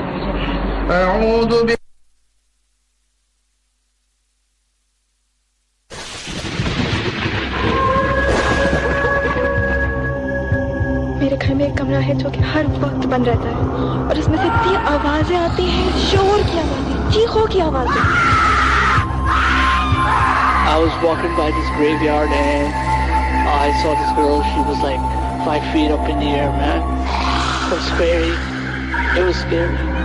A'udzu billahi. मेरे घर में एक कमरा है जो कि हर वक्त बंद रहता है और उसमें से इतनी आवाजें आती हैं, शोर की आवाजें, चीखों की आवाजें. I was walking by this graveyard and I saw this girl. She was like 5 feet up in the air, man. It was scary. It was scary.